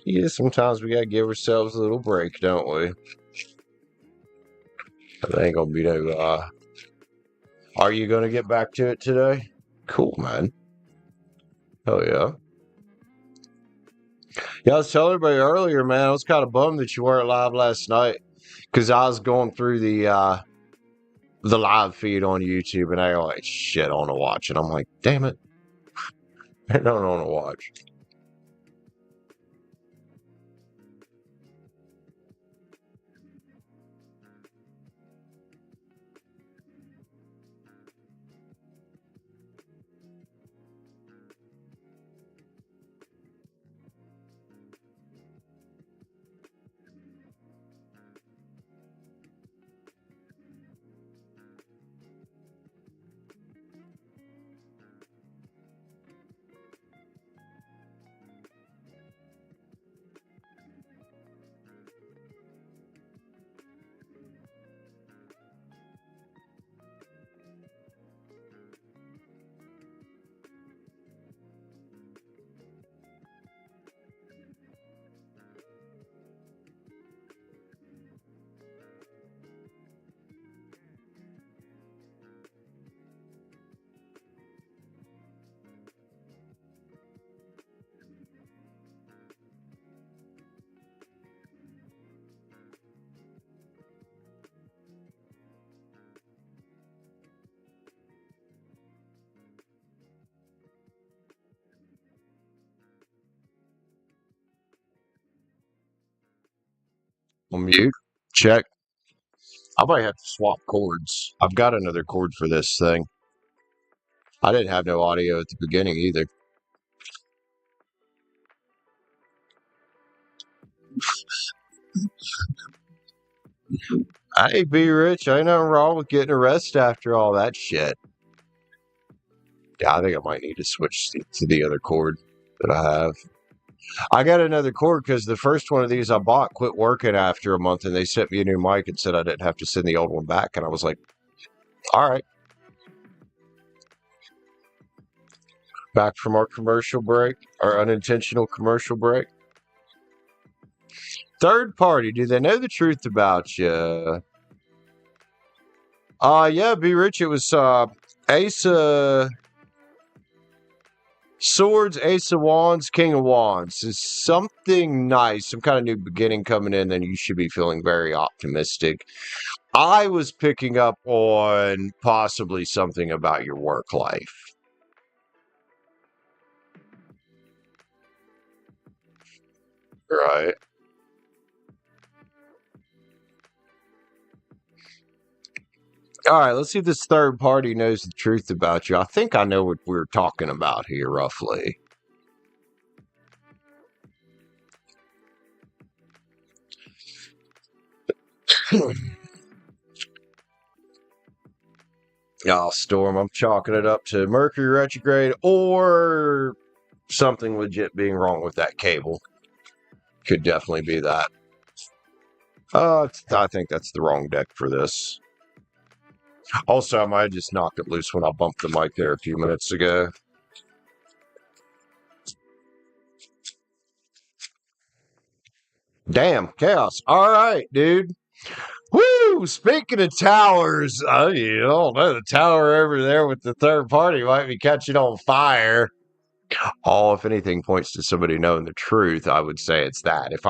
Yeah, sometimes we gotta give ourselves a little break, don't we? That ain't gonna be no, Are you gonna get back to it today? Cool, man. Oh, yeah. Yeah, I was telling everybody earlier, man, I was kind of bummed that you weren't live last night because I was going through the live feed on YouTube and I go like, shit, I want to watch it. I'm like, damn it. I don't want to watch. On mute. Check. I might have to swap cords. I've got another cord for this thing. I didn't have no audio at the beginning either. Hey, be rich. Ain't nothing wrong with getting a rest after all that shit. Yeah, I think I might need to switch to the other cord that I have. I got another cord because the first one of these I bought quit working after a month, and they sent me a new mic and said I didn't have to send the old one back. And I was like, all right. Back from our commercial break, our unintentional commercial break. Third party, do they know the truth about you? Yeah, Be Rich, it was Ace of Swords, Ace of Wands, King of Wands. Is something nice, some kind of new beginning coming in, then you should be feeling very optimistic. I was picking up on possibly something about your work life. Right. All right, let's see if this third party knows the truth about you. I think I know what we're talking about here, roughly. Oh, Storm, I'm chalking it up to Mercury retrograde or something legit being wrong with that cable. Could definitely be that. I think that's the wrong deck for this. Also, I might have just knocked it loose when I bumped the mic there a few minutes ago. Damn, chaos. All right, dude. Woo! Speaking of towers, you don't know, the tower over there with the third party might be catching on fire. All, if anything, points to somebody knowing the truth. I would say it's that. If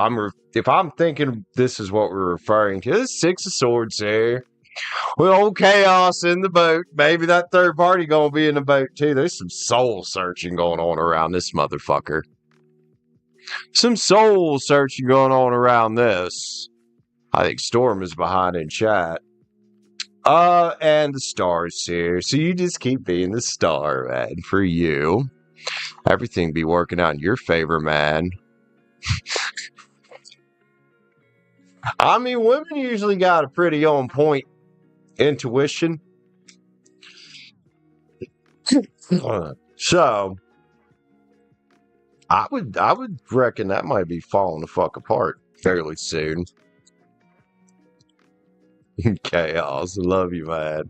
I'm thinking this is what we're referring to, this Six of Swords here. With old chaos in the boat. Maybe that third party gonna be in the boat too. There's some soul searching going on around this motherfucker. Some soul searching going on around this. I think Storm is behind in chat. And the stars here. So you just keep being the star, man. For you. Everything be working out in your favor, man. I mean, women usually got a pretty on point intuition. So I would reckon that might be falling the fuck apart fairly soon. Chaos, love you, man.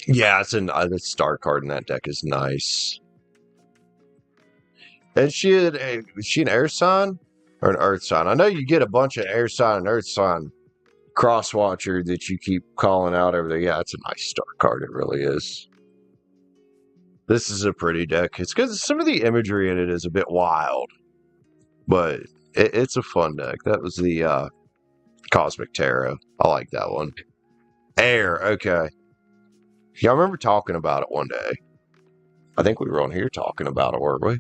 Yeah, it's the star card in that deck is nice. And is she an air sign or an earth sign? I know you get a bunch of air sign and earth sign cross watcher that you keep calling out over there. Yeah, it's a nice star card. It really is. This is a pretty deck. It's because some of the imagery in it is a bit wild, but it's a fun deck. That was the Cosmic Tarot. I like that one. Air. Okay. Yeah, I remember talking about it one day. I think we were on here talking about it, weren't we?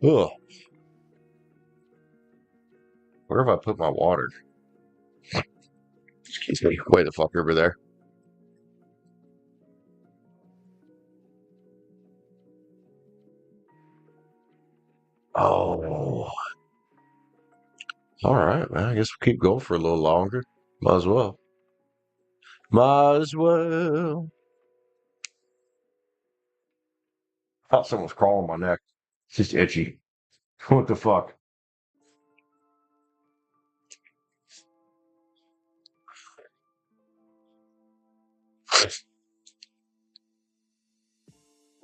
Ugh. Where have I put my water? Excuse me. Way the fuck over there. Oh. All right, man. I guess we'll keep going for a little longer. Might as well. Might as well. I thought someone was crawling my neck. It's just itchy. What the fuck?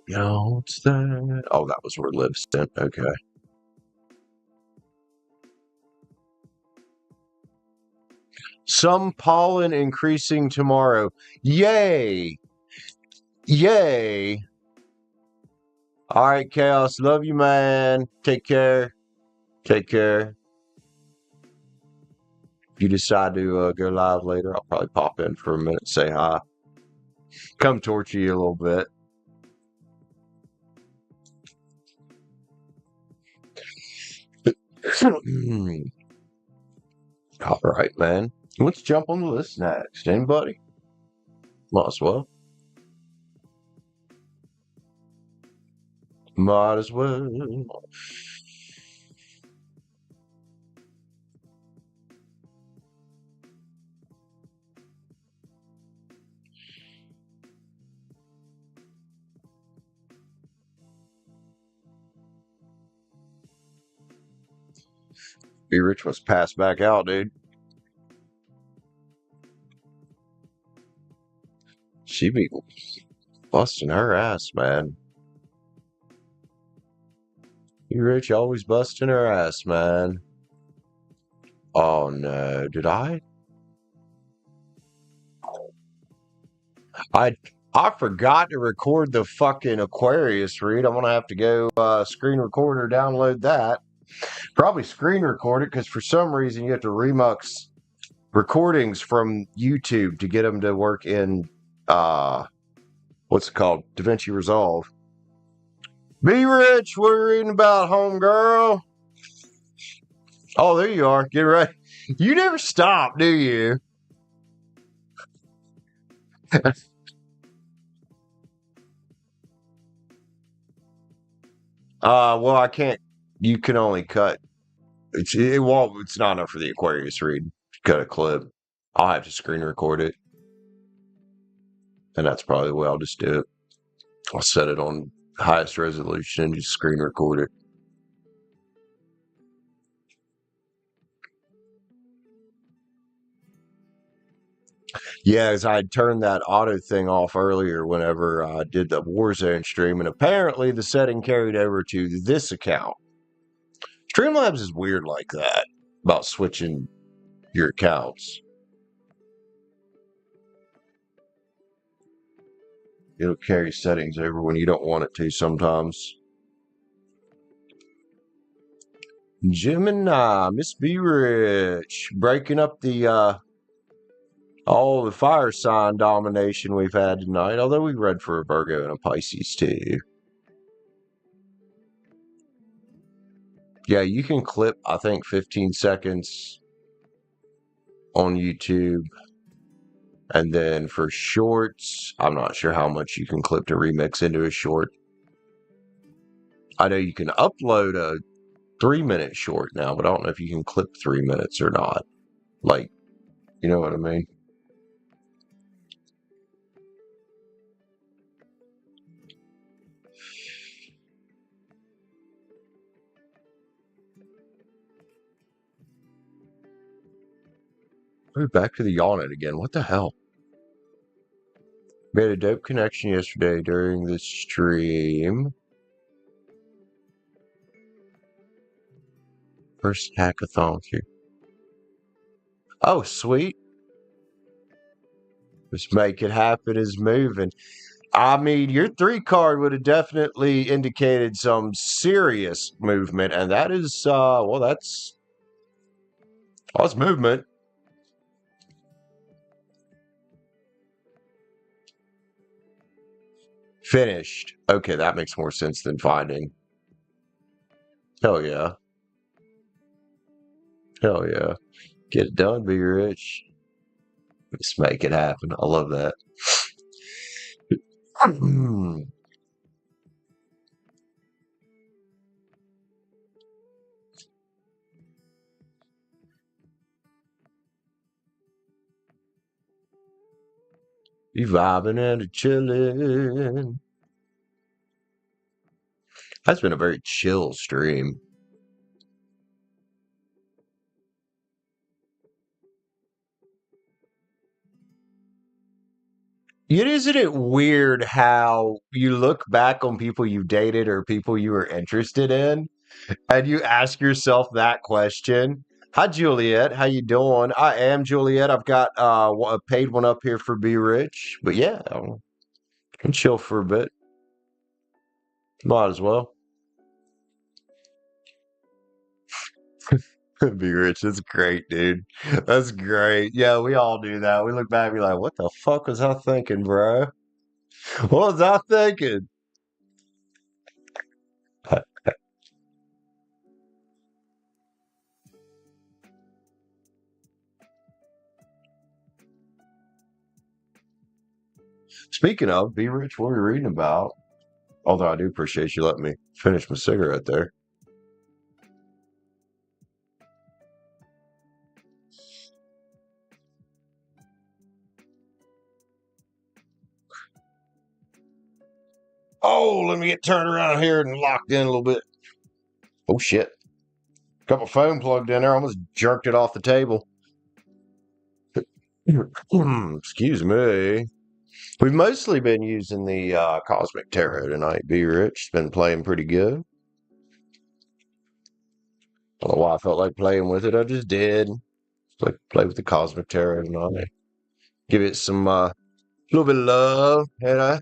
Yo, what's that? Oh, that was where Liv sent. Okay. Some pollen increasing tomorrow. Yay! Yay! All right, Chaos. Love you, man. Take care. Take care. If you decide to go live later, I'll probably pop in for a minute, say hi. Come torture you a little bit. All right, man. Let's jump on the list next. Anybody? Might as well. Might as well. Be Rich must pass back out, dude. She be busting her ass, man. Be Rich always busting her ass, man. Oh no, did I? I forgot to record the fucking Aquarius read. I'm gonna have to go screen record or download that. Probably screen record it because for some reason you have to remux recordings from YouTube to get them to work in what's it called? DaVinci Resolve. Be Rich, what are you reading about, homegirl? Oh, there you are. Get ready. You never stop, do you? Well, I can't. You can only cut. It won't. It's not enough for the Aquarius read. Cut a clip. I'll have to screen record it, and that's probably the way I'll just do it. I'll set it on highest resolution and just screen record it. Yeah, as I had turned that auto thing off earlier whenever I did the Warzone stream, and apparently the setting carried over to this account. Streamlabs is weird like that about switching your accounts. It'll carry settings over when you don't want it to sometimes. Gemini, Miss Be Rich, breaking up the all the fire sign domination we've had tonight, although we read for a Virgo and a Pisces too. Yeah, you can clip, I think, 15 seconds on YouTube. And then for shorts, I'm not sure how much you can clip to remix into a short. I know you can upload a 3-minute short now, but I don't know if you can clip 3 minutes or not. Like, you know what I mean? We're back to the yawning again. What the hell? Made a dope connection yesterday during the stream. First hackathon here. Oh, sweet. Just make it happen is moving. I mean, your 3 card would have definitely indicated some serious movement, and that is, well, that's movement. Finished. Okay, that makes more sense than finding. Hell yeah. Hell yeah. Get it done, be rich. Just make it happen. I love that. You vibing and chilling. That's been a very chill stream. Isn't it weird how you look back on people you dated or people you were interested in, and you ask yourself that question? Hi, Juliet. How you doing? I am Juliet. I've got a paid one up here for Be Rich, but yeah, I can chill for a bit. Might as well. Be Rich. That's great, dude. That's great. Yeah, we all do that. We look back and be like, what the fuck was I thinking, bro? What was I thinking? Speaking of, Be Rich, what are you reading about? Although I do appreciate you letting me finish my cigarette there. Oh, let me get turned around here and locked in a little bit. Oh, shit. Couple phone plugged in there, almost jerked it off the table. Excuse me. We've mostly been using the Cosmic Tarot tonight. Be Rich. It's been playing pretty good. I don't know why I felt like playing with it. I just did. Like play with the Cosmic Tarot tonight. Give it some little bit of love, and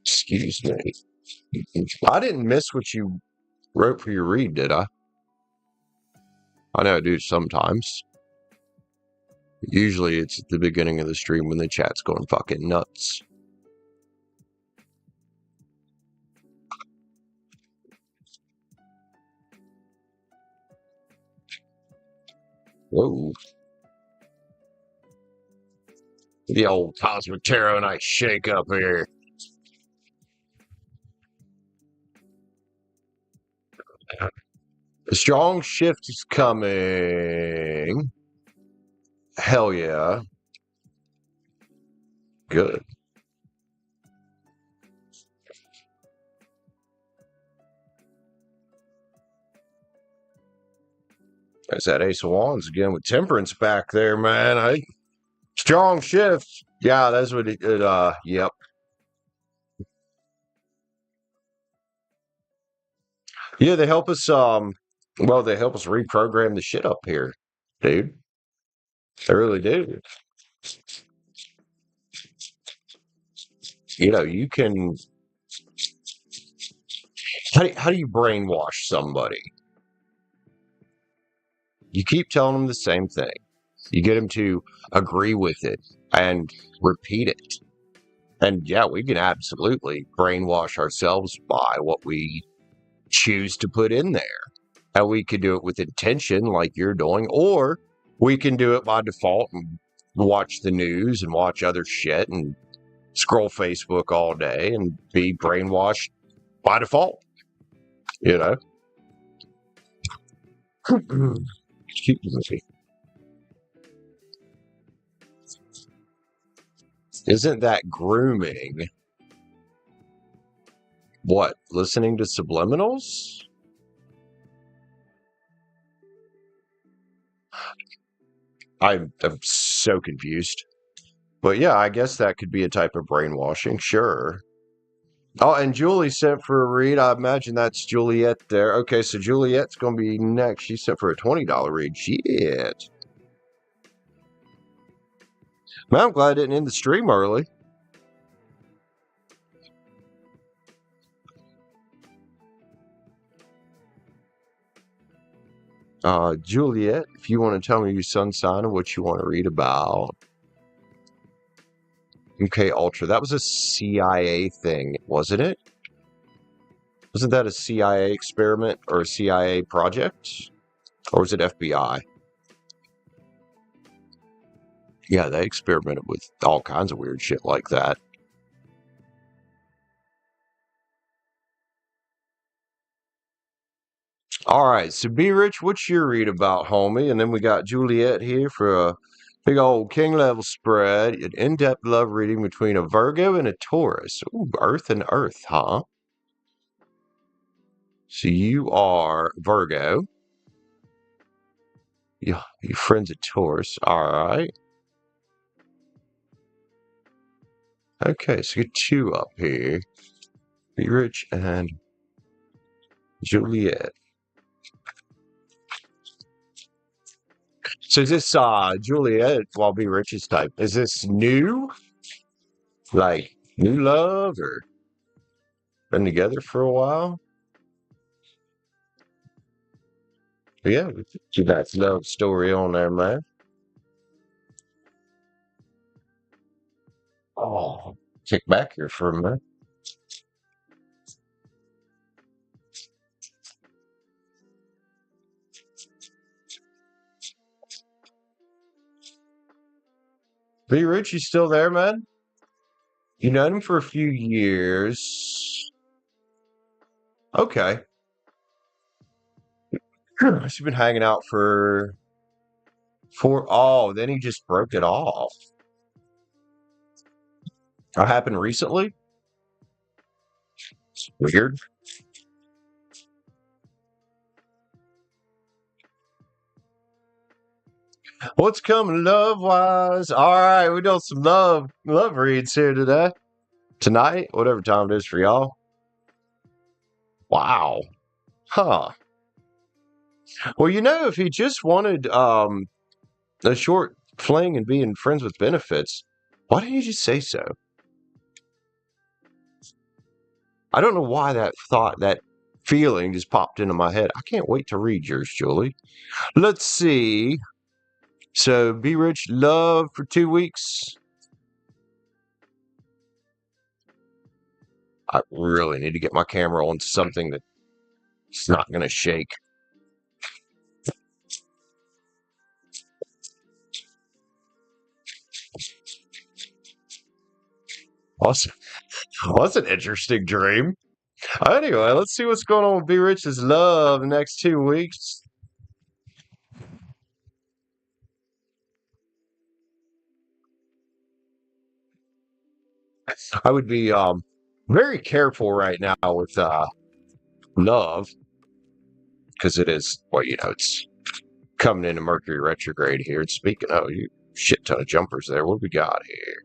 excuse me. I didn't miss what you wrote for your read, did I? I know I do sometimes. Usually it's at the beginning of the stream when the chat's going fucking nuts. Whoa. The old Cosmic Tarot night shake up here. A strong shift is coming. Hell yeah. Good. There's that Ace of Wands again with Temperance back there, man. Strong shift. Yeah, that's what it yep. Yeah, they help us they help us reprogram the shit up here, dude. They really do. You know, you can how do you brainwash somebody? You keep telling them the same thing. You get them to agree with it and repeat it. And yeah, we can absolutely brainwash ourselves by what we choose to put in there. And we can do it with intention like you're doing, or we can do it by default and watch the news and watch other shit and scroll Facebook all day and be brainwashed by default. You know? Excuse me. Isn't that grooming? What? Listening to subliminals? I'm so confused. But yeah, I guess that could be a type of brainwashing, sure. Oh, and Julie sent for a read. I imagine that's Juliette there. Okay, so Juliette's going to be next. She sent for a $20 read. Shit. Man, I'm glad I didn't end the stream early. Juliette, if you want to tell me your sun sign and what you want to read about. MK Ultra. That was a CIA thing, wasn't it? Wasn't that a CIA experiment or a CIA project? Or was it FBI? Yeah, they experimented with all kinds of weird shit like that. All right, so Be Rich, what's your read about, homie? And then we got Juliette here for a big old king level spread, an in-depth love reading between a Virgo and a Taurus. Ooh, Earth and Earth, huh? So you are Virgo. Yeah, your friend's a Taurus. All right. Okay, so get two up here. Be Rich and Juliette. So is this Juliette while Be Rich's type? Is this new? Like new love or been together for a while? But yeah, see that love story on there, man. Oh, kick back here for a minute. Be Rich, you still there, man? You known him for a few years. Okay. He's been hanging out for then he just broke it off. That happened recently? Weird. What's coming love-wise? All right, we doing some love reads here today. Tonight, whatever time it is for y'all. Wow. Huh. Well, if he just wanted a short fling and being friends with benefits, why didn't you just say so? I don't know why that feeling just popped into my head. I can't wait to read yours, Julie. Let's see. So, be rich, love for 2 weeks. I really need to get my camera on something that's not going to shake. Awesome. Well, that's an interesting dream. Anyway, let's see what's going on with Be Rich's love the next 2 weeks. I would be very careful right now with love, because it is, it's coming into Mercury retrograde here. And speaking of, you shit ton of jumpers there. What we got here?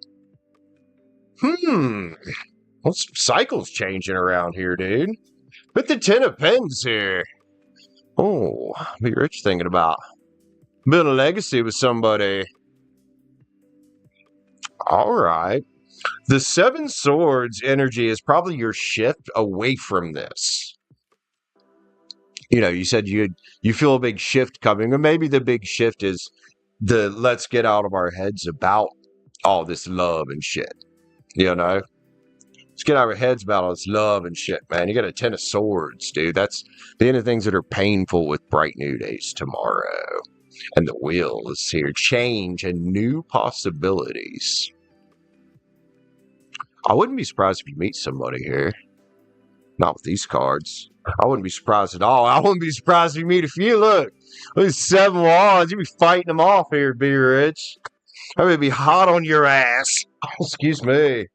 Well, some cycles changing around here, dude. With the 10 of Pens here. Oh, Be Rich thinking about building a legacy with somebody. All right. The 7 Swords energy is probably your shift away from this. You said you feel a big shift coming, or maybe the big shift is let's get out of our heads about all this love and shit. Let's get out of our heads about all this love and shit, man. You got a 10 of Swords, dude. That's the end of things that are painful with bright new days tomorrow. And the Wheel is here. Change and new possibilities. I wouldn't be surprised if you meet somebody here. Not with these cards. I wouldn't be surprised at all. I wouldn't be surprised if you meet a few. Look, these 7 Wands. You'd be fighting them off here, Be Rich. I would be hot on your ass. Oh, excuse me.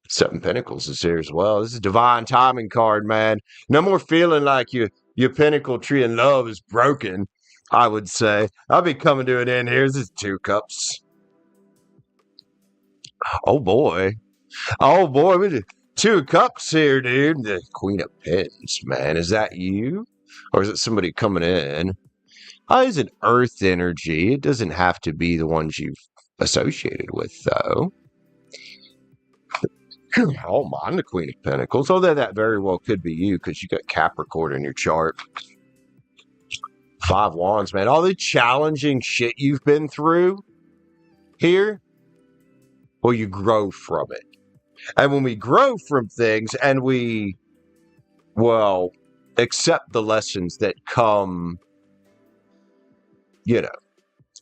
7 Pentacles is here as well. This is a divine timing card, man. No more feeling like your Pentacle tree in love is broken, I would say. I'll be coming to an end here. This is 2 Cups. Oh, boy. Oh, boy. We did 2 Cups here, dude. The Queen of Pens, man. Is that you? Or is it somebody coming in? It's an Earth energy. It doesn't have to be the ones you've associated with, though. Oh, I'm the Queen of Pentacles. Although that very well could be you, because you got Capricorn in your chart. 5 Wands, man. All the challenging shit you've been through here, well, you grow from it. And when we grow from things and we, accept the lessons that come,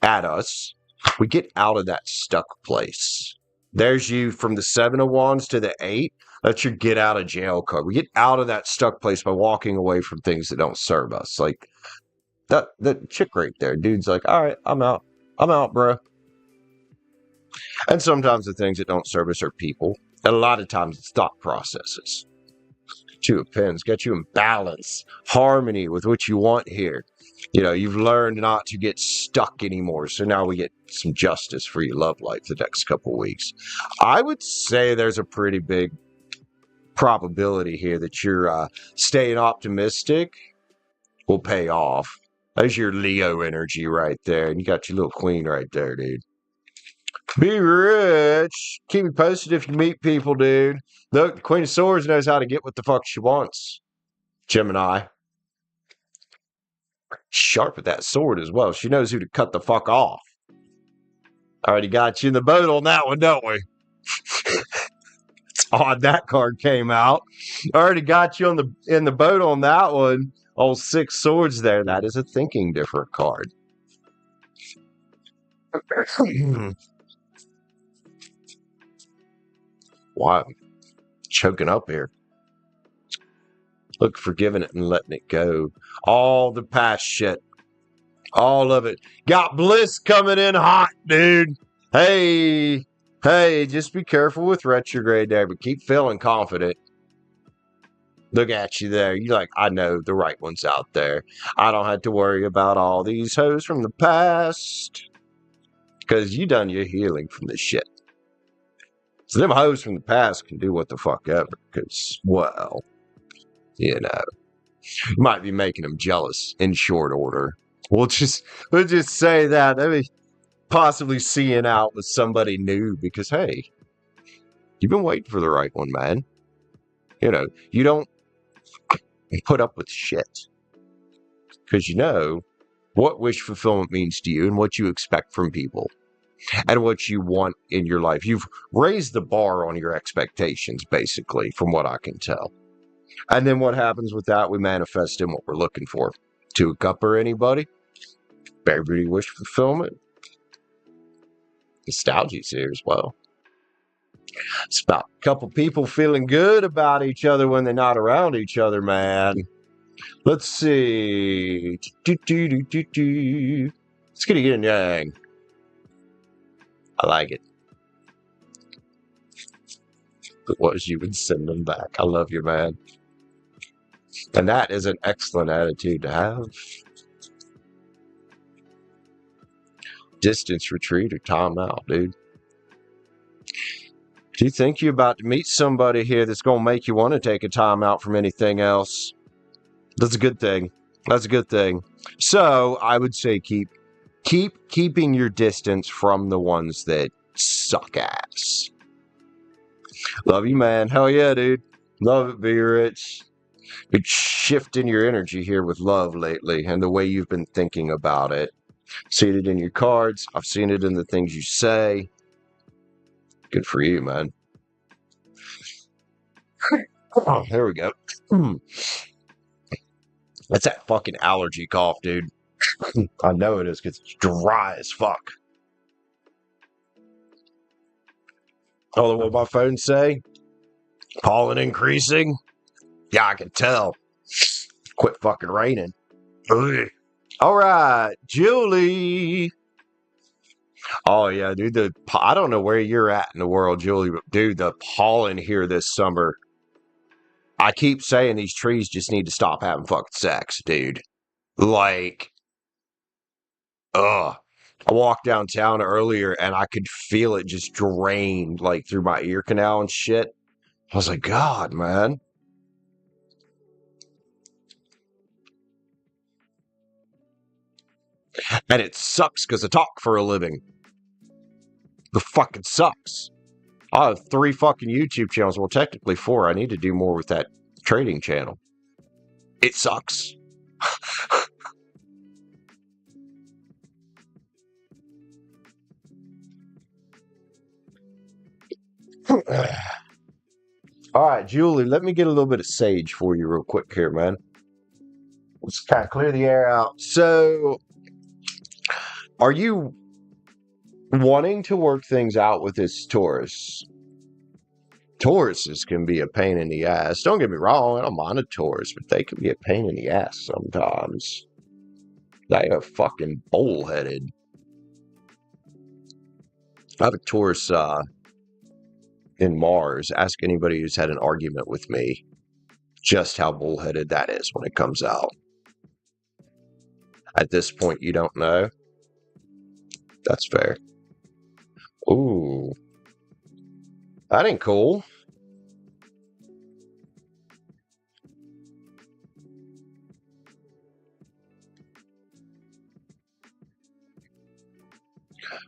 at us, we get out of that stuck place. There's you from the 7 of Wands to the 8. That's your get out of jail card. We get out of that stuck place by walking away from things that don't serve us. Like that chick right there. Dude's like, all right, I'm out. I'm out, bro. And sometimes the things that don't serve us are people. And a lot of times it's thought processes. 2 of Pens get you in balance, harmony with what you want here. You've learned not to get stuck anymore. So now we get some justice for your love life the next couple weeks. I would say there's a pretty big probability here that you're staying optimistic will pay off. There's your Leo energy right there. And you got your little queen right there, dude. Be Rich. Keep me posted if you meet people, dude. Look, the Queen of Swords knows how to get what the fuck she wants. Gemini. Sharp with that sword as well. She knows who to cut the fuck off. Already got you in the boat on that one, don't we? It's odd that card came out. Already got you in the boat on that one. Old 6 Swords there. That is a thinking different card. Wow. Choking up here. Look, forgiving it and letting it go. All the past shit. All of it. Got bliss coming in hot, dude. Hey, just be careful with retrograde there, but keep feeling confident. Look at you there. You're like, I know the right one's out there. I don't have to worry about all these hoes from the past. Because you done your healing from this shit. So them hoes from the past can do what the fuck ever. Because, well, you know, you might be making them jealous in short order. We'll just say that. I mean, possibly seeing out with somebody new because, hey, you've been waiting for the right one, man. You know, you don't put up with shit. Because you know what wish fulfillment means to you and what you expect from people and what you want in your life. You've raised the bar on your expectations, basically, from what I can tell. And then what happens with that? We manifest in what we're looking for. To a cup or anybody? Everybody wish fulfillment. Nostalgia's here as well. It's about a couple people feeling good about each other when they're not around each other, man. Let's see. Let's get a yin and yang. I like it. It was you would send them back. I love you, man. And that is an excellent attitude to have. Distance retreat or time out, dude. Do you think you're about to meet somebody here that's going to make you want to take a time out from anything else? That's a good thing. That's a good thing. So I would say keeping your distance from the ones that suck ass. Love you, man. Hell yeah, dude. Love it, be rich. Been shifting your energy here with love lately and the way you've been thinking about it. Seen it in your cards. I've seen it in the things you say. Good for you, man. Oh, there we go. That's that fucking allergy cough, dude. I know it is because it's dry as fuck. Oh, what my phone say? Pollen increasing? Yeah, I can tell. Quit fucking raining. Ugh. All right, Julie. Oh, yeah, dude. I don't know where you're at in the world, Julie, but dude, the pollen here this summer. I keep saying these trees just need to stop having fucking sex, dude. Like, ugh. I walked downtown earlier and I could feel it just drained like through my ear canal and shit. I was like, God, man. And it sucks because I talk for a living. The fucking sucks. I have 3 fucking YouTube channels. Well, technically 4. I need to do more with that trading channel. It sucks. All right, Julie, let me get a little bit of sage for you real quick here, man. Let's kind of clear the air out. So, are you wanting to work things out with this Taurus? Tauruses can be a pain in the ass. Don't get me wrong, I don't mind a Taurus, but they can be a pain in the ass sometimes. They are fucking bullheaded. I have a Taurus in Mars. Ask anybody who's had an argument with me just how bullheaded that is when it comes out. At this point, you don't know? That's fair. Ooh. That ain't cool.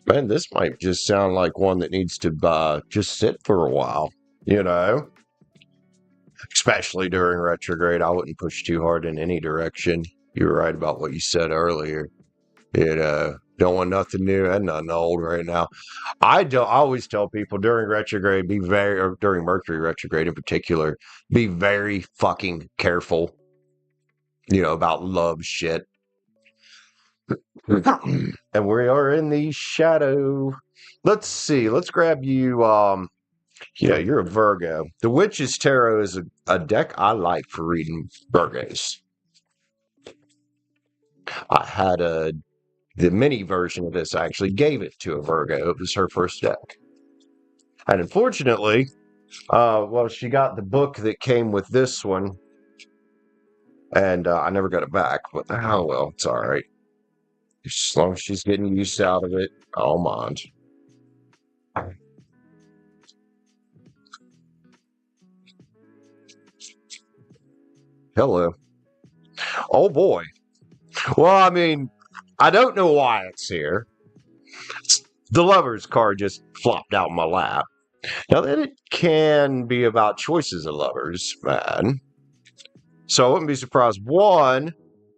Man, this might just sound like one that needs to just sit for a while, you know? Especially during retrograde. I wouldn't push too hard in any direction. You were right about what you said earlier. You know, don't want nothing new and nothing old right now. I always tell people during retrograde, or during Mercury retrograde in particular, be very fucking careful, you know, about love shit. And we are in the shadow. Let's see. Let's grab you. You're a Virgo. The Witch's Tarot is a deck I like for reading Virgos. I had the mini version of this. I actually gave it to a Virgo. It was her first deck. And unfortunately, she got the book that came with this one. And I never got it back. But, oh, well, it's all right. As long as she's getting used out of it, I don't mind. Hello. Oh boy. Well, I mean, I don't know why it's here. The Lovers card just flopped out in my lap. Now that it can be about choices of lovers, man. So I wouldn't be surprised, one,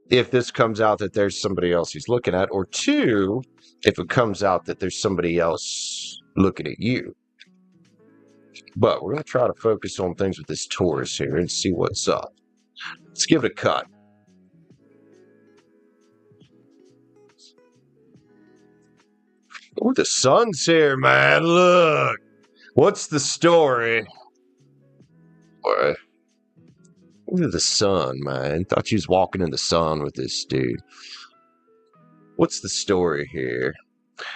if this comes out that there's somebody else he's looking at, or two, if it comes out that there's somebody else looking at you. But we're going to try to focus on things with this Taurus here and see what's up. Let's give it a cut. Oh, the sun's here, man. Look. What's the story? Boy. Look at the sun, man. Thought you was walking in the sun with this dude. What's the story here?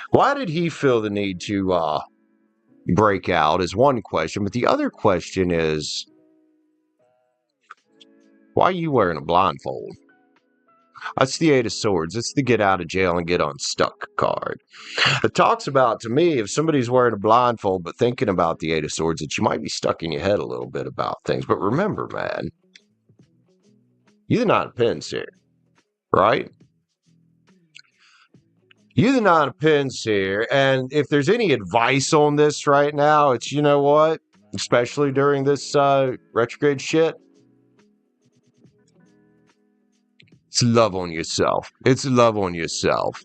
Why did he feel the need to break out is one question, but the other question is, why are you wearing a blindfold? That's the Eight of Swords. It's the get out of jail and get unstuck card. It talks about, to me, if somebody's wearing a blindfold but thinking about the Eight of Swords, that you might be stuck in your head a little bit about things. But remember, man, you're the Nine of Pens here, right? You're the Nine of Pens here, and if there's any advice on this right now, it's, you know what? Especially during this retrograde shit, it's love on yourself. It's love on yourself.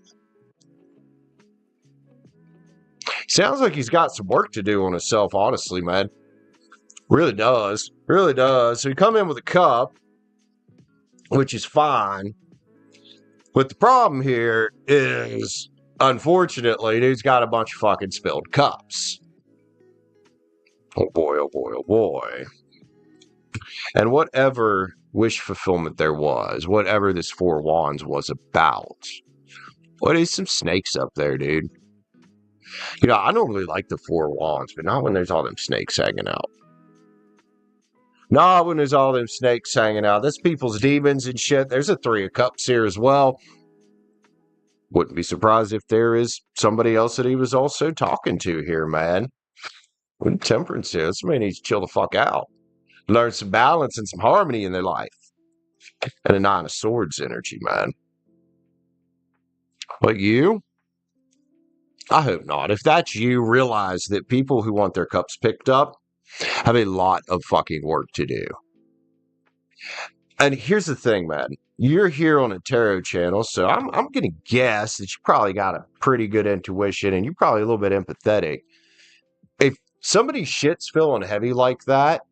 Sounds like he's got some work to do on himself, honestly, man. Really does. Really does. So you come in with a cup, which is fine. But the problem here is, unfortunately, dude's got a bunch of fucking spilled cups. Oh boy, oh boy, oh boy. And whatever wish fulfillment there was, whatever this Four of Wands was about, what is some snakes up there, dude? You know, I normally like the Four of Wands, but not when there's all them snakes hanging out. Not when there's all them snakes hanging out. That's people's demons and shit. There's a Three of Cups here as well. Wouldn't be surprised if there is somebody else that he was also talking to here, man. With Temperance here, somebody needs to chill the fuck out. Learn some balance and some harmony in their life. And a Nine of Swords energy, man. But you? I hope not. If that's you, realize that people who want their cups picked up have a lot of fucking work to do. And here's the thing, man. You're here on a tarot channel, so I'm going to guess that you probably got a pretty good intuition and you're probably a little bit empathetic. If somebody's shit's feeling heavy like that,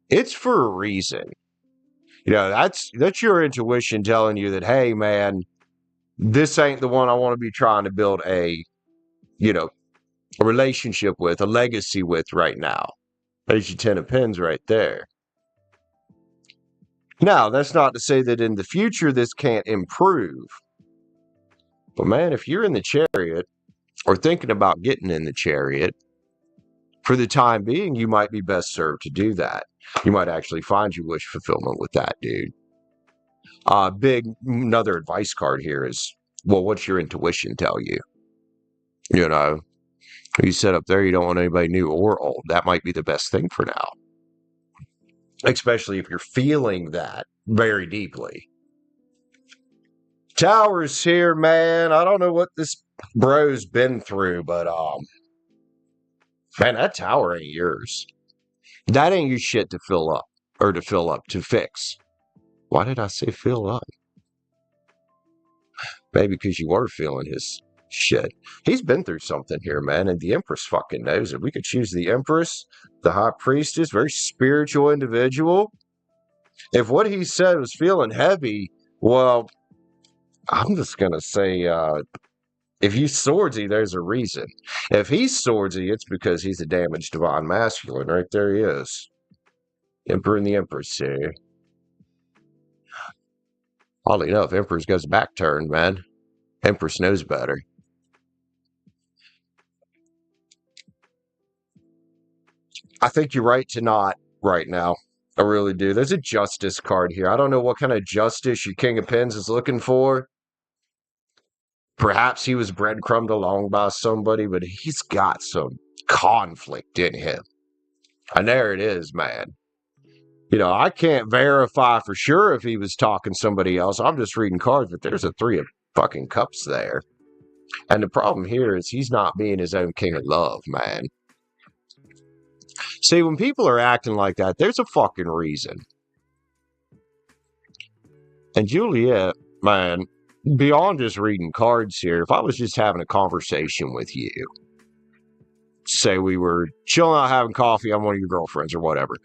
it's for a reason. You know, that's your intuition telling you that, hey, man, this ain't the one I want to be trying to build a relationship with, a legacy with right now. There's your Ten of Pens right there. Now, that's not to say that in the future this can't improve. But man, if you're in the Chariot or thinking about getting in the Chariot, for the time being, you might be best served to do that. You might actually find your wish fulfillment with that, dude. Another advice card here is, well, what's your intuition tell you? You know, you set up there, you don't want anybody new or old. That might be the best thing for now. Especially if you're feeling that very deeply. Tower's here, man. I don't know what this bro's been through, but man, that tower ain't yours. That ain't your shit to fill up. Or to fix. Why did I say fill up? Maybe because you were feeling his shit. He's been through something here, man, and the Empress fucking knows it. We could choose the Empress, the High Priestess, very spiritual individual. If what he said was feeling heavy, well, I'm just going to say, if he's swordsy, there's a reason. If he's swordsy, it's because he's a damaged divine masculine. Right there he is. Emperor and the Empress here. Oddly enough, Empress goes back turned, man. Empress knows better. I think you're right to not right now. I really do. There's a justice card here. I don't know what kind of justice your King of Pens is looking for. Perhaps he was breadcrumbed along by somebody, but he's got some conflict in him. And there it is, man. You know, I can't verify for sure if he was talking to somebody else. I'm just reading cards, but there's a 3 of fucking cups there. And the problem here is he's not being his own king of love, man. See, when people are acting like that, there's a fucking reason. And Juliette, man, beyond just reading cards here, if I was just having a conversation with you, say we were chilling out having coffee, I'm one of your girlfriends or whatever,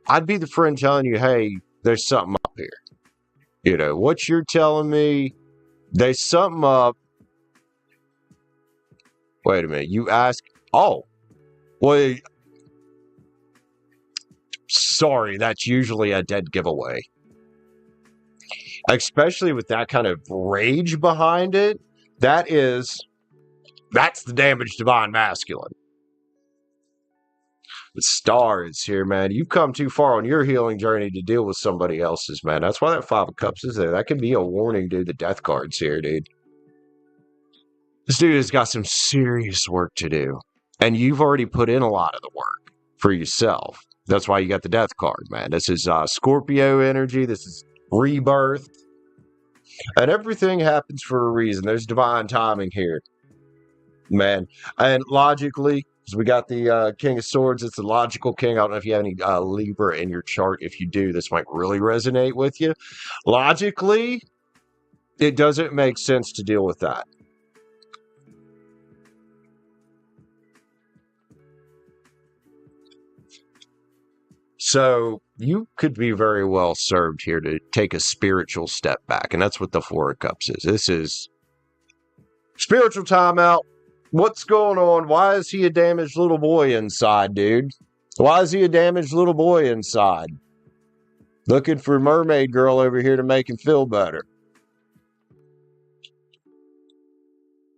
I'd be the friend telling you, hey, there's something up here. You know, what you're telling me, there's something up. Wait a minute, you ask, oh, well, sorry, that's usually a dead giveaway. Especially with that kind of rage behind it, that's the damaged divine masculine. The star is here, man. You've come too far on your healing journey to deal with somebody else's, man. That's why that 5 of Cups is there. That can be a warning, dude. The death card's here, dude. This dude has got some serious work to do. And you've already put in a lot of the work for yourself. That's why you got the death card, man. This is Scorpio energy. This is rebirth. And everything happens for a reason. There's divine timing here, man. And logically, because we got the King of Swords, it's the logical king. I don't know if you have any Libra in your chart. If you do, this might really resonate with you. Logically, it doesn't make sense to deal with that. So you could be very well served here to take a spiritual step back. And that's what the 4 of Cups is. This is spiritual timeout. What's going on? Why is he a damaged little boy inside, dude? Why is he a damaged little boy inside? Looking for mermaid girl over here to make him feel better.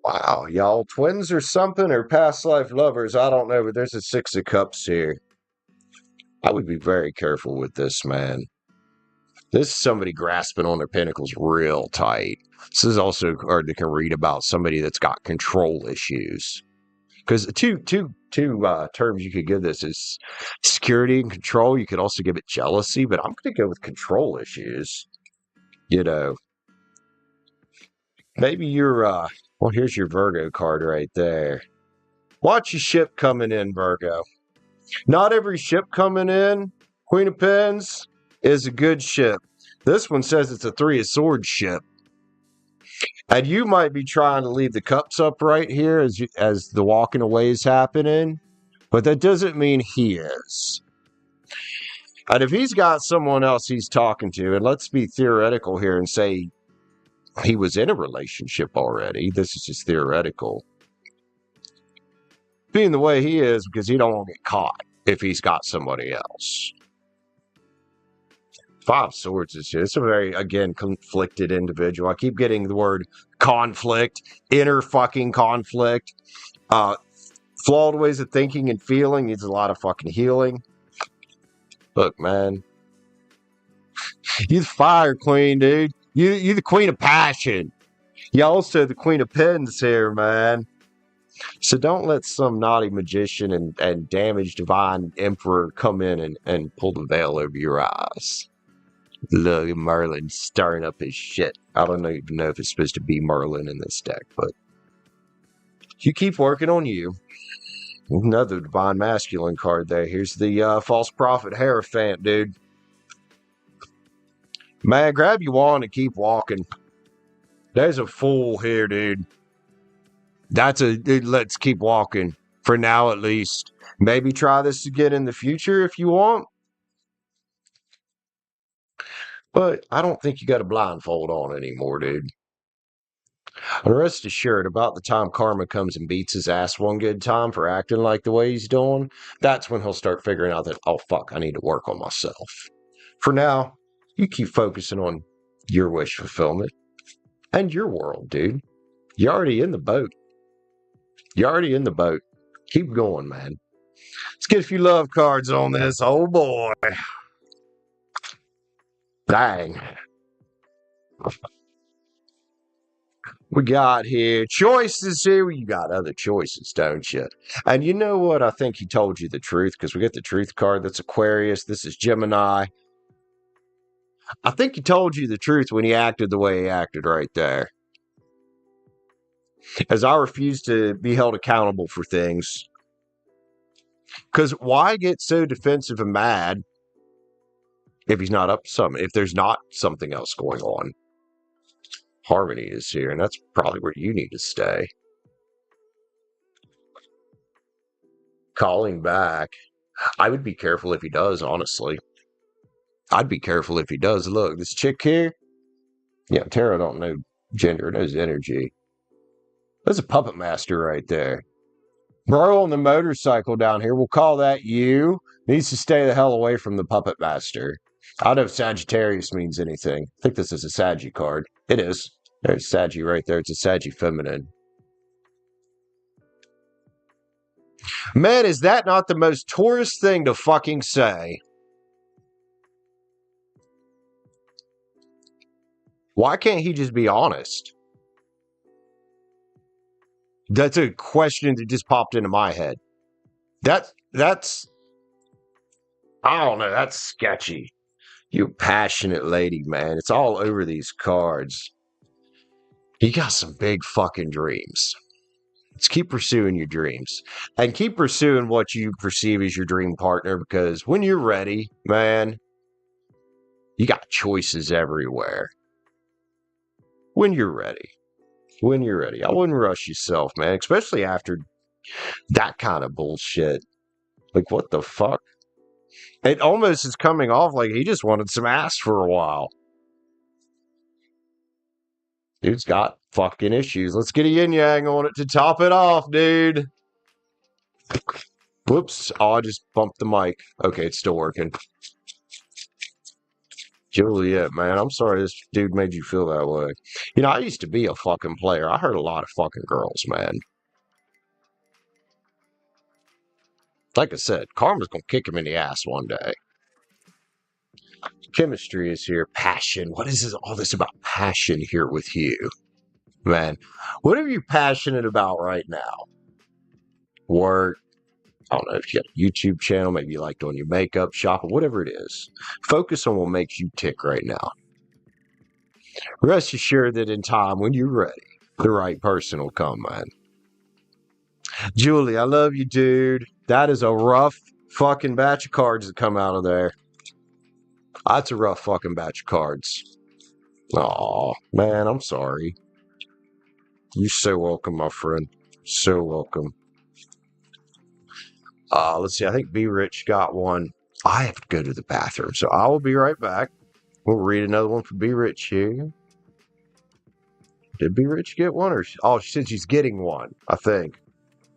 Wow, y'all twins or something, or past life lovers, I don't know, but there's a 6 of Cups here. I would be very careful with this, man. This is somebody grasping on their pinnacles real tight. This is also a card that can read about somebody that's got control issues. Because two terms you could give this is security and control. You could also give it jealousy, but I'm going to go with control issues. You know, maybe you're, well, here's your Virgo card right there. Watch your ship coming in, Virgo. Not every ship coming in, Queen of Pens, is a good ship. This one says it's a 3 of Swords ship. And you might be trying to leave the cups up right here as the walking away is happening. But that doesn't mean he is. And if he's got someone else he's talking to, and let's be theoretical here and say he was in a relationship already. This is just theoretical. Being the way he is because he don't want to get caught if he's got somebody else. 5 of Swords is just a very, again, conflicted individual. I keep getting the word conflict, inner fucking conflict, flawed ways of thinking and feeling, needs a lot of fucking healing. Look, man, you the fire queen, dude. You the queen of passion. You also the queen of pens here, man. So don't let some naughty magician and damaged divine emperor come in and pull the veil over your eyes. Look, Merlin stirring up his shit. I don't even know if it's supposed to be Merlin in this deck, but you keep working on you. Another divine masculine card there. Here's the false prophet Hierophant, dude. Man, grab your wand and keep walking. There's a fool here, dude. Let's keep walking. For now, at least. Maybe try this again in the future if you want. But I don't think you got a blindfold on anymore, dude. And rest assured, about the time karma comes and beats his ass one good time for acting like the way he's doing, that's when he'll start figuring out that, oh, fuck, I need to work on myself. For now, you keep focusing on your wish fulfillment and your world, dude. You're already in the boat. You're already in the boat. Keep going, man. Let's get a few love cards on this. Oh, boy. Dang. We got here choices here. You got other choices, don't you? And you know what? I think he told you the truth because we get the truth card. That's Aquarius. This is Gemini. I think he told you the truth when he acted the way he acted right there. As I refuse to be held accountable for things. Because why get so defensive and mad if he's not up to something, if there's not something else going on? Harmony is here, and that's probably where you need to stay. Calling back. I would be careful if he does, honestly. I'd be careful if he does. Look, this chick here. Yeah, Tara don't know gender, knows energy. That's a puppet master right there. Bro on the motorcycle down here, we'll call that you. Needs to stay the hell away from the puppet master. I don't know if Sagittarius means anything. I think this is a Saggy card. It is. There's Saggy right there. It's a Saggy feminine. Man, is that not the most Taurus thing to fucking say? Why can't he just be honest? That's a question that just popped into my head. That's I don't know, that's sketchy. You passionate lady, man. It's all over these cards. You got some big fucking dreams. Let's keep pursuing your dreams. And keep pursuing what you perceive as your dream partner, because when you're ready, man, you got choices everywhere. When you're ready. When you're ready. I wouldn't rush yourself, man, especially after that kind of bullshit. Like, what the fuck? It almost is coming off like he just wanted some ass for a while. Dude's got fucking issues. Let's get a yin-yang on it to top it off, dude. Whoops. Oh, I just bumped the mic. Okay, it's still working. Juliete, man, I'm sorry this dude made you feel that way. You know, I used to be a fucking player. I heard a lot of fucking girls, man. Like I said, karma's gonna kick him in the ass one day. Chemistry is here. Passion. What is all this about passion here with you? Man, what are you passionate about right now? Work. I don't know if you got a YouTube channel, maybe you like doing your makeup, shopping, whatever it is. Focus on what makes you tick right now. Rest assured that in time, when you're ready, the right person will come, man. Julie, I love you, dude. That is a rough fucking batch of cards that come out of there. That's a rough fucking batch of cards. Aw, man, I'm sorry. You're so welcome, my friend. So welcome. Let's see. I think Be Rich got one. I have to go to the bathroom, so I will be right back. We'll read another one for Be Rich here. Did Be Rich get one? Or she said she's getting one, I think.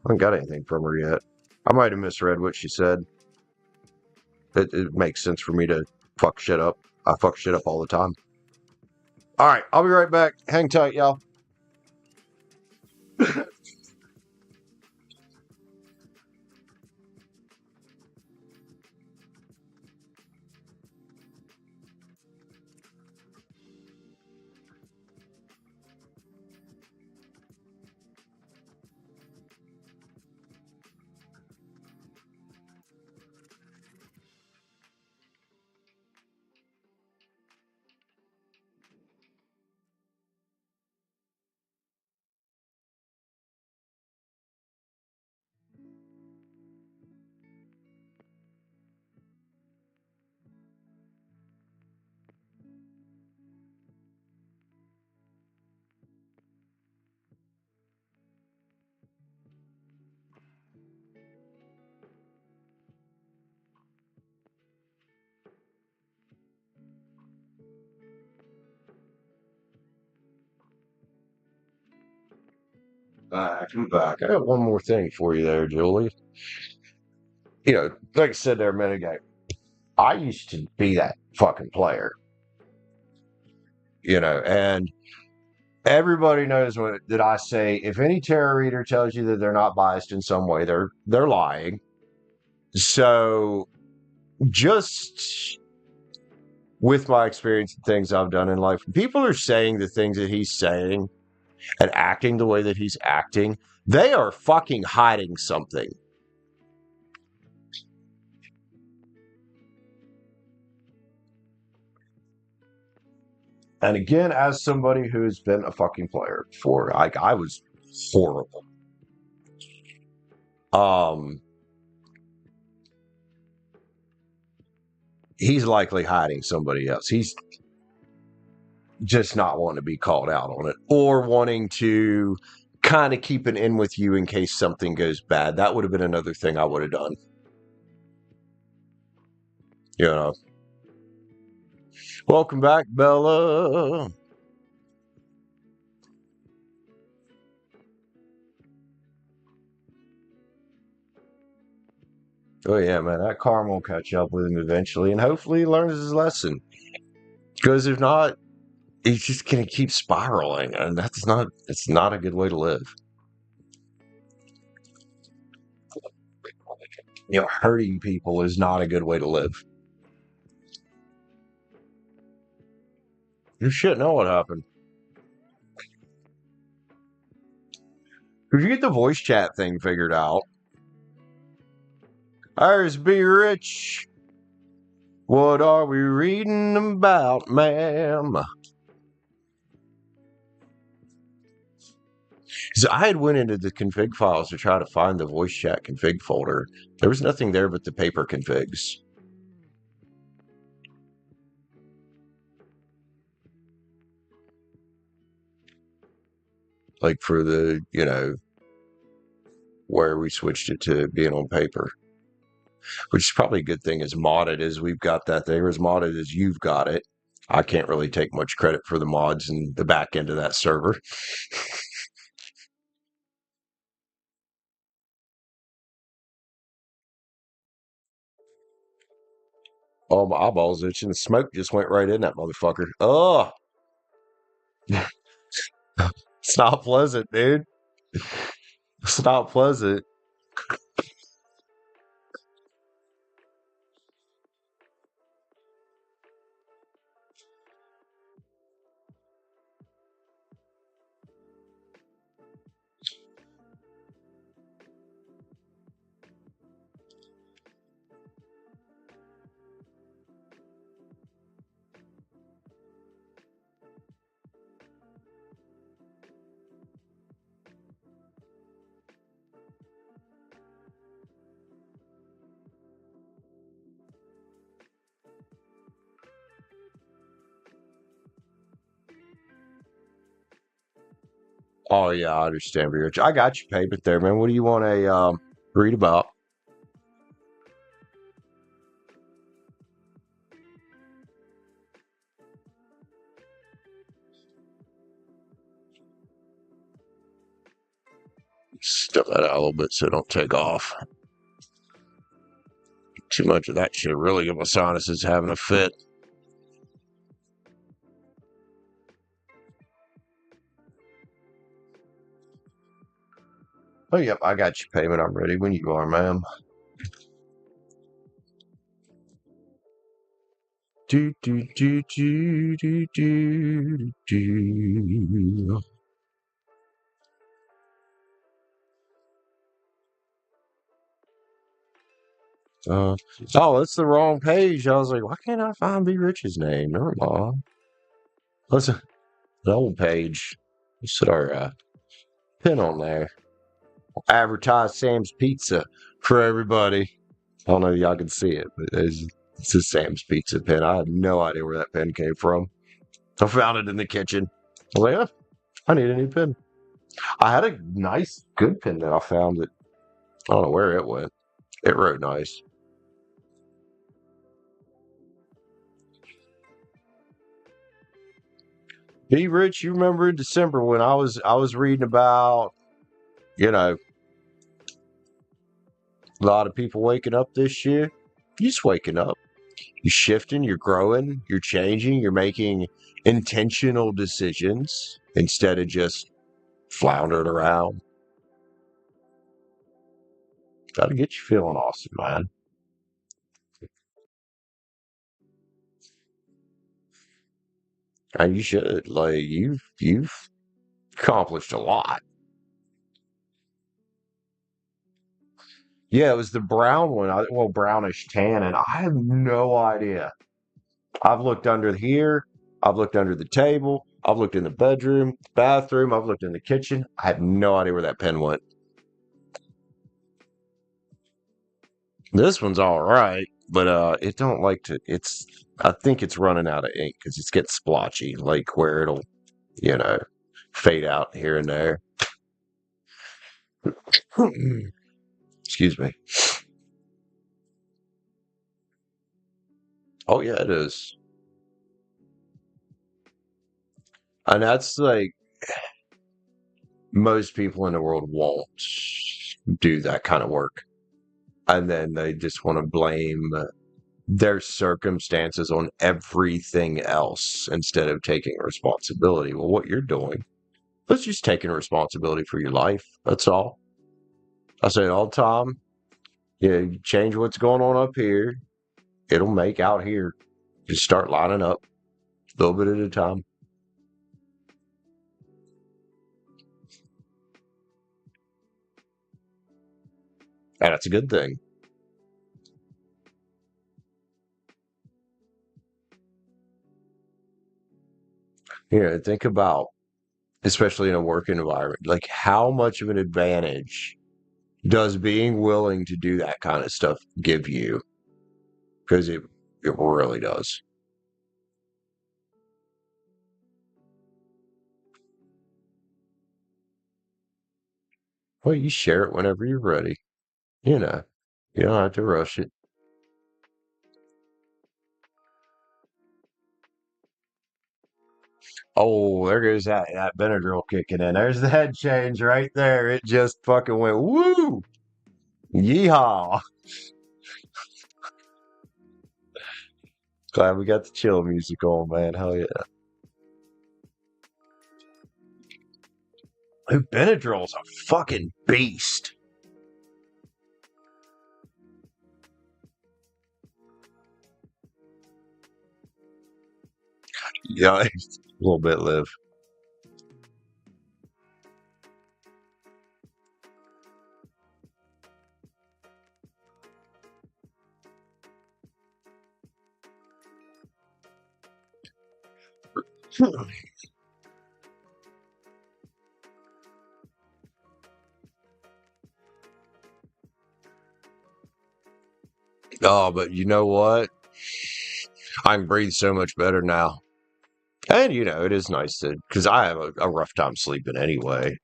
I haven't got anything from her yet. I might have misread what she said. It makes sense for me to fuck shit up. I fuck shit up all the time. All right, I'll be right back. Hang tight, y'all. I'm back. I got one more thing for you there, Julie. You know, like I said there a minute ago, I used to be that fucking player. You know, and everybody knows that I say, if any tarot reader tells you that they're not biased in some way, they're lying. So just with my experience and things I've done in life, people are saying the things that he's saying, and acting the way that he's acting, they are fucking hiding something. And again, as somebody who's been a fucking player before, I was horrible. He's likely hiding somebody else. He's just not wanting to be called out on it, or wanting to kind of keep an in with you in case something goes bad. That would have been another thing I would have done. You know. Welcome back, Bella. Oh yeah, man, that karma will catch up with him eventually, and hopefully he learns his lesson. Because if not, he's just gonna keep spiraling, and it's not a good way to live. You know, hurting people is not a good way to live. You shit know what happened. Did you get the voice chat thing figured out? Ours be rich. What are we reading about, ma'am? So I had went into the config files to try to find the voice chat config folder. There was nothing there but the paper configs. Like for the, you know, where we switched it to being on paper. Which is probably a good thing as modded as we've got that there, as modded as you've got it. I can't really take much credit for the mods and the back end of that server. Oh, my eyeballs itching. The smoke just went right in that motherfucker. Oh, it's not pleasant, dude. It's not pleasant. Oh yeah, I understand, Rich. I got your payment there, man. What do you want to read about? Step that out a little bit so it don't take off. Too much of that shit really get my sinuses having a fit. Oh yep, I got your payment. I'm ready when you are, ma'am. Do do do do do do do. Oh, that's the wrong page. I was like, why can't I find B Rich's name? Never mind. Let's the old page. Let's put our pin on there. Advertise Sam's Pizza for everybody. I don't know if y'all can see it, but it's a Sam's Pizza pin. I have no idea where that pin came from. I found it in the kitchen. I was like, oh, I need a new pin. I had a nice, good pin that I found that I don't know where it went. It wrote nice. Be Rich, you remember in December when I was reading about, you know, a lot of people waking up this year. You're just waking up. You're shifting, you're growing, you're changing, you're making intentional decisions instead of just floundering around. Gotta get you feeling awesome, man. And you should. Like you've accomplished a lot. Yeah, it was the brown one. Well, brownish tan, and I have no idea. I've looked under here. I've looked under the table. I've looked in the bedroom, bathroom. I've looked in the kitchen. I have no idea where that pen went. This one's all right, but it don't like to. I think it's running out of ink because it's getting splotchy, like where it'll, you know, fade out here and there. Excuse me. Oh yeah, it is. And that's like most people in the world won't do that kind of work. And then they just want to blame their circumstances on everything else instead of taking responsibility. Well, what you're doing, that's just taking responsibility for your life. That's all. I say it all the time. Yeah, you change what's going on up here, it'll make out here. Just start lining up a little bit at a time. And that's a good thing. Yeah, think about, especially in a work environment, like how much of an advantage does being willing to do that kind of stuff give you? Because it really does. Well, you share it whenever you're ready. You know, you don't have to rush it. Oh, there goes that Benadryl kicking in. There's the head change right there. It just fucking went woo! Yeehaw! Glad we got the chill music on, man. Hell yeah. Dude, Benadryl's a fucking beast. Yeah, a little bit live. Oh, but you know what? I can breathe so much better now. And, you know, it is nice to, because I have a rough time sleeping anyway,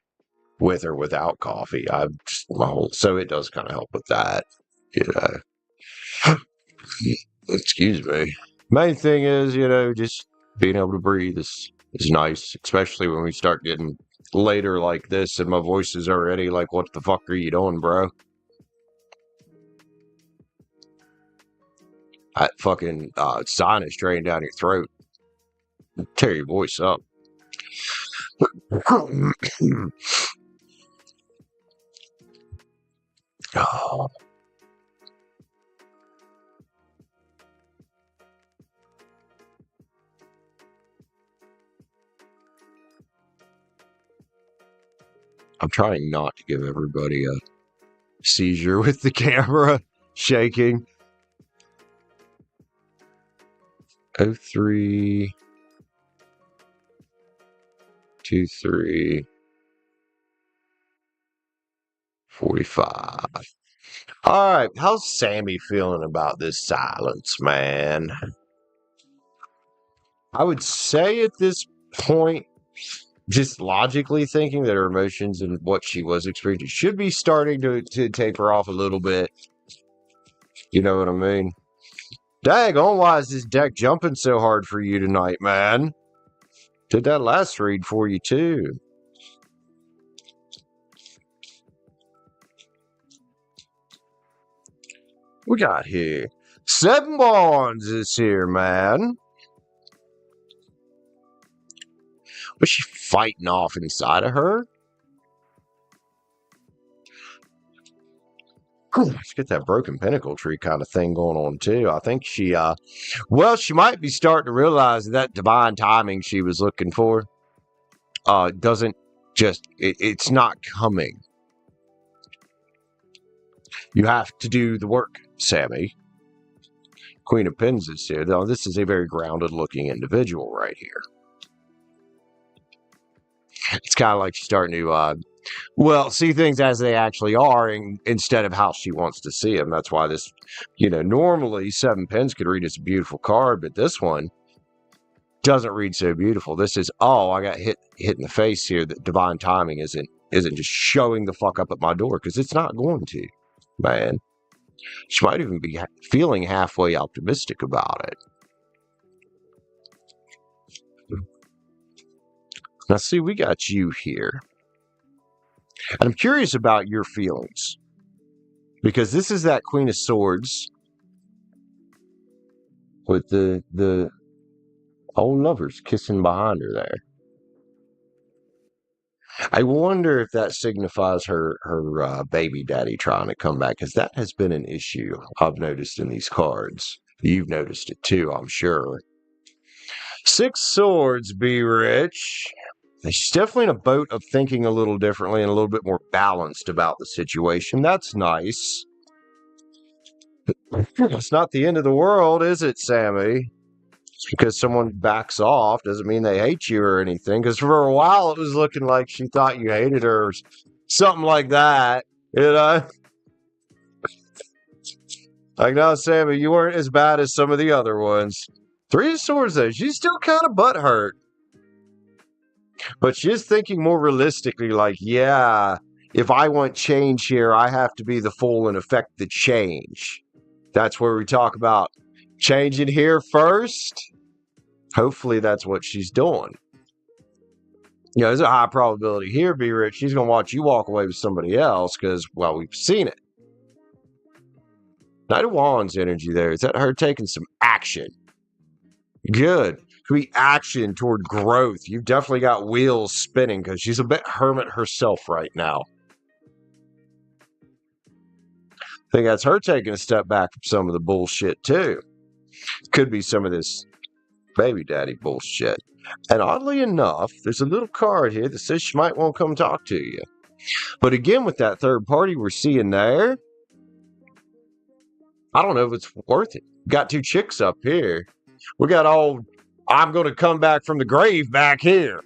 with or without coffee. So it does kind of help with that, you know. Excuse me. Main thing is, you know, just being able to breathe is nice, especially when we start getting later like this and my voice is already like, what the fuck are you doing, bro? That fucking sinus drain down your throat. Tear your voice up. Oh, I'm trying not to give everybody a seizure with the camera shaking. 03 23 45. All right, how's Sammy feeling about this silence, man? I would say at this point, just logically thinking that her emotions and what she was experiencing should be starting to taper off a little bit. You know what I mean? Daggone, why is this deck jumping so hard for you tonight, man? Did that last read for you, too. We got here 7 bonds is here, man. Was she fighting off inside of her? Let's get that broken pinnacle tree kind of thing going on too. I think she she might be starting to realize that divine timing she was looking for doesn't It's not coming. You have to do the work, Sammy. Queen of Pens is here. Now, this is a very grounded-looking individual right here. It's kind of like she's starting to, see things as they actually are instead of how she wants to see them. That's why this, normally 7 Pens could read as a beautiful card, but this one doesn't read so beautiful. This is, I got hit in the face here. That divine timing isn't just showing the fuck up at my door, because it's not going to, man. She might even be feeling halfway optimistic about it. Now, see, we got you here. And I'm curious about your feelings. Because this is that Queen of Swords with the old lovers kissing behind her there. I wonder if that signifies her baby daddy trying to come back, because that has been an issue I've noticed in these cards. You've noticed it too, I'm sure. 6 Swords, be rich. She's definitely in a boat of thinking a little differently and a little bit more balanced about the situation. That's nice. It's not the end of the world, is it, Sammy? Just because someone backs off doesn't mean they hate you or anything. Because for a while it was looking like she thought you hated her or something like that. Like, no, Sammy, you weren't as bad as some of the other ones. 3 of Swords, though, she's still kind of butthurt. But she's thinking more realistically, like, yeah, if I want change here, I have to be the fool and affect the change. That's where we talk about changing here first. Hopefully that's what she's doing. There's a high probability here, be rich. She's going to watch you walk away with somebody else because, we've seen it. Knight of Wands energy there. Is that her taking some action? Good. Could be action toward growth. You've definitely got wheels spinning because she's a bit hermit herself right now. I think that's her taking a step back from some of the bullshit too. Could be some of this baby daddy bullshit. And oddly enough, there's a little card here that says she might want to come talk to you. But again, with that third party we're seeing there, I don't know if it's worth it. Got 2 chicks up here. We got old, I'm going to come back from the grave back here.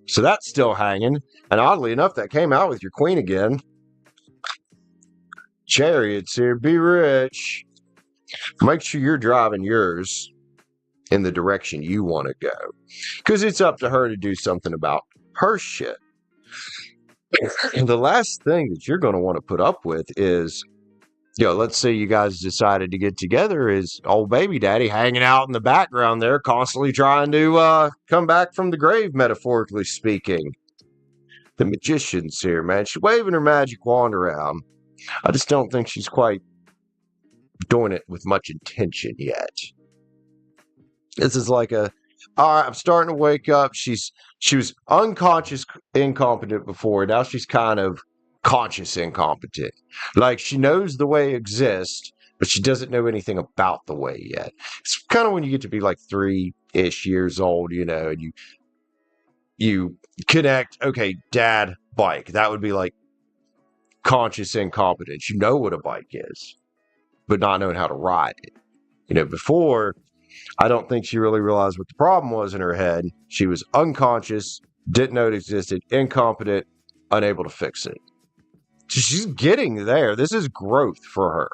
So that's still hanging. And oddly enough, that came out with your queen again. Chariots here. Be rich. Make sure you're driving yours in the direction you want to go. Because it's up to her to do something about her shit. And the last thing that you're going to want to put up with is, let's say you guys decided to get together, is old baby daddy hanging out in the background there, constantly trying to come back from the grave, metaphorically speaking. The magician's here, man. She's waving her magic wand around. I just don't think she's quite doing it with much intention yet. This is like all right, I'm starting to wake up. She was unconscious, incompetent before. Now she's kind of conscious incompetent. Like, she knows the way exists, but she doesn't know anything about the way yet. It's kind of when you get to be like 3-ish years old, and you connect, okay, dad, bike. That would be like conscious incompetence. You know what a bike is, but not knowing how to ride it. Before, I don't think she really realized what the problem was in her head. She was unconscious, didn't know it existed, incompetent, unable to fix it. She's getting there. This is growth for her.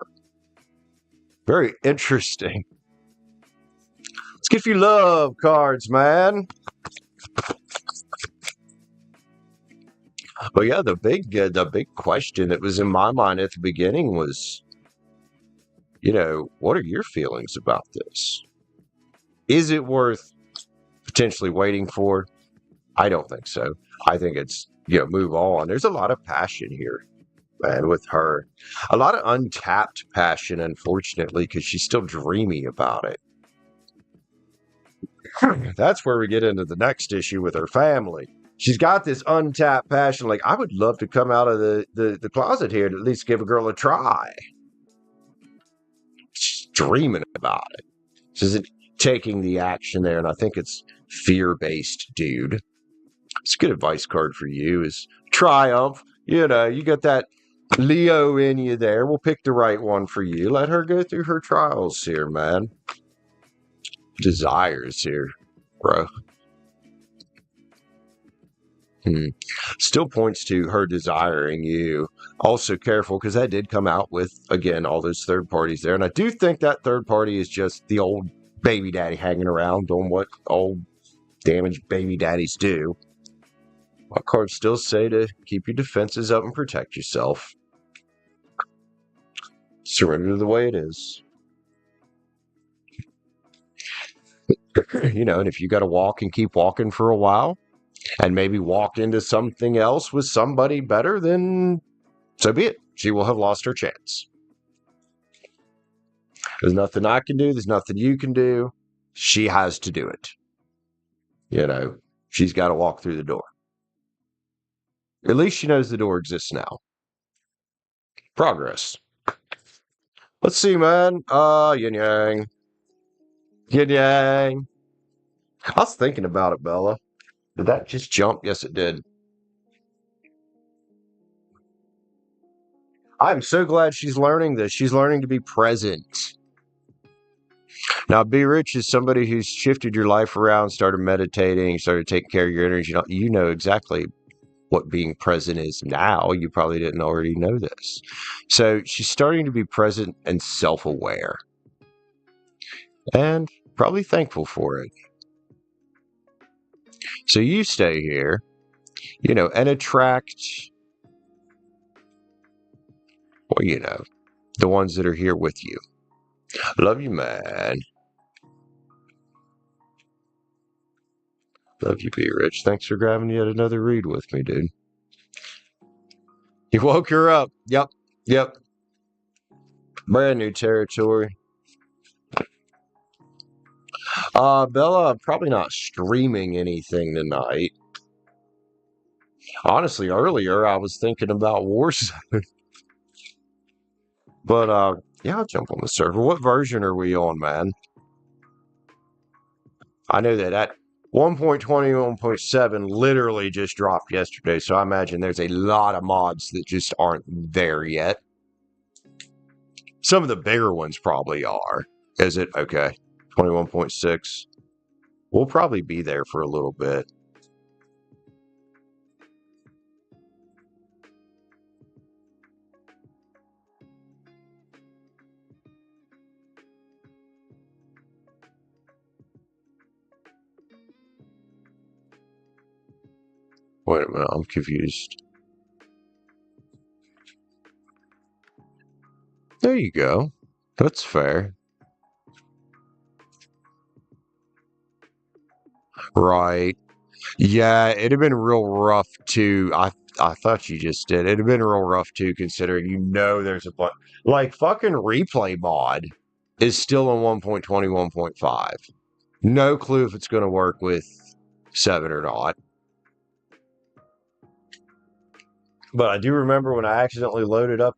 Very interesting. Let's get a few love cards, man. But yeah, the big question that was in my mind at the beginning was, what are your feelings about this? Is it worth potentially waiting for? I don't think so. I think it's, move on. There's a lot of passion here, man, with her. A lot of untapped passion, unfortunately, because she's still dreamy about it. That's where we get into the next issue with her family. She's got this untapped passion. Like, I would love to come out of the closet here to at least give a girl a try. She's dreaming about it. She isn't taking the action there, and I think it's fear-based, dude. It's a good advice card for you is triumph. You know, you got that Leo in you there. We'll pick the right one for you. Let her go through her trials here, man. Desires here, bro. Still points to her desiring you. Also careful, because that did come out with, again, all those third parties there. And I do think that third party is just the old baby daddy hanging around doing what old damaged baby daddies do. My cards still say to keep your defenses up and protect yourself. Surrender the way it is. You know, and if you got to walk and keep walking for a while, and maybe walk into something else with somebody better, then so be it. She will have lost her chance. There's nothing I can do. There's nothing you can do. She has to do it. You know, she's got to walk through the door. At least she knows the door exists now. Progress. Let's see, man. Yin yang. Yin yang. I was thinking about it, Bella. Did that just jump? Yes, it did. I'm so glad she's learning this. She's learning to be present. Now, Be Rich is somebody who's shifted your life around, started meditating, started taking care of your energy. You know exactly what being present is now. You probably didn't already know this. So she's starting to be present and self-aware. And probably thankful for it. So you stay here, you know, and attract, well, you know, the ones that are here with you. Love you, man. Love you, Be Rich. Thanks for grabbing yet another read with me, dude. You woke her up. Yep. Brand new territory. Bella, I'm probably not streaming anything tonight. Honestly, earlier I was thinking about Warzone. But, yeah, I'll jump on the server. What version are we on, man? I know that at 1.21.7 literally just dropped yesterday, so I imagine there's a lot of mods that just aren't there yet. Some of the bigger ones probably are. Is it? Okay. 21.6. We'll probably be there for a little bit. Wait a minute, I'm confused. There you go. That's fair. Right. Yeah, it'd have been real rough too. I thought you just did. It'd have been real rough too, considering you know there's a bunch. Like fucking replay mod is still on 1.21.5. No clue if it's going to work with 7 or not. But I do remember when I accidentally loaded up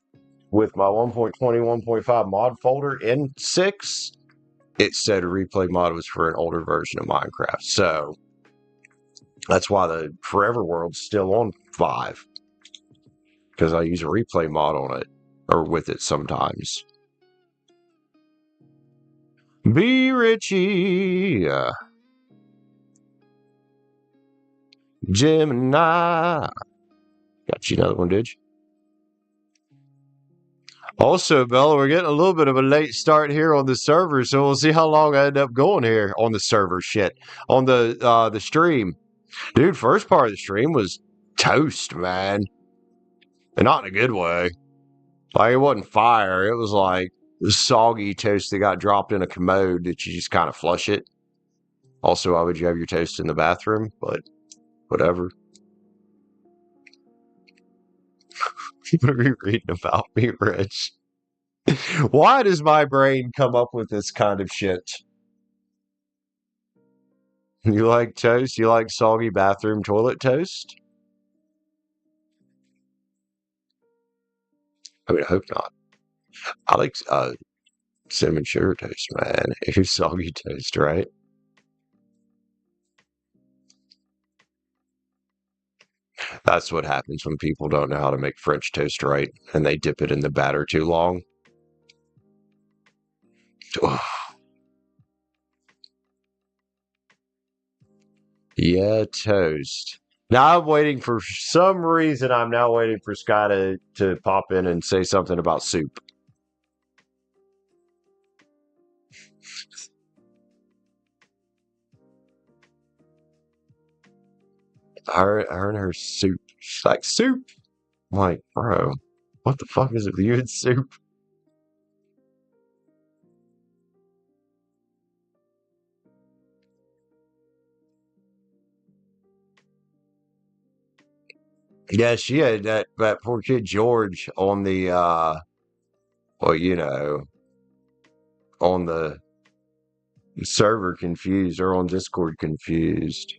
with my 1.21.5 mod folder in 6, it said a replay mod was for an older version of Minecraft. So that's why the Forever World's still on 5. Because I use a replay mod on it, or with it sometimes. Be Richie. Gemini. Got you another one, did you? Also, Bella, we're getting a little bit of a late start here on the server, so we'll see how long I end up going here on the server. Shit, on the stream, dude. First part of the stream was toast, man, and not in a good way. Like it wasn't fire; it was like soggy toast that got dropped in a commode that you just kind of flush it. Also, why would you have your toast in the bathroom? But whatever. What are you reading about me, Rich? Why does my brain come up with this kind of shit? You like toast? You like soggy bathroom toilet toast? I mean, I hope not. I like cinnamon sugar toast, man. It's soggy toast, right? That's what happens when people don't know how to make French toast right and they dip it in the batter too long. Yeah, toast. Now I'm waiting for some reason. I'm now waiting for Sky to pop in and say something about soup. Her and her soup. She's like, soup? I'm like, bro, what the fuck is it with you and soup? Yeah, she had that poor kid George on the well, you know, on the server confused or on Discord confused.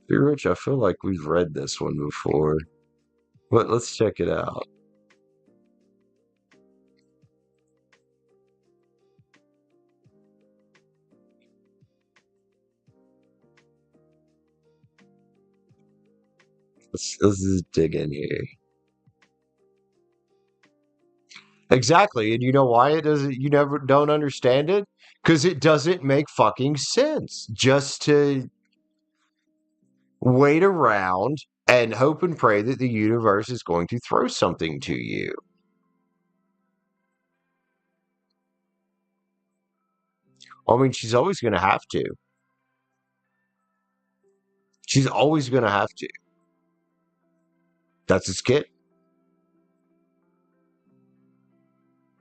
Be Rich, I feel like we've read this one before. But let's check it out. Let's just dig in here. Exactly. And you know why it doesn't, you never don't understand it? Because it doesn't make fucking sense just to wait around and hope and pray that the universe is going to throw something to you. I mean, she's always going to have to. She's always going to have to. That's a skit.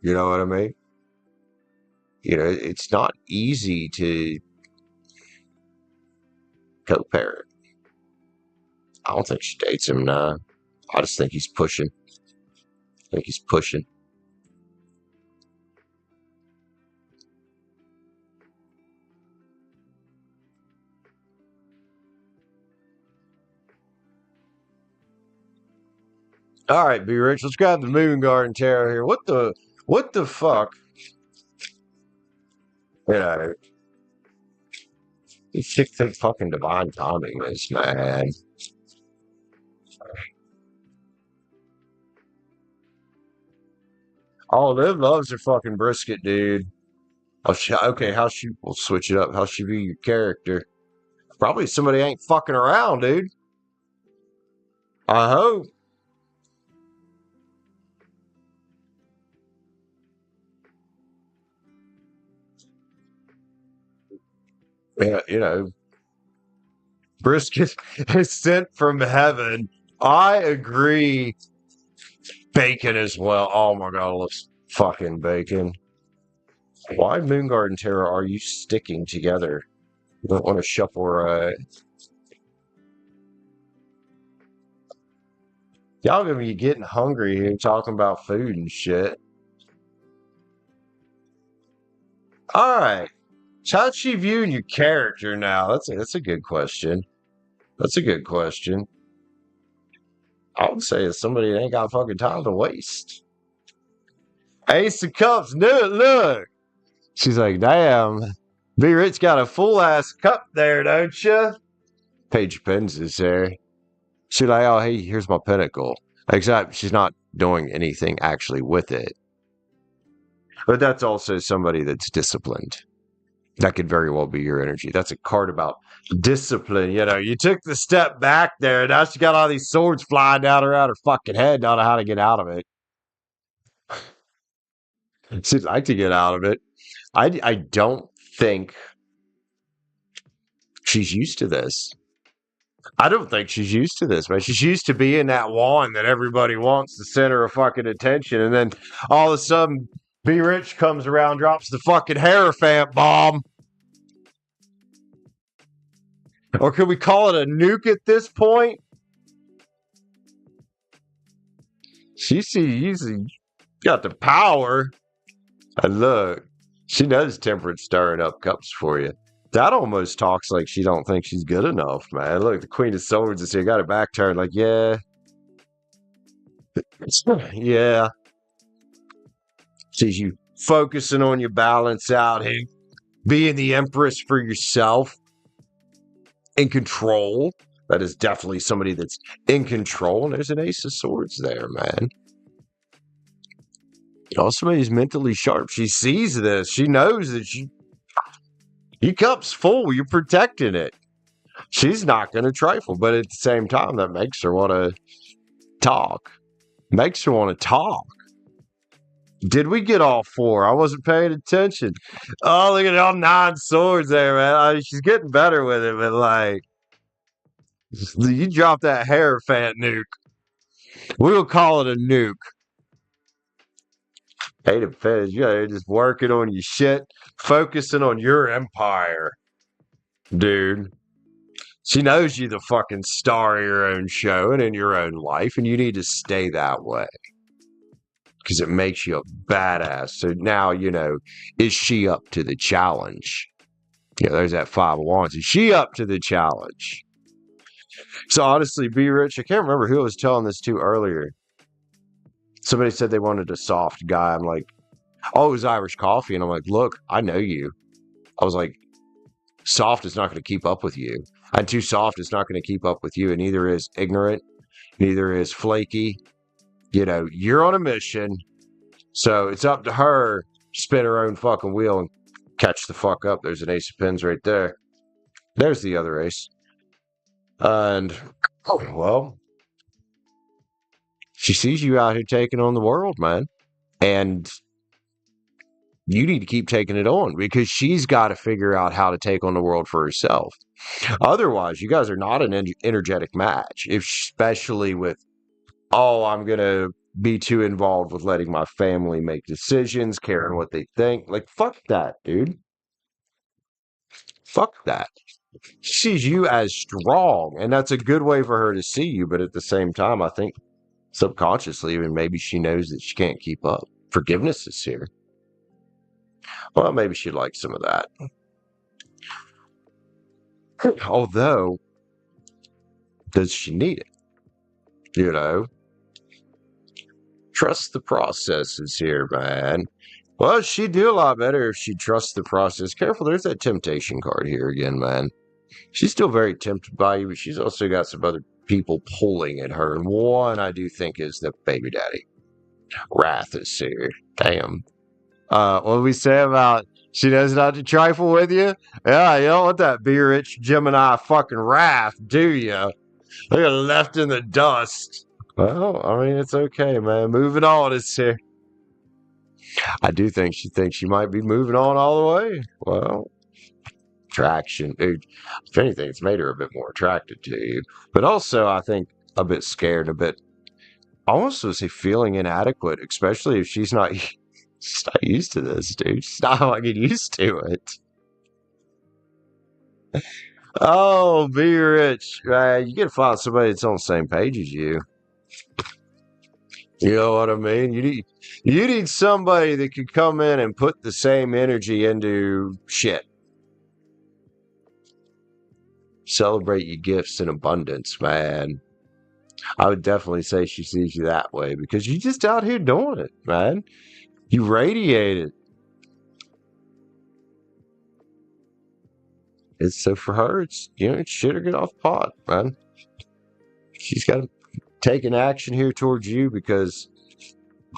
You know what I mean? You know, it's not easy to co-parent. I don't think she dates him now. I just think he's pushing. I think he's pushing. All right, Be Rich, let's grab the Moon Garden Tarot here. What the fuck? You know, these chicks think fucking divine timing is, man. Oh, Liv loves her fucking brisket, dude. Oh, okay, we'll switch it up. How she be your character? Probably somebody ain't fucking around, dude. I hope. Yeah, you know, brisket is sent from heaven. I agree. Bacon as well. Oh my god, I love fucking bacon. Why Moon Garden Terror are you sticking together? You don't want to shuffle right. Y'all gonna be getting hungry here talking about food and shit. Alright. How's she viewing your character now? That's a good question. That's a good question. I would say it's somebody that ain't got fucking time to waste. Ace of Cups, look. She's like, damn. Be Rich got a full ass cup there, don't you? Page of Pens is there. She's like, oh, hey, here's my pinnacle. Except she's not doing anything actually with it. But that's also somebody that's disciplined. That could very well be your energy. That's a card about discipline. You know, you took the step back there. Now she got all these swords flying down around her fucking head. Don't know how to get out of it. She'd like to get out of it. I don't think she's used to this. I don't think she's used to this, man. She's used to being that wand that everybody wants, the center of fucking attention. And then all of a sudden, Be Rich comes around, drops the fucking Hierophant bomb. Or could we call it a nuke at this point? She's got the power. And look, she knows Temperance stirring up cups for you. That almost talks like she don't think she's good enough, man. Look, the Queen of Swords is here, got her back turned, like, yeah. Yeah. Sees you focusing on your balance out here, being the Empress for yourself, in control. That is definitely somebody that's in control. And there's an Ace of Swords there, man. Also, somebody who's mentally sharp. She sees this. She knows that your cup's full. You're protecting it. She's not going to trifle. But at the same time, that makes her want to talk. Makes her want to talk. Did we get all 4? I wasn't paying attention. Oh, look at all 9 swords there, man. I mean, she's getting better with it, but like, you drop that Hierophant nuke. We'll call it a nuke. Hey, the feds, you're just working on your shit, focusing on your empire, dude. She knows you're the fucking star of your own show and in your own life, and you need to stay that way. Because it makes you a badass. So now, is she up to the challenge? There's that 5 of Wands. Is she up to the challenge? So honestly, Be Rich, I can't remember who I was telling this to earlier. Somebody said they wanted a soft guy. I'm like, oh, it was Irish Coffey. And I'm like, look, I know you. I was like, soft is not going to keep up with you. And too soft is not going to keep up with you. And neither is ignorant. Neither is flaky. You're on a mission. So it's up to her to spin her own fucking wheel and catch the fuck up. There's an Ace of Pens right there. There's the other ace. And, well, she sees you out here taking on the world, man. And you need to keep taking it on because she's got to figure out how to take on the world for herself. Otherwise, you guys are not an energetic match, especially with, I'm going to be too involved with letting my family make decisions, caring what they think. Like, fuck that, dude. Fuck that. She sees you as strong, and that's a good way for her to see you. But at the same time, I think subconsciously, even maybe she knows that she can't keep up. Forgiveness is here. Well, maybe she'd like some of that. Although, does she need it? Trust the process is here, man. Well, she'd do a lot better if she trusts the process. Careful, there's that temptation card here again, man. She's still very tempted by you, but she's also got some other people pulling at her. And one I do think is the baby daddy. Wrath is here. Damn. What did we say about she knows not to trifle with you? Yeah, you don't want that Be Rich Gemini fucking wrath, do you? Look at left in the dust. Well, I mean, it's okay, man. Moving on is here. I do think she thinks she might be moving on all the way. Well, attraction. Dude, if anything, it's made her a bit more attracted to you. But also, I think a bit scared, a bit, almost was a feeling inadequate, especially if she's not used to this, dude. She's not fucking used to it. Oh, Be Rich. You gotta find somebody that's on the same page as you. You know what I mean? You need somebody that could come in and put the same energy into shit. Celebrate your gifts in abundance, man. I would definitely say she sees you that way because you're just out here doing it, man. You radiate it. So for her, it's shit or get off pot, man. She's got to take an action here towards you because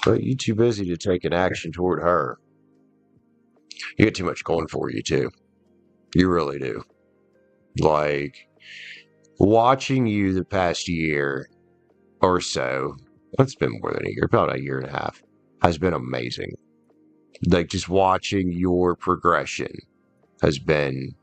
you're too busy to take an action toward her. You get too much going for you too. You really do. Like watching you the past year or so, it's been more than a year, about a year and a half, has been amazing. Like just watching your progression has been,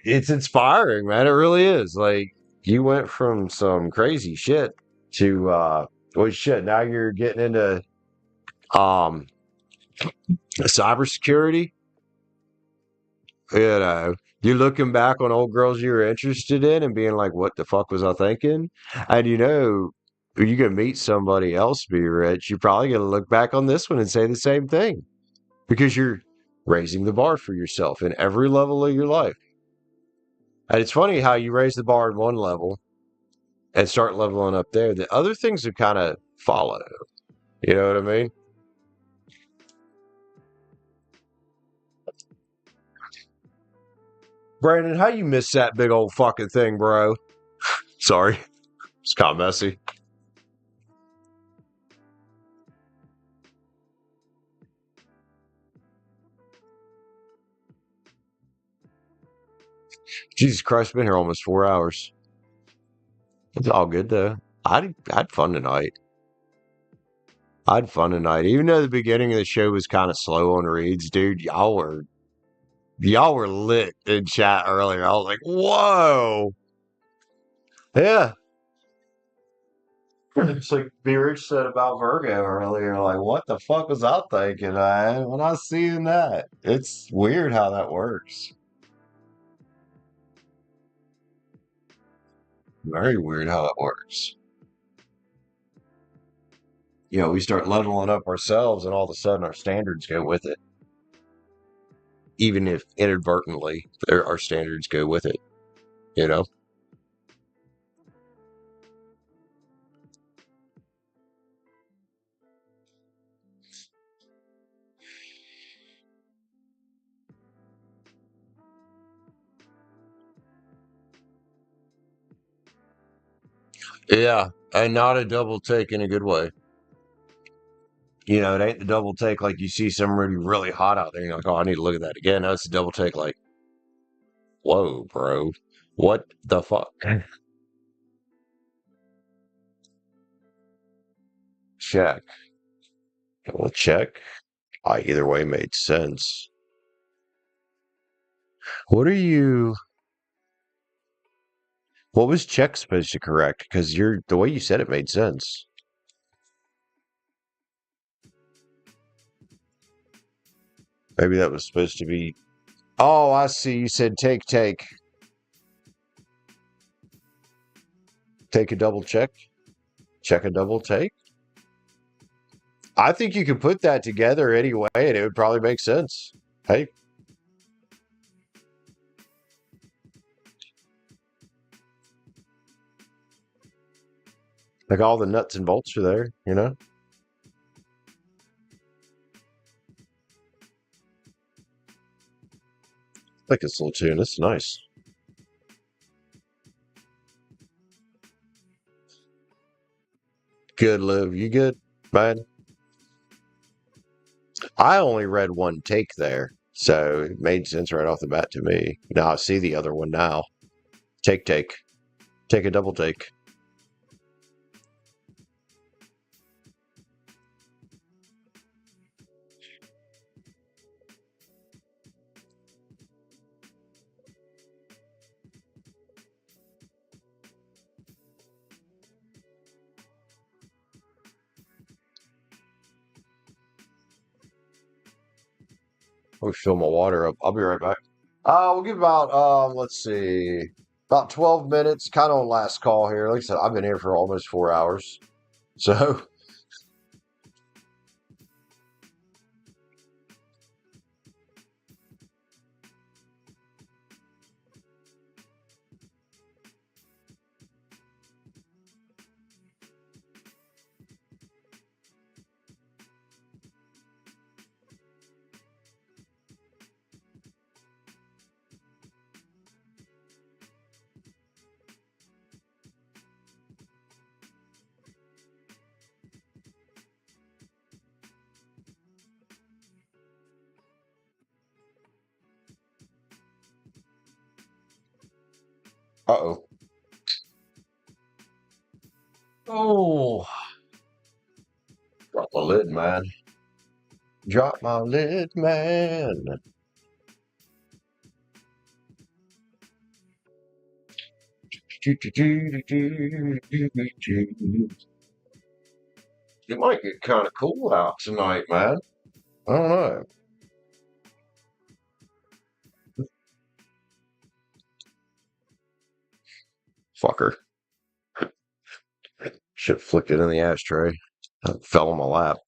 it's inspiring, man. It really is. Like you went from some crazy shit to shit. Now you're getting into cybersecurity. You're looking back on old girls you were interested in and being like, what the fuck was I thinking? And when you're going to meet somebody else, Be Rich, you're probably going to look back on this one and say the same thing because you're raising the bar for yourself in every level of your life. And it's funny how you raise the bar in one level and start leveling up there. The other things would kind of follow. You know what I mean? Brandon, how you miss that big old fucking thing, bro? Sorry. It's kind of messy. Jesus Christ, been here almost 4 hours. It's all good though. I had fun tonight. Even though the beginning of the show was kind of slow on reads, dude. Y'all were lit in chat earlier. I was like, whoa. Yeah. It's like B Rich said about Virgo earlier. Like, what the fuck was I thinking, man, when I was seeing that? It's weird how that works. Very weird how that works. You know, we start leveling up ourselves, and all of a sudden our standards go with it. Even if inadvertently, our standards go with it. You know? Yeah, and not a double take in a good way. You know, it ain't the double take like you see somebody really hot out there. You're like, oh, I need to look at that again. No, it's a double take like, whoa, bro. What the fuck? Check. Well, check. Either way made sense. What was check supposed to correct? Because the way you said it made sense. Maybe that was supposed to be. Oh, I see. You said take. Take a double check. Check a double take. I think you could put that together anyway, and it would probably make sense. Hey. Like all the nuts and bolts are there, you know? I like this little tune. It's nice. Good, Liv. You good, man? I only read one take there, so it made sense right off the bat to me. Now I see the other one now. Take. Take a double take. Let me fill my water up. I'll be right back. We'll give about let's see, about 12 minutes. Kind of on last call here. Like I said, I've been here for almost 4 hours, so uh-oh. Oh, drop my lid, man. Drop my lid, man. It might get kind of cool out tonight, man. I don't know. Fucker. Should have flicked it in the ashtray. It fell on my lap.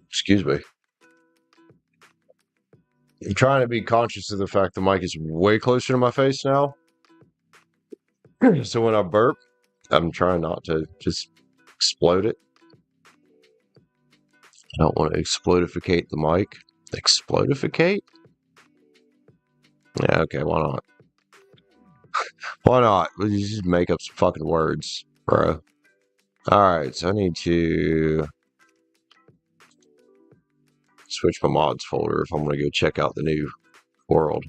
Excuse me. I'm trying to be conscious of the fact the mic is way closer to my face now. So when I burp, I'm trying not to just explode it. I don't want to explodificate the mic. Explodificate? Yeah, okay, why not? Why not? You just make up some fucking words, bro. Alright, so I need to switch my mods folder if I'm going to go check out the new world.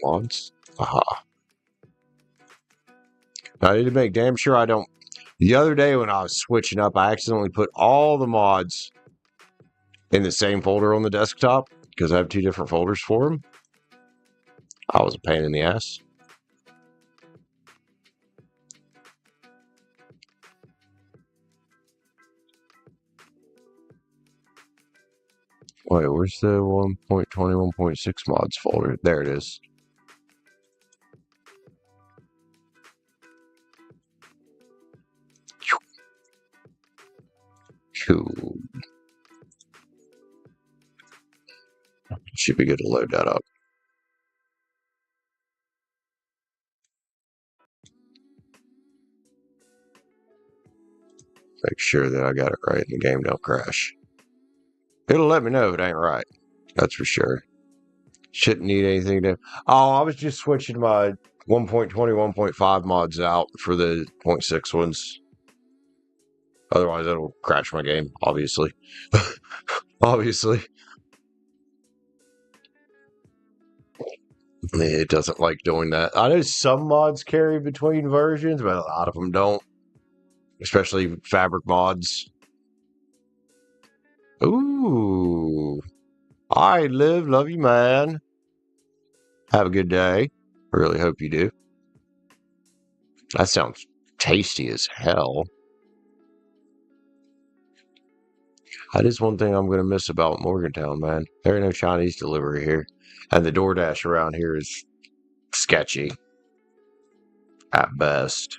Mods? Aha. I need to make damn sure I don't. The other day when I was switching up, I accidentally put all the mods in the same folder on the desktop because I have two different folders for them. I was a pain in the ass. Wait, where's the 1.21.6 mods folder? There it is. Cool. Should be good to load that up. Make sure that I got it right and the game don't crash. It'll let me know if it ain't right. That's for sure. Shouldn't need anything to. Oh, I was just switching my 1.21.5 mods out for the 0.6 ones. Otherwise, it'll crash my game, obviously. Obviously. It doesn't like doing that. I know some mods carry between versions, but a lot of them don't. Especially fabric mods. Ooh. All right, Liv. Love you, man. Have a good day. I really hope you do. That sounds tasty as hell. That is one thing I'm going to miss about Morgantown, man. There ain't no Chinese delivery here. And the DoorDash around here is sketchy. At best.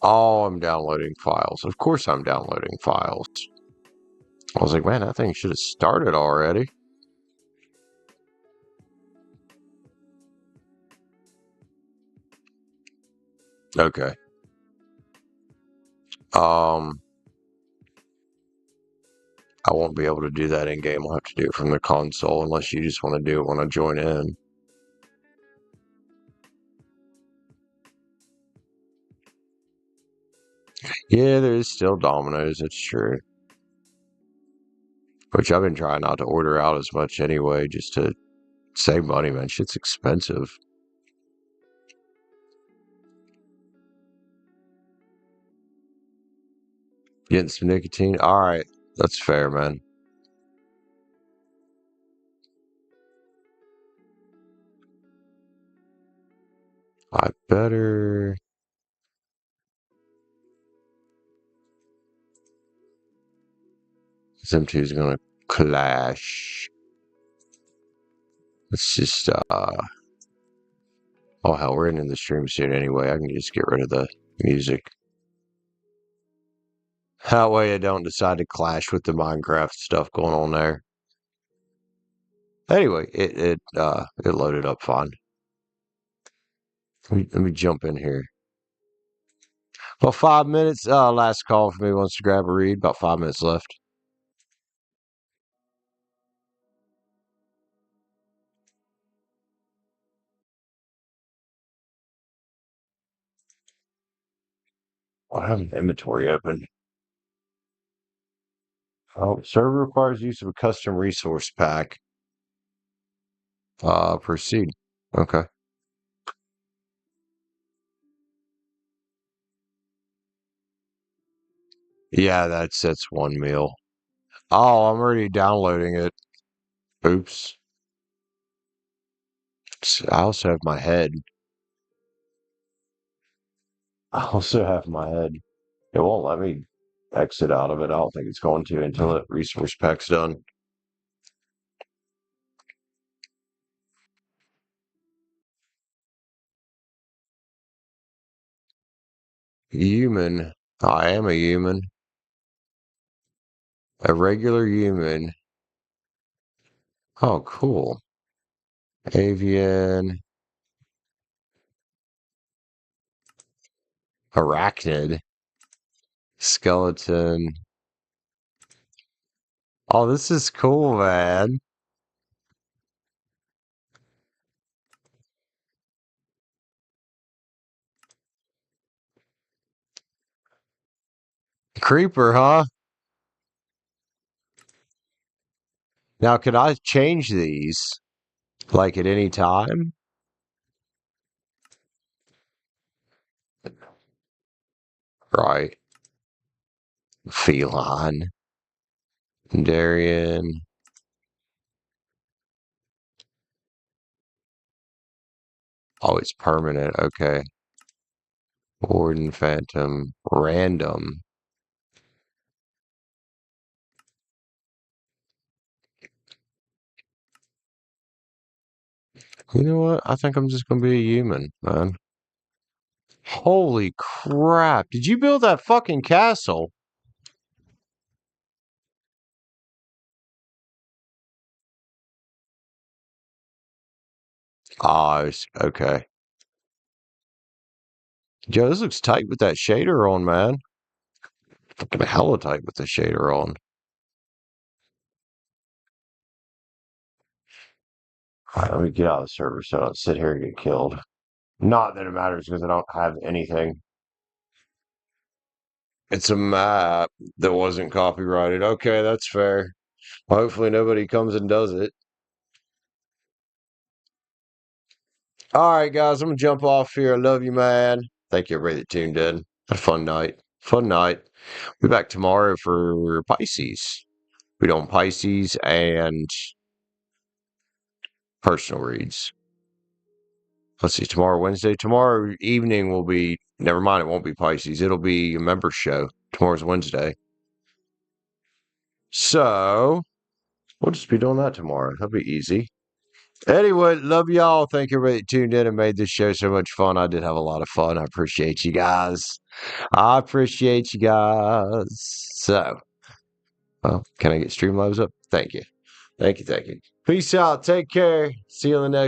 Oh, I'm downloading files. Of course I'm downloading files. I was like, man, that thing should have started already. Okay. I won't be able to do that in game. I'll have to do it from the console unless you just want to do it when I join in. Yeah, there is still Domino's. It's true. Which I've been trying not to order out as much anyway, just to save money, man. Shit's expensive. Getting some nicotine. All right. That's fair, man. I better. Them two is gonna clash. Let's just oh hell, we're in the stream soon anyway. I can just get rid of the music. That way I don't decide to clash with the Minecraft stuff going on there. Anyway, it loaded up fine. Let me jump in here. Well, 5 minutes. Last call for me wants to grab a read. About 5 minutes left. I have an inventory open. Oh, server requires use of a custom resource pack. Proceed. Okay. Yeah, that's one meal. Oh, I'm already downloading it. Oops. I also have my head. I also have my head. It won't let me exit out of it. I don't think it's going to until it resource pack's done. Human. I am a human. A regular human. Oh, cool. Avian. Arachnid. Skeleton. Oh, this is cool, man. Creeper, huh? Now, could I change these? Like at any time? Right. Feline. Darian. Oh, it's permanent. Okay. Warden, Phantom, Random. You know what? I think I'm just gonna be a human, man. Holy crap. Did you build that fucking castle? Oh, okay. Joe, this looks tight with that shader on, man. Fucking hella tight with the shader on. All right, let me get out of the server so I don't sit here and get killed. Not that it matters because I don't have anything. It's a map that wasn't copyrighted. Okay, that's fair. Hopefully nobody comes and does it. All right, guys, I'm gonna jump off here. I love you, man. Thank you, everybody that tuned in. Had a fun night. Fun night. Be back tomorrow for Pisces. We doing Pisces and personal reads. Let's see, tomorrow, Wednesday. Tomorrow evening will be, never mind, it won't be Pisces. It'll be a member show. Tomorrow's Wednesday. So, we'll just be doing that tomorrow. That'll be easy. Anyway, love y'all. Thank you everybody that tuned in and made this show so much fun. I did have a lot of fun. I appreciate you guys. I appreciate you guys. So, well, can I get Streamlabs up? Thank you. Thank you. Thank you. Peace out. Take care. See you in the next.